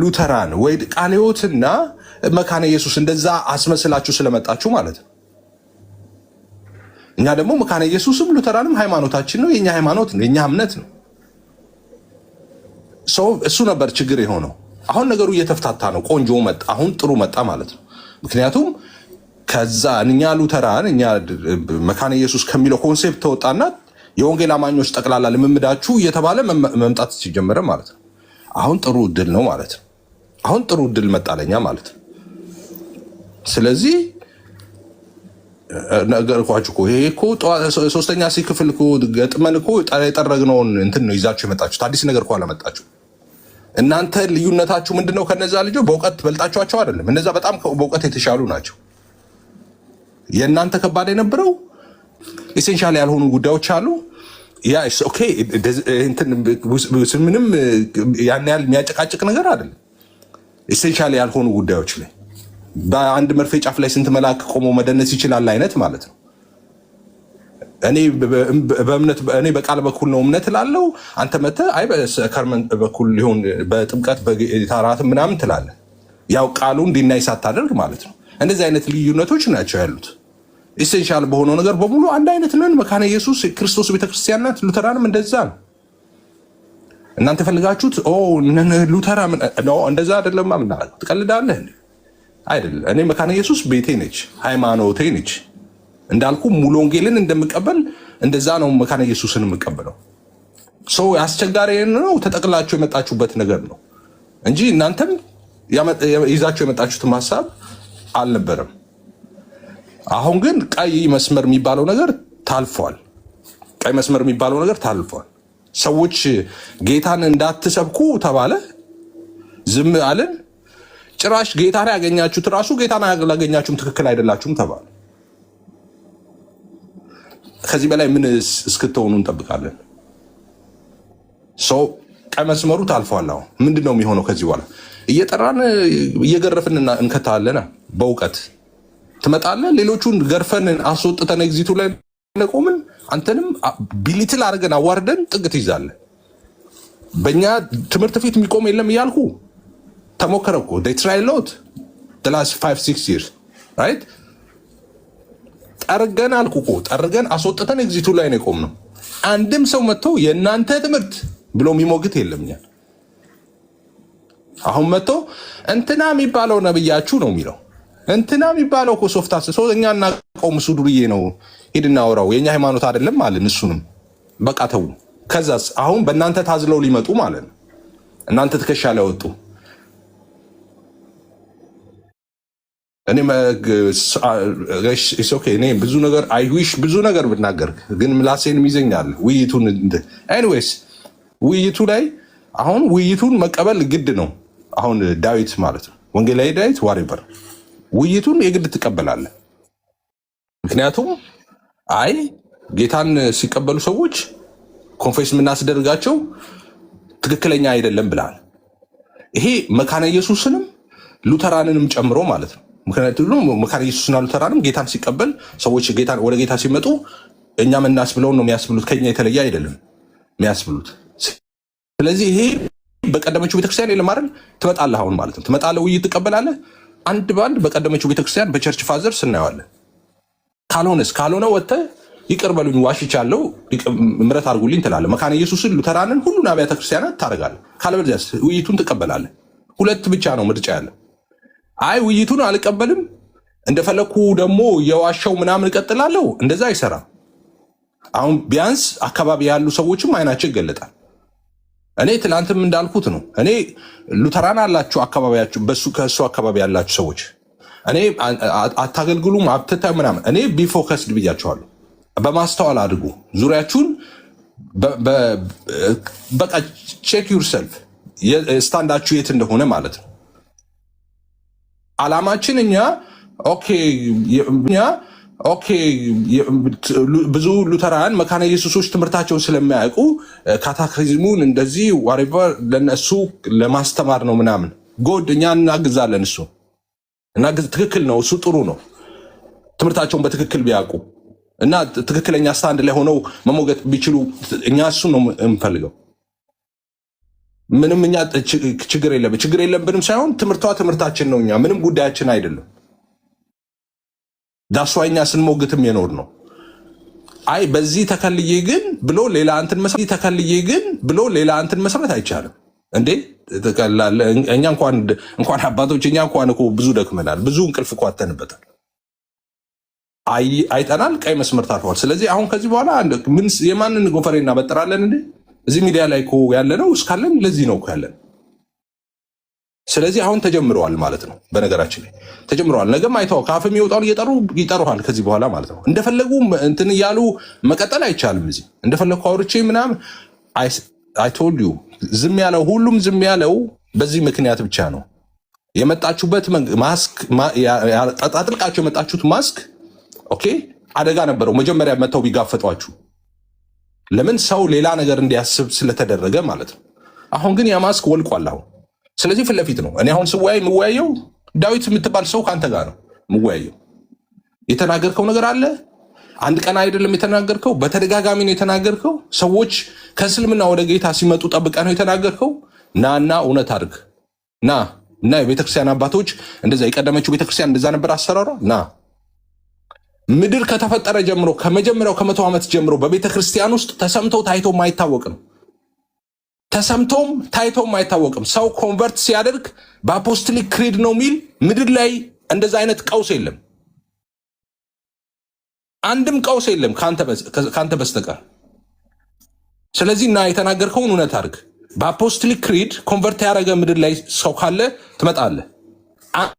ሉተራን ወይ ቃለ ሕይወትና መካነ ኢየሱስ እንደዛ አስመስላችሁ ስለመጣችሁ ማለት ነው። እኛ ደግሞ መካነ ኢየሱስም ሉተራንም ሃይማኖታችን ነው፣ የኛ ሃይማኖት ነው፣ የኛ እምነት ነው። እሱ ነበር ችግር የሆነው። አሁን ነገሩ እየተፍታታ ነው። ቆንጆ መጣ፣ አሁን ጥሩ መጣ ማለት ነው። ምክንያቱም ከዛ እኛ ሉተራን እኛ መካነ ኢየሱስ ከሚለው ኮንሴፕት ተወጣና የወንጌል አማኞች ጠቅላላ ልምምዳችሁ እየተባለ መምጣት ሲጀመረ ማለት ነው። አሁን ጥሩ እድል ነው ማለት ነው። አሁን ጥሩ እድል መጣለኛ ማለት ነው። ስለዚህ ነገርኳችሁ እኮ ይሄ እኮ ሶስተኛ ክፍል እኮ ገጥመን እኮ የጠረግነውን እንትን ነው ይዛችሁ የመጣችሁት። አዲስ ነገር እኮ አላመጣችሁ። እናንተ ልዩነታችሁ ምንድነው? ከነዛ ልጆች በእውቀት በልጣችኋቸው አይደለም። እነዛ በጣም በእውቀት የተሻሉ ናቸው። የእናንተ ከባድ የነበረው ኢሴንሻል ያልሆኑ ጉዳዮች አሉ። ያ ኦኬ፣ ምንም ያን ያህል የሚያጨቃጭቅ ነገር አይደለም። ኢሴንሻል ያልሆኑ ጉዳዮች ላይ በአንድ መርፌ ጫፍ ላይ ስንት መልአክ ቆሞ መደነስ ይችላል አይነት ማለት ነው። እኔ በቃል በኩል ነው እምነት እላለሁ፣ አንተ መተህ አይ በሰከርመን በኩል ሊሆን በጥምቀት በታራት ምናምን ትላለህ። ያው ቃሉ እንዲናይ ሳታደርግ ማለት ነው። እንደዚህ አይነት ልዩነቶች ናቸው ያሉት። ኢሴንሻል በሆነው ነገር በሙሉ አንድ አይነት ነን። መካነ ኢየሱስ ክርስቶስ ቤተክርስቲያን ናት፣ ሉተራንም እንደዛ ነው። እናንተ ፈልጋችሁት ሉተራ እንደዛ አይደለም። ትቀልዳለህ አይደል? እኔ መካነ ኢየሱስ ቤቴ ነች፣ ሃይማኖቴ ነች። እንዳልኩ ሙሉ ወንጌልን እንደምቀበል እንደዛ ነው መካነ ኢየሱስን የምቀበለው። ሰው አስቸጋሪ ነው። ተጠቅላችሁ የመጣችሁበት ነገር ነው እንጂ እናንተም ይዛችሁ የመጣችሁት ሀሳብ አልነበረም። አሁን ግን ቀይ መስመር የሚባለው ነገር ታልፏል። ቀይ መስመር የሚባለው ነገር ታልፏል። ሰዎች ጌታን እንዳትሰብኩ ተባለ፣ ዝም አለን። ጭራሽ ጌታን ያገኛችሁት ራሱ ጌታን ያላገኛችሁም ትክክል አይደላችሁም ተባለ። ከዚህ በላይ ምን እስክትሆኑ እንጠብቃለን? ሰው ቀይ መስመሩ ታልፏል። አሁን ምንድነው የሚሆነው? ከዚህ በኋላ እየጠራን እየገረፍን እንከታለና በእውቀት ትመጣለህ። ሌሎቹን ገርፈን አስወጥተን ኤግዚቱ ላይ ቆምን። አንተንም ቢሊትል አድርገን አዋርደን ጥግ ትይዛለህ። በእኛ ትምህርት ፊት የሚቆም የለም እያልኩ ተሞከረ እኮ ትራይ ሎት ላስት 5-6 years ራይት። ጠርገን አልኩ እኮ ጠርገን አስወጥተን ኤግዚቱ ላይ ነው የቆምነው። አንድም ሰው መጥቶ የእናንተ ትምህርት ብሎ የሚሞግት የለም። እኛ አሁን መጥቶ እንትና የሚባለው ነብያችሁ ነው የሚለው እንትና የሚባለው እኮ ሶፍታስ ሰው እኛ እናቆም እሱ ዱርዬ ነው ሂድና አውራው የኛ ሃይማኖት አይደለም አለን። እሱንም በቃ ተው። ከዛስ አሁን በእናንተ ታዝለው ሊመጡ ማለት ነው። እናንተ ትከሻ ላይ ወጡ። እኔ እኔ ብዙ ነገር አይዊሽ ብዙ ነገር ብናገር ግን ምላሴን ይዘኛል። ውይይቱን ኤኒዌይስ ውይይቱ ላይ አሁን ውይይቱን መቀበል ግድ ነው። አሁን ዳዊት ማለት ነው ወንጌላዊ ዳዊት ዋሬበር ውይይቱን የግድ ትቀበላለህ። ምክንያቱም አይ ጌታን ሲቀበሉ ሰዎች ኮንፌስ የምናስደርጋቸው ትክክለኛ አይደለም ብላል። ይሄ መካነ ኢየሱስንም ሉተራንንም ጨምሮ ማለት ነው። ምክንያቱም መካነ ኢየሱስና ሉተራንም ጌታን ሲቀበል ሰዎች ወደ ጌታ ሲመጡ እኛ የምናስብለውን ነው የሚያስብሉት፣ ከኛ የተለየ አይደለም የሚያስብሉት። ስለዚህ ይሄ በቀደመችው ቤተክርስቲያን የለም አይደል? ትመጣለህ አሁን ማለት ነው። ትመጣለህ፣ ውይይት ትቀበላለህ። አንድ በአንድ በቀደመችው ቤተክርስቲያን በቸርች ፋዘርስ እናየዋለን። ካልሆነ ወጥተህ ይቅር በሉኝ ዋሽቻለሁ፣ ምሕረት አድርጉልኝ ትላለህ። መካነ ኢየሱስን ሉተራንን ሁሉን አብያተ ክርስቲያናት ታደርጋለህ። ካለበለዚያስ ውይይቱን ትቀበላለህ። ሁለት ብቻ ነው ምርጫ ያለ። አይ ውይይቱን አልቀበልም እንደፈለኩ ደግሞ የዋሻው ምናምን እቀጥላለሁ፣ እንደዛ አይሰራም። አሁን ቢያንስ አካባቢ ያሉ ሰዎችም አይናቸው ይገለጣል። እኔ ትላንትም እንዳልኩት ነው። እኔ ሉተራን አላችሁ አካባቢያችሁ፣ ከእሱ አካባቢ ያላችሁ ሰዎች እኔ አታገልግሉም አብትታ ምናምን፣ እኔ ቢፎከስድ ብያቸዋለሁ። በማስተዋል አድርጉ ዙሪያችሁን። በቃ ቼክ ዩርሰልፍ ስታንዳችሁ የት እንደሆነ ማለት ነው። አላማችን እኛ ብዙ ሉተራን መካነ ኢየሱሶች ትምህርታቸውን ስለሚያውቁ ካታክሪዝሙን እንደዚህ ዋሬቨር ለነሱ ለማስተማር ነው ምናምን ጎድ እኛ እናግዛለን። እሱ እና ትክክል ነው፣ እሱ ጥሩ ነው። ትምህርታቸውን በትክክል ቢያውቁ እና ትክክለኛ ስታንድ ላይ ሆነው መሞገት ቢችሉ እኛ እሱ ነው የምንፈልገው። ምንም እኛ ችግር የለብንም ሳይሆን ትምህርታችን ነው። እኛ ምንም ጉዳያችን አይደለም። ዳሷኛ ስንሞግትም የኖር ነው። አይ በዚህ ተከልዬ ግን ብሎ ሌላ እንትን መስራት አይቻልም እንዴ? እኛ እንኳን አባቶች እኛ እንኳን እኮ ብዙ ደክመናል፣ ብዙ እንቅልፍ እኮ አተንበታል፣ አይጠናል፣ ቀይ መስመር ታልፈዋል። ስለዚህ አሁን ከዚህ በኋላ የማንን ጎፈሬ እናበጥራለን እንዴ? እዚህ ሚዲያ ላይ እኮ ያለነው እስካለን ለዚህ ነው እኮ ያለን። ስለዚህ አሁን ተጀምረዋል ማለት ነው። በነገራችን ላይ ተጀምረዋል። ነገም አይተው ከአፍ የሚወጣውን ይጠሩሃል ከዚህ በኋላ ማለት ነው። እንደፈለጉ እንትን እያሉ መቀጠል አይቻልም። እዚህ እንደፈለጉ አውርቼ ምናምን አይ ቶልድ ዩ ሁሉም ዝም ያለው በዚህ ምክንያት ብቻ ነው። የመጣችሁበት ማስክ አጥልቃችሁ የመጣችሁት ማስክ ኦኬ አደጋ ነበረው መጀመሪያ መተው ቢጋፈጧችሁ። ለምን ሰው ሌላ ነገር እንዲያስብ ስለተደረገ ማለት ነው። አሁን ግን ያ ማስክ ወልቋል አሁን። ስለዚህ ፊት ለፊት ነው። እኔ አሁን የምወያየው ዳዊት የምትባል ሰው ከአንተ ጋር ነው የምወያየው። የተናገርከው ነገር አለ። አንድ ቀን አይደለም የተናገርከው፣ በተደጋጋሚ ነው የተናገርከው። ሰዎች ከእስልምና ወደ ጌታ ሲመጡ ጠብቀህ ነው የተናገርከው። ናና እውነት አድርግ እና የቤተክርስቲያን አባቶች እንደዛ የቀደመችው ቤተክርስቲያን እንደዛ ነበር አሰራሯ። ምድር ከተፈጠረ ጀምሮ ከመጀመሪያው ከ100 ዓመት ጀምሮ በቤተክርስቲያን ውስጥ ተሰምቶ ታይቶ ማይታወቅ ነው። ተሰምቶም ታይቶም አይታወቅም። ሰው ኮንቨርት ሲያደርግ በአፖስቶሊክ ክሪድ ነው የሚል ምድር ላይ እንደዛ አይነት ቀውስ የለም። አንድም ቀውስ የለም ካንተ በስተቀር። ስለዚህ እና የተናገርከውን እውነት አድርግ። በአፖስቶሊክ ክሪድ ኮንቨርት ያደረገ ምድር ላይ ሰው ካለ ትመጣለህ።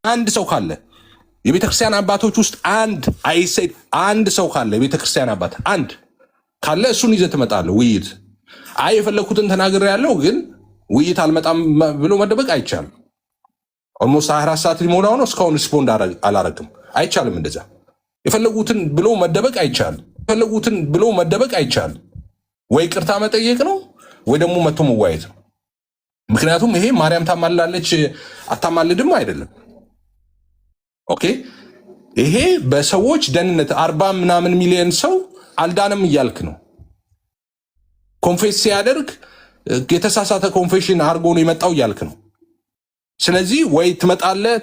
አንድ ሰው ካለ የቤተክርስቲያን አባቶች ውስጥ አንድ ሰው ካለ የቤተክርስቲያን አባት አንድ ካለ እሱን ይዘህ ትመጣለህ። ውይይት የፈለኩትን ተናግሬ ያለው ግን ውይይት አልመጣም ብሎ መደበቅ አይቻልም። ኦልሞስት 24 ሰዓት ሊሞላው ነው። እስካሁን ሪስፖንድ አላረግም። አይቻልም። እንደዛ የፈለጉትን ብሎ መደበቅ አይቻልም። ወይ ቅርታ መጠየቅ ነው ወይ ደግሞ መጥቶ መዋየት ነው። ምክንያቱም ይሄ ማርያም ታማልላለች አታማልድም አይደለም። ኦኬ ይሄ በሰዎች ደህንነት 40 ምናምን ሚሊዮን ሰው አልዳንም እያልክ ነው። ኮንፌስ ሲያደርግ የተሳሳተ ኮንፌሽን አድርጎ ነው የመጣው እያልክ ነው። ስለዚህ ወይ ትመጣለህ፣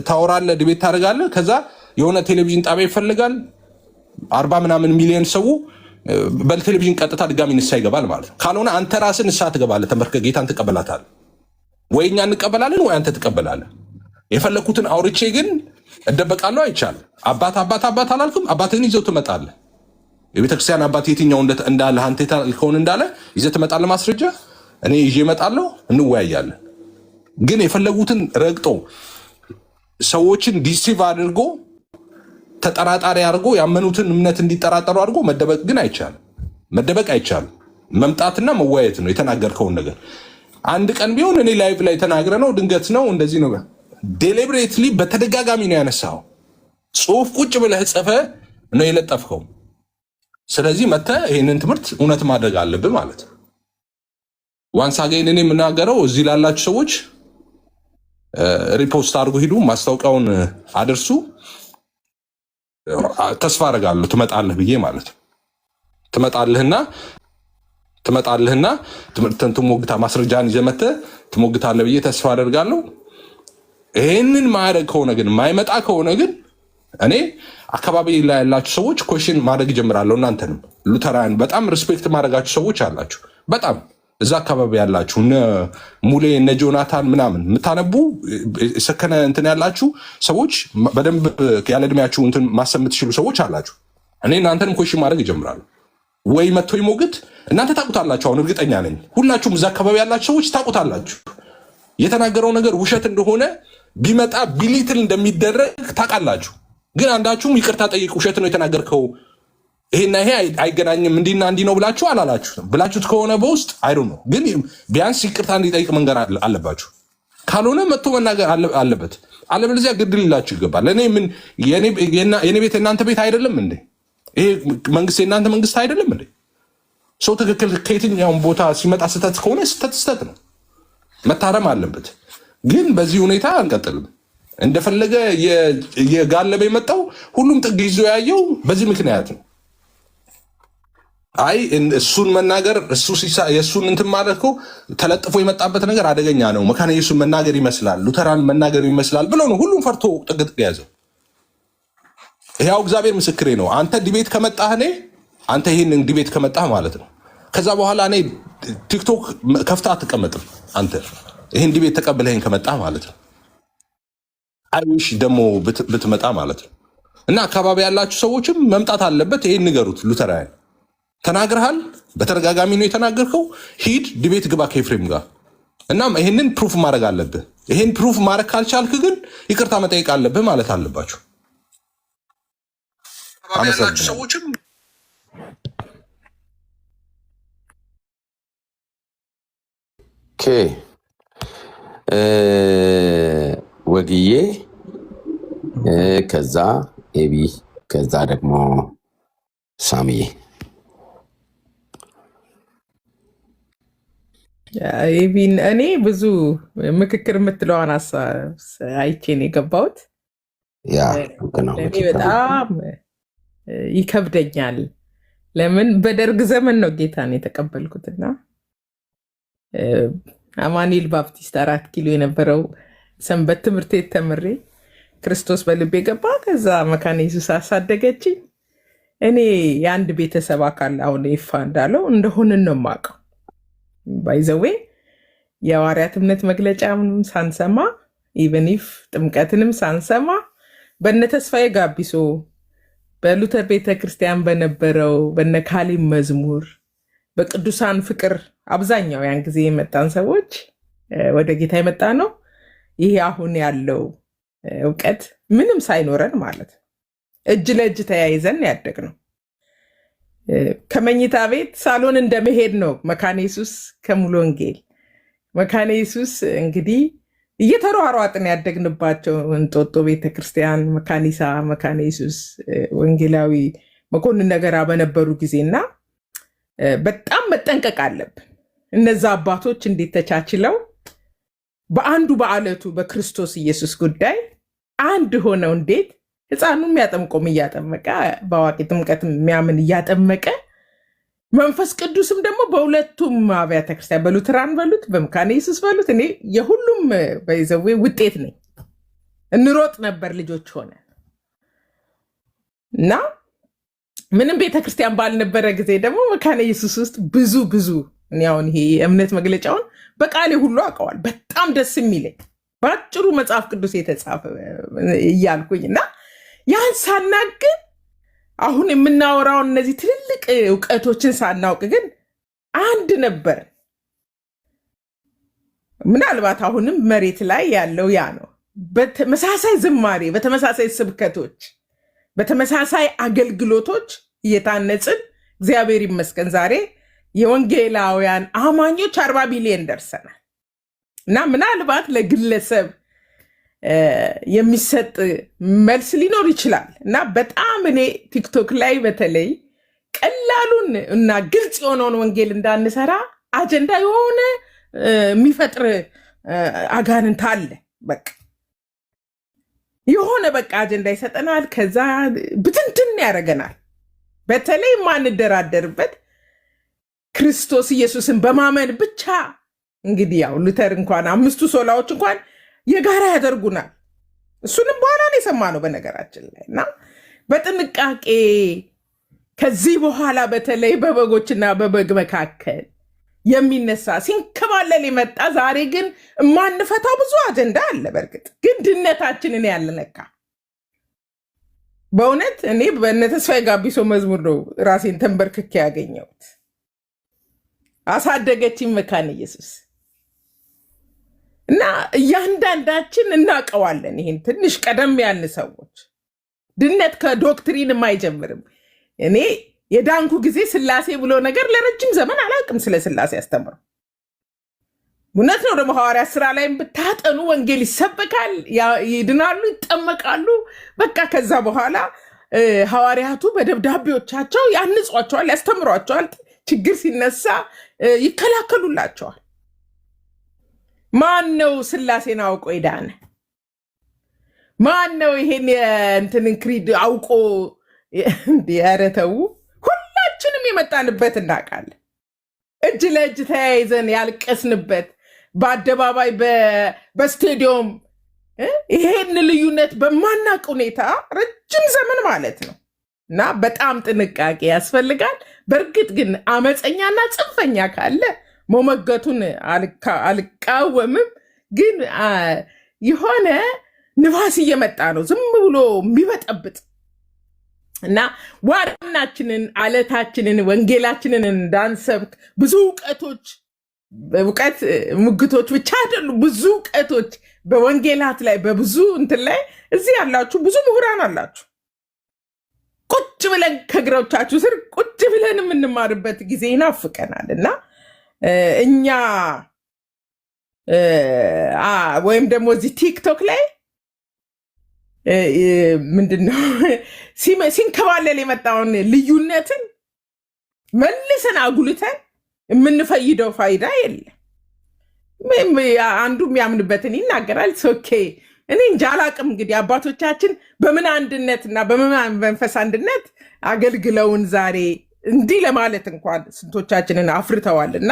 ታወራለህ፣ ድቤት ታደርጋለህ። ከዛ የሆነ ቴሌቪዥን ጣቢያ ይፈልጋል 40 ምናምን ሚሊዮን ሰው በቴሌቪዥን ቀጥታ ድጋሚ ንስሐ ይገባል ማለት ነው። ካልሆነ አንተ ራስህ ንስሐ ትገባለህ። ተመርከህ ጌታን ትቀበላታለህ። ወይ እኛ እንቀበላለን ወይ አንተ ትቀበላለህ። የፈለኩትን አውርቼ ግን እደበቃለሁ አይቻልም። አባት አላልኩም። አባትህን ይዘው ትመጣለህ። የቤተክርስቲያን አባት የትኛው እንዳለ አንተ ከሆነ እንዳለ ይዘህ ትመጣለህ። ማስረጃ እኔ ይዤ እመጣለሁ፣ እንወያያለን። ግን የፈለጉትን ረግጦ ሰዎችን ዲሲቭ አድርጎ ተጠራጣሪ አድርጎ ያመኑትን እምነት እንዲጠራጠሩ አድርጎ መደበቅ ግን አይቻልም። መደበቅ አይቻልም። መምጣትና መወያየት ነው የተናገርከውን ነገር። አንድ ቀን ቢሆን እኔ ላይቭ ላይ ተናግረ ነው ድንገት ነው እንደዚህ ነው ዴሊብሬትሊ በተደጋጋሚ ነው ያነሳው። ጽሁፍ ቁጭ ብለህ ጽፈ ነው የለጠፍከው። ስለዚህ መተህ ይህንን ትምህርት እውነት ማድረግ አለብህ ማለት ነው። ዋንስ አገኝ እኔ የምናገረው እዚህ ላላችሁ ሰዎች ሪፖስት አድርጉ፣ ሂዱ፣ ማስታወቂያውን አድርሱ። ተስፋ አደርጋለሁ ትመጣለህ ብዬ ማለት ነው። ትመጣለህና ትምህርትን ትሞግታ ማስረጃን ይዘህ መተህ ትሞግታለህ ብዬ ተስፋ አደርጋለሁ። ይህንን ማድረግ ከሆነ ግን የማይመጣ ከሆነ ግን እኔ አካባቢ ላይ ያላችሁ ሰዎች ኮሽን ማድረግ ይጀምራለሁ። እናንተንም ሉተራን በጣም ሪስፔክት ማድረጋችሁ ሰዎች አላችሁ። በጣም እዛ አካባቢ ያላችሁ እነ ሙሌ እነ ጆናታን ምናምን የምታነቡ ሰከነ እንትን ያላችሁ ሰዎች በደንብ ያለ እድሜያችሁ እንትን ማሰብ የምትችሉ ሰዎች አላችሁ። እኔ እናንተንም ኮሽን ማድረግ ይጀምራለሁ። ወይ መጥቶ ይሞግት እናንተ ታውቁታላችሁ። አሁን እርግጠኛ ነኝ ሁላችሁም እዛ አካባቢ ያላችሁ ሰዎች ታውቁታላችሁ። የተናገረው ነገር ውሸት እንደሆነ ቢመጣ ቢሊትል እንደሚደረግ ታውቃላችሁ። ግን አንዳችሁም ይቅርታ ጠይቅ፣ ውሸት ነው የተናገርከው፣ ይሄና ይሄ አይገናኝም፣ እንዲና እንዲ ነው ብላችሁ አላላችሁም። ብላችሁት ከሆነ በውስጥ አይዶ ነው፣ ግን ቢያንስ ይቅርታ እንዲጠይቅ መንገር አለባችሁ። ካልሆነ መጥቶ መናገር አለበት። አለበለዚያ ግድ ሊላችሁ ይገባል። እኔ ምን የኔ ቤት የእናንተ ቤት አይደለም እንዴ? ይሄ መንግስት የእናንተ መንግስት አይደለም እንዴ? ሰው ትክክል ከየትኛውም ቦታ ሲመጣ ስህተት ከሆነ ስህተት ነው፣ መታረም አለበት። ግን በዚህ ሁኔታ አንቀጥልም። እንደፈለገ የጋለበ የመጣው ሁሉም ጥግ ይዞ ያየው በዚህ ምክንያት ነው። አይ እሱን መናገር የእሱን እንትን ማለት እኮ ተለጥፎ የመጣበት ነገር አደገኛ ነው። መካነ ኢየሱስ መናገር ይመስላል፣ ሉተራን መናገር ይመስላል ብሎ ነው ሁሉም ፈርቶ ጥቅጥቅ ያዘው። ይኸው እግዚአብሔር ምስክሬ ነው። አንተ ዲቤት ከመጣህ አንተ ይህን ዲቤት ከመጣህ ማለት ነው ከዛ በኋላ እኔ ቲክቶክ ከፍታ አትቀመጥም። አንተ ይህን ዲቤት ተቀብለህን ከመጣህ ማለት ነው አይዊሽ ደግሞ ብትመጣ ማለት ነው። እና አካባቢ ያላችሁ ሰዎችም መምጣት አለበት። ይሄን ንገሩት። ሉተራውያን ተናግረሃል፣ በተደጋጋሚ ነው የተናገርከው። ሂድ ዲቤት ግባ ከኤፍሬም ጋር እና ይሄንን ፕሩፍ ማድረግ አለብህ። ይሄን ፕሩፍ ማድረግ ካልቻልክ ግን ይቅርታ መጠየቅ አለብህ ማለት አለባችሁ። አካባቢ ያላችሁ ሰዎችም ወግዬ ከዛ ኤቢ ከዛ ደግሞ ሳሚዬ ኤቢን እኔ ብዙ ምክክር የምትለዋን አይቼን የገባሁት ለእኔ በጣም ይከብደኛል። ለምን በደርግ ዘመን ነው ጌታን የተቀበልኩትና አማኑኤል ባፕቲስት 4 ኪሎ የነበረው ሰንበት ትምህርት ቤት ተምሬ ክርስቶስ በልቤ ገባ። ከዛ መካነ ኢየሱስ አሳደገችኝ። እኔ የአንድ ቤተሰብ አካል አሁን ይፋ እንዳለው እንደሆንን ነው የማውቀው። ባይዘዌ የሐዋርያት እምነት መግለጫም ሳንሰማ ኢቨኒፍ ጥምቀትንም ሳንሰማ በነ ተስፋዬ ጋቢሶ በሉተር ቤተክርስቲያን በነበረው በነ ካሊም መዝሙር በቅዱሳን ፍቅር አብዛኛው ያን ጊዜ የመጣን ሰዎች ወደ ጌታ የመጣ ነው። ይሄ አሁን ያለው እውቀት ምንም ሳይኖረን ማለት ነው። እጅ ለእጅ ተያይዘን ያደግ ነው። ከመኝታ ቤት ሳሎን እንደመሄድ ነው። መካነ ኢየሱስ ከሙሉ ወንጌል መካነ ኢየሱስ እንግዲህ እየተሯሯጥን ያደግንባቸው እንጦጦ ቤተክርስቲያን፣ መካኒሳ፣ መካነ ኢየሱስ፣ ወንጌላዊ መኮንን ነገራ በነበሩ ጊዜና በጣም መጠንቀቅ አለብን። እነዛ አባቶች እንዴት ተቻችለው በአንዱ በዓለቱ በክርስቶስ ኢየሱስ ጉዳይ አንድ ሆነው እንዴት ሕፃኑ የሚያጠምቆም እያጠመቀ በአዋቂ ጥምቀት የሚያምን እያጠመቀ መንፈስ ቅዱስም ደግሞ በሁለቱም አብያተ ክርስቲያን በሉትራን በሉት በመካነ ኢየሱስ በሉት እኔ የሁሉም በይዘዌ ውጤት ነኝ። እንሮጥ ነበር ልጆች ሆነ እና ምንም ቤተክርስቲያን ባልነበረ ጊዜ ደግሞ መካነ ኢየሱስ ውስጥ ብዙ እኔ አሁን ይሄ የእምነት መግለጫውን በቃሌ ሁሉ አውቀዋል። በጣም ደስ የሚለኝ በአጭሩ መጽሐፍ ቅዱስ የተጻፈ እያልኩኝ እና ያን ሳናግን አሁን የምናወራውን እነዚህ ትልልቅ እውቀቶችን ሳናውቅ ግን አንድ ነበር። ምናልባት አሁንም መሬት ላይ ያለው ያ ነው። በተመሳሳይ ዝማሬ፣ በተመሳሳይ ስብከቶች፣ በተመሳሳይ አገልግሎቶች እየታነጽን እግዚአብሔር ይመስገን ዛሬ የወንጌላውያን አማኞች 40 ሚሊዮን ደርሰናል እና ምናልባት ለግለሰብ የሚሰጥ መልስ ሊኖር ይችላል እና በጣም እኔ ቲክቶክ ላይ በተለይ ቀላሉን እና ግልጽ የሆነውን ወንጌል እንዳንሰራ አጀንዳ የሆነ የሚፈጥር አጋንንት አለ። በቃ የሆነ በቃ አጀንዳ ይሰጠናል፣ ከዛ ብትንትን ያደርገናል። በተለይ ማንደራደርበት ክርስቶስ ኢየሱስን በማመን ብቻ እንግዲህ ያው ሉተር እንኳን 5ቱ ሶላዎች እንኳን የጋራ ያደርጉናል። እሱንም በኋላ ነው የሰማነው በነገራችን ላይ እና በጥንቃቄ ከዚህ በኋላ በተለይ በበጎችና በበግ መካከል የሚነሳ ሲንከባለል የመጣ ዛሬ ግን የማንፈታው ብዙ አጀንዳ አለ። በእርግጥ ግን ድነታችንን ያልነካ በእውነት እኔ በእነ ተስፋዬ ጋቢሶ መዝሙር ነው ራሴን ተንበርክኬ ያገኘሁት። አሳደገችኝ መካነ ኢየሱስ እና እያንዳንዳችን እናውቀዋለን። ይህን ትንሽ ቀደም ያልን ሰዎች ድነት ከዶክትሪንም አይጀምርም። እኔ የዳንኩ ጊዜ ስላሴ ብሎ ነገር ለረጅም ዘመን አላውቅም። ስለ ስላሴ አስተምረው እውነት ነው። ደግሞ ሐዋርያት ሥራ ላይም ብታጠኑ ወንጌል ይሰበካል፣ ይድናሉ፣ ይጠመቃሉ። በቃ ከዛ በኋላ ሐዋርያቱ በደብዳቤዎቻቸው ያንጿቸዋል፣ ያስተምሯቸዋል። ችግር ሲነሳ ይከላከሉላቸዋል። ማን ነው ስላሴን አውቆ የዳነ? ማን ነው ይሄን የእንትንን ክሪድ አውቆ እንዲያረተው? ሁላችንም የመጣንበት እናውቃለን። እጅ ለእጅ ተያይዘን ያልቀስንበት በአደባባይ በስቴዲዮም ይሄን ልዩነት በማናቅ ሁኔታ ረጅም ዘመን ማለት ነው እና በጣም ጥንቃቄ ያስፈልጋል። በእርግጥ ግን አመፀኛና ጽንፈኛ ካለ መመገቱን አልቃወምም። ግን የሆነ ንፋስ እየመጣ ነው ዝም ብሎ የሚበጠብጥ እና ዋናችንን አለታችንን ወንጌላችንን እንዳንሰብክ ብዙ እውቀት ሙግቶች ብቻ አይደሉ፣ ብዙ እውቀቶች በወንጌላት ላይ በብዙ እንትን ላይ እዚህ ያላችሁ ብዙ ምሁራን አላችሁ። ቁጭ ብለን ከእግሮቻችሁ ስር ቁጭ ብለን የምንማርበት ጊዜ ይናፍቀናል እና እኛ ወይም ደግሞ እዚህ ቲክቶክ ላይ ምንድነው ሲንከባለል የመጣውን ልዩነትን መልሰን አጉልተን የምንፈይደው ፋይዳ የለም። አንዱ የሚያምንበትን ይናገራል። ኦኬ እኔ እንጃ አላቅም። እንግዲህ አባቶቻችን በምን አንድነትና በምን መንፈስ አንድነት አገልግለውን ዛሬ እንዲህ ለማለት እንኳን ስንቶቻችንን አፍርተዋል። እና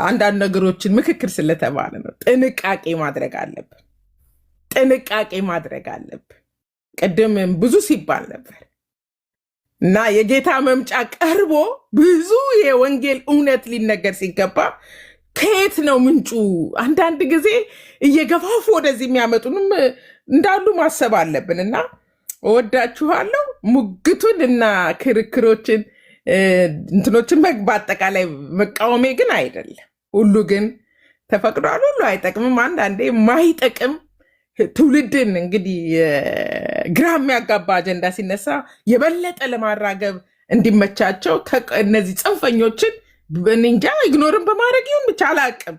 አንዳንድ ነገሮችን ምክክር ስለተባለ ነው ጥንቃቄ ማድረግ አለብን። ጥንቃቄ ማድረግ አለብን። ቅድም ብዙ ሲባል ነበር እና የጌታ መምጫ ቀርቦ ብዙ የወንጌል እውነት ሊነገር ሲገባ ከየት ነው ምንጩ? አንዳንድ ጊዜ እየገፋፉ ወደዚህ የሚያመጡንም እንዳሉ ማሰብ አለብን እና እወዳችኋለሁ። ሙግቱን እና ክርክሮችን እንትኖችን በአጠቃላይ መቃወሜ ግን አይደለም። ሁሉ ግን ተፈቅዷል፣ ሁሉ አይጠቅምም። አንዳንዴ ማይጠቅም ትውልድን እንግዲህ ግራ የሚያጋባ አጀንዳ ሲነሳ የበለጠ ለማራገብ እንዲመቻቸው እነዚህ ጽንፈኞችን እንጃ ኢግኖርን በማድረግ ይሁን ብቻ አላቅም።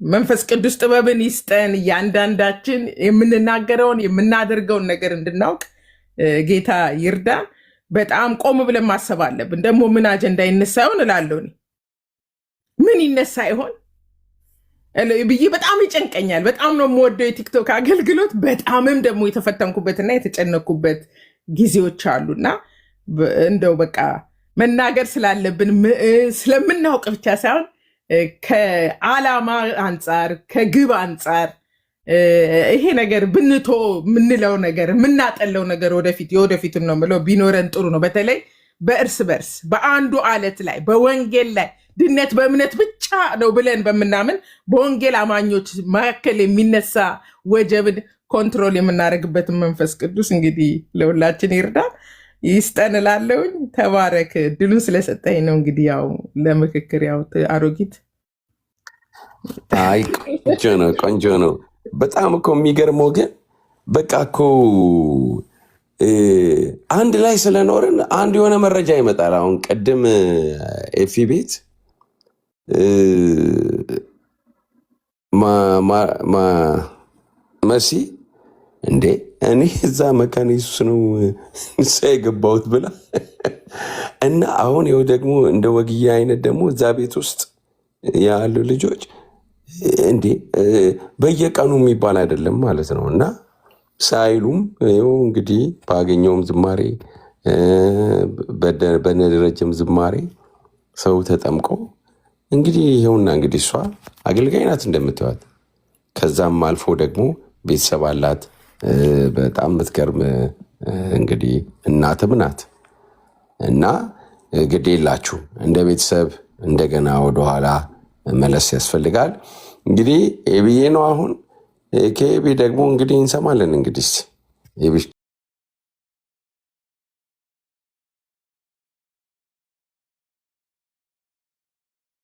መንፈስ ቅዱስ ጥበብን ይስጠን። እያንዳንዳችን የምንናገረውን የምናደርገውን ነገር እንድናውቅ ጌታ ይርዳን። በጣም ቆም ብለን ማሰብ አለብን። ደግሞ ምን አጀንዳ ይነሳ ይሆን እላለሁ። ምን ይነሳ ይሆን ብዬ በጣም ይጨንቀኛል። በጣም ነው የምወደው የቲክቶክ አገልግሎት። በጣምም ደግሞ የተፈተንኩበትና የተጨነኩበት ጊዜዎች አሉና እንደው በቃ መናገር ስላለብን ስለምናውቅ ብቻ ሳይሆን ከዓላማ አንጻር ከግብ አንጻር ይሄ ነገር ብንቶ የምንለው ነገር የምናጠለው ነገር የወደፊቱን ነው የምለው ቢኖረን ጥሩ ነው። በተለይ በእርስ በርስ በአንዱ አለት ላይ በወንጌል ላይ ድነት በእምነት ብቻ ነው ብለን በምናምን በወንጌል አማኞች መካከል የሚነሳ ወጀብን ኮንትሮል የምናደርግበትን መንፈስ ቅዱስ እንግዲህ ለሁላችን ይርዳል ይስጠን እላለሁኝ። ተባረክ። ድሉን ስለሰጠኝ ነው እንግዲህ ያው ለምክክር ያው አሮጊት አይ ቆንጆ ነው ቆንጆ ነው። በጣም እኮ የሚገርመው ግን በቃ እኮ አንድ ላይ ስለኖርን አንድ የሆነ መረጃ ይመጣል። አሁን ቅድም ኤፊ ቤት መሲ እንዴ እኔ እዛ መካነ ኢየሱስ ነው ንስሐ የገባሁት ብላ እና አሁን ይኸው ደግሞ እንደ ወግያ አይነት ደግሞ እዛ ቤት ውስጥ ያሉ ልጆች እንዴ በየቀኑ የሚባል አይደለም ማለት ነው። እና ሳይሉም ይኸው እንግዲህ ባገኘውም ዝማሬ በነደረጀም ዝማሬ ሰው ተጠምቆ እንግዲህ ይኸውና እንግዲህ እሷ አገልጋይ ናት እንደምትዋት። ከዛም አልፎ ደግሞ ቤተሰብ አላት። በጣም የምትገርም እንግዲህ እናትም ናት። እና ግድ የላችሁ እንደ ቤተሰብ እንደገና ወደኋላ መለስ ያስፈልጋል። እንግዲህ ኤቢዬ ነው አሁን። ከኤቢ ደግሞ እንግዲህ እንሰማለን እንግዲህ